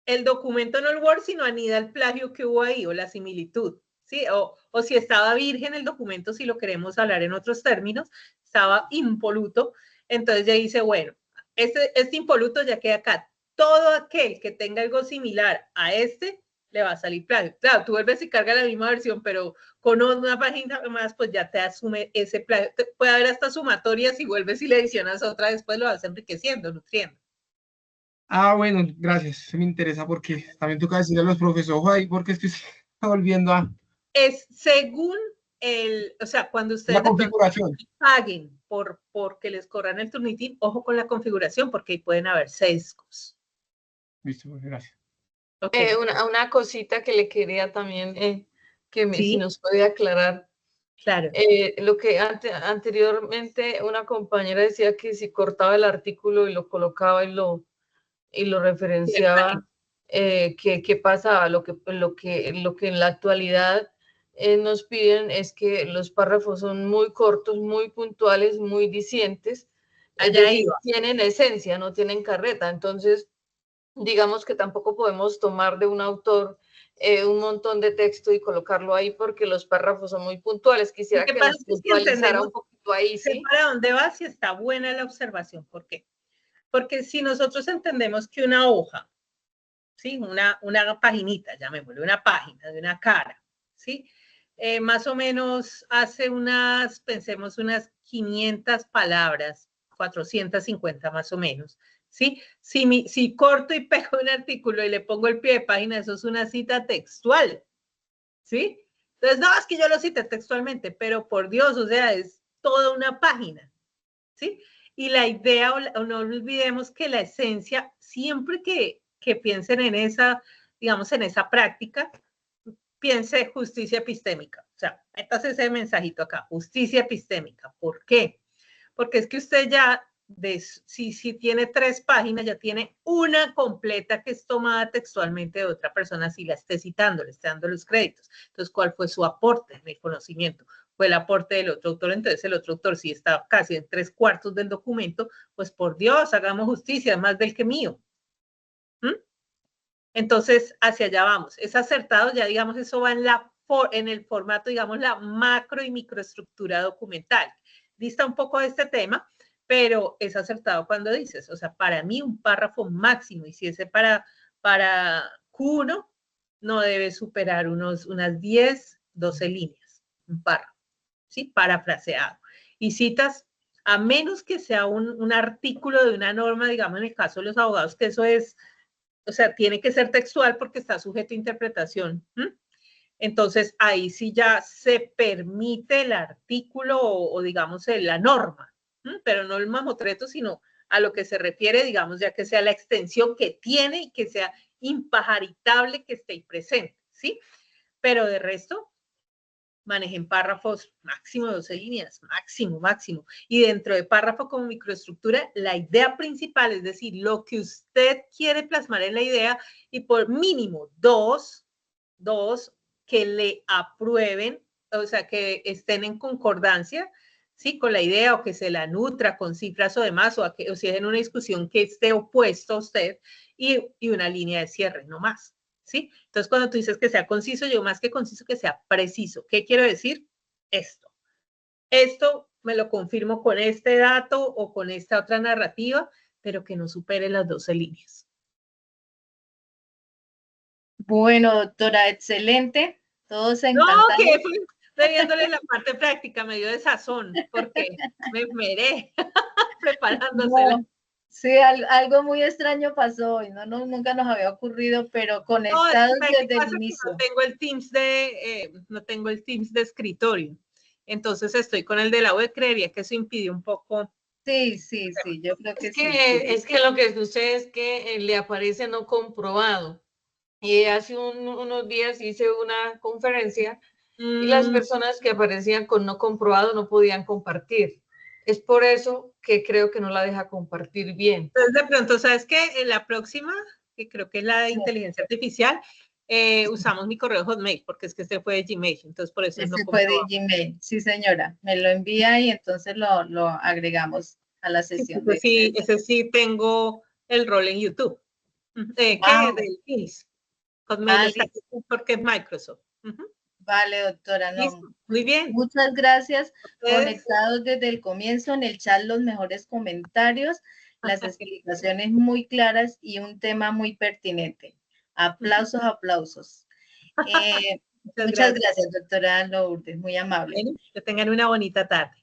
el documento no el Word, sino anida el plagio que hubo ahí o la similitud, ¿sí? O si estaba virgen el documento, si lo queremos hablar en otros términos, estaba impoluto, entonces ya dice, bueno, este impoluto ya queda acá. Todo aquel que tenga algo similar a este, le va a salir plagio. Claro, tú vuelves y cargas la misma versión, pero con una página más, pues ya te asume ese plagio. Puede haber hasta sumatorias y vuelves y le adicionas otra, después lo vas enriqueciendo, nutriendo. Ah, bueno, gracias. Se me interesa porque también toca decirle a los profesores ahí porque estoy volviendo a... Es según o sea, cuando ustedes la configuración paguen porque les corran el Turnitin, ojo con la configuración porque ahí pueden haber sesgos. Listo, gracias. Okay. Una cosita que le quería también si nos puede aclarar. Claro. Lo que anteriormente una compañera decía que si cortaba el artículo y lo colocaba y lo referenciaba, ¿qué pasaba? Lo que en la actualidad nos piden es que los párrafos son muy cortos, muy puntuales, muy dicientes, es decir, tienen esencia, no tienen carreta. Entonces, digamos que tampoco podemos tomar de un autor un montón de texto y colocarlo ahí porque los párrafos son muy puntuales. Quisiera que nos puntualizara un poquito ahí, ¿sí? ¿Para dónde vas? Si está buena la observación. ¿Por qué? Porque si nosotros entendemos que una hoja, ¿sí? Una paginita, llamémosle, una página de una cara, ¿sí? Más o menos hace pensemos unas 500 palabras, 450 más o menos, ¿sí? Si corto y pego un artículo y le pongo el pie de página, eso es una cita textual, ¿sí? Entonces, no, es que yo lo cité textualmente, pero por Dios, o sea, es toda una página, ¿sí? Y la idea, o no olvidemos que la esencia, siempre que piensen en esa, digamos, en esa práctica, piense justicia epistémica. O sea, entonces ese mensajito acá, justicia epistémica. ¿Por qué? Porque es que usted ya, si tiene 3 páginas, ya tiene una completa que es tomada textualmente de otra persona, si la esté citando, le esté dando los créditos. Entonces, ¿cuál fue su aporte en el conocimiento? Fue el aporte del otro autor. Entonces, el otro autor, si está casi en 3/4 del documento, pues por Dios, hagamos justicia, más del que mío. Entonces, hacia allá vamos. Es acertado, ya digamos, eso va en el formato, digamos, la macro y microestructura documental. Dista un poco de este tema, pero es acertado cuando dices, o sea, para mí un párrafo máximo, y si ese para Q1, no debe superar unas 10, 12 líneas, un párrafo, ¿sí? Parafraseado. Y citas, a menos que sea un artículo de una norma, digamos, en el caso de los abogados, que eso es, o sea, tiene que ser textual porque está sujeto a interpretación. Entonces, ahí sí ya se permite el artículo o digamos, la norma, pero no el mamotreto, sino a lo que se refiere, digamos, ya que sea la extensión que tiene y que sea impajaritable que esté ahí presente, ¿sí? Pero de resto, manejen párrafos máximo 12 líneas, máximo. Y dentro de párrafo como microestructura, la idea principal, es decir, lo que usted quiere plasmar en la idea y por mínimo dos que le aprueben, o sea, que estén en concordancia, ¿sí? Con la idea o que se la nutra con cifras o demás, o si es en una discusión que esté opuesto a usted y una línea de cierre, no más. ¿Sí? Entonces, cuando tú dices que sea conciso, yo más que conciso, que sea preciso. ¿Qué quiero decir? Esto me lo confirmo con este dato o con esta otra narrativa, pero que no supere las 12 líneas. Bueno, doctora, excelente. Todos encantados. No, que estoy viéndole la parte práctica, me dio de sazón, porque me esmeré preparándosela. No. Sí, algo muy extraño pasó hoy, nunca nos había ocurrido, pero conectados desde el inicio. No tengo el Teams de escritorio, entonces estoy con el de la web, creería que eso impidió un poco Sí, sí, sí, yo creo que Es sí. que, es que lo que sucede es que le aparece no comprobado. Y hace unos días hice una conferencia y las personas que aparecían con no comprobado no podían compartir. Es por eso que creo que no la deja compartir bien. Entonces, de pronto, ¿sabes qué? En la próxima, que creo que es la de inteligencia artificial, usamos mi correo Hotmail, porque es que este fue de Gmail, entonces por eso no Ese fue de comprobado. Gmail, sí señora, me lo envía y entonces lo agregamos a la sesión. Ese sí tengo el rol en YouTube. ¿Qué? Del Teams. Hotmail está porque es Microsoft. Vale, doctora. No. Muy bien. Muchas gracias. Conectados desde el comienzo, en el chat los mejores comentarios, las explicaciones muy claras y un tema muy pertinente. Aplausos, aplausos. Muchas gracias, doctora Lourdes, muy amable. Que tengan una bonita tarde.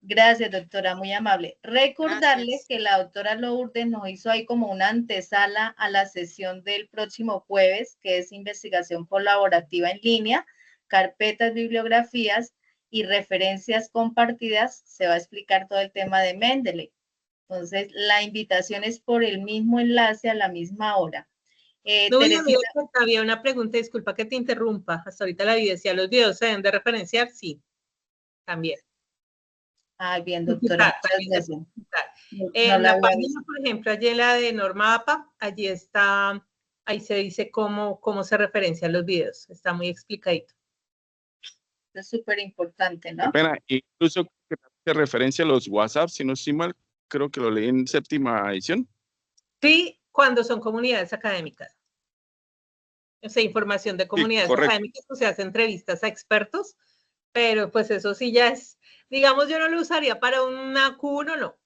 Gracias, doctora, muy amable. Recordarles que la doctora Lourdes nos hizo ahí como una antesala a la sesión del próximo jueves, que es investigación colaborativa en línea, carpetas, bibliografías y referencias compartidas. Se va a explicar todo el tema de Mendeley. Entonces, la invitación es por el mismo enlace a la misma hora. Había una pregunta, disculpa que te interrumpa. Hasta ahorita la vi, decía, ¿los videos se deben de referenciar? Sí, también. Ah, bien, doctora. En la página, por ejemplo, allí en la de Norma APA, allí está, ahí se dice cómo se referencian los videos. Está muy explicadito. Es súper importante, ¿no? Espera, incluso que hace referencia a los WhatsApp, si no estoy mal, creo que lo leí en 7ª edición. Sí, cuando son comunidades académicas. O sea, información de comunidades académicas, o sea, hace entrevistas a expertos, pero pues eso sí ya es, digamos, yo no lo usaría para una Q1, no.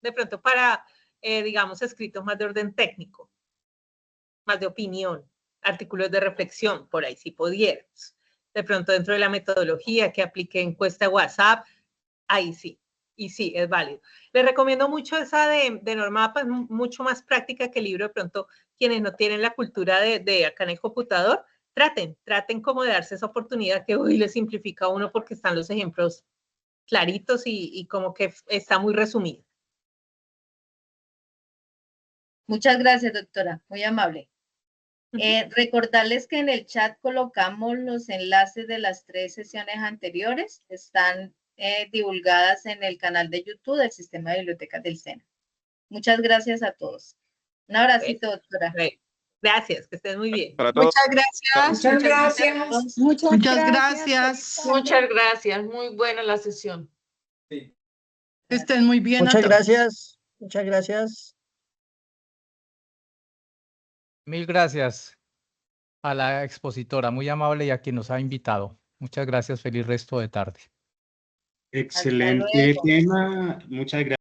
De pronto para, digamos, escritos más de orden técnico, más de opinión, artículos de reflexión, por ahí sí pudiéramos. De pronto dentro de la metodología que aplique encuesta WhatsApp, ahí sí, y sí, es válido. Les recomiendo mucho esa de Norma APA, es mucho más práctica que el libro. De pronto, quienes no tienen la cultura de acá en el computador, traten como de darse esa oportunidad que hoy les simplifica a uno porque están los ejemplos claritos y como que está muy resumido. Muchas gracias, doctora, muy amable. Recordarles que en el chat colocamos los enlaces de las 3 sesiones anteriores, están divulgadas en el canal de YouTube del Sistema de Bibliotecas del SENA. Muchas gracias a todos. Un abracito, doctora. Gracias, que estén muy bien. Muchas gracias. Muchas gracias. Muchas gracias. Muchas gracias, muy buena la sesión. Que estén muy bien. Muchas gracias. Muchas gracias. Mil gracias a la expositora, muy amable y a quien nos ha invitado. Muchas gracias, feliz resto de tarde. Excelente tema, muchas gracias.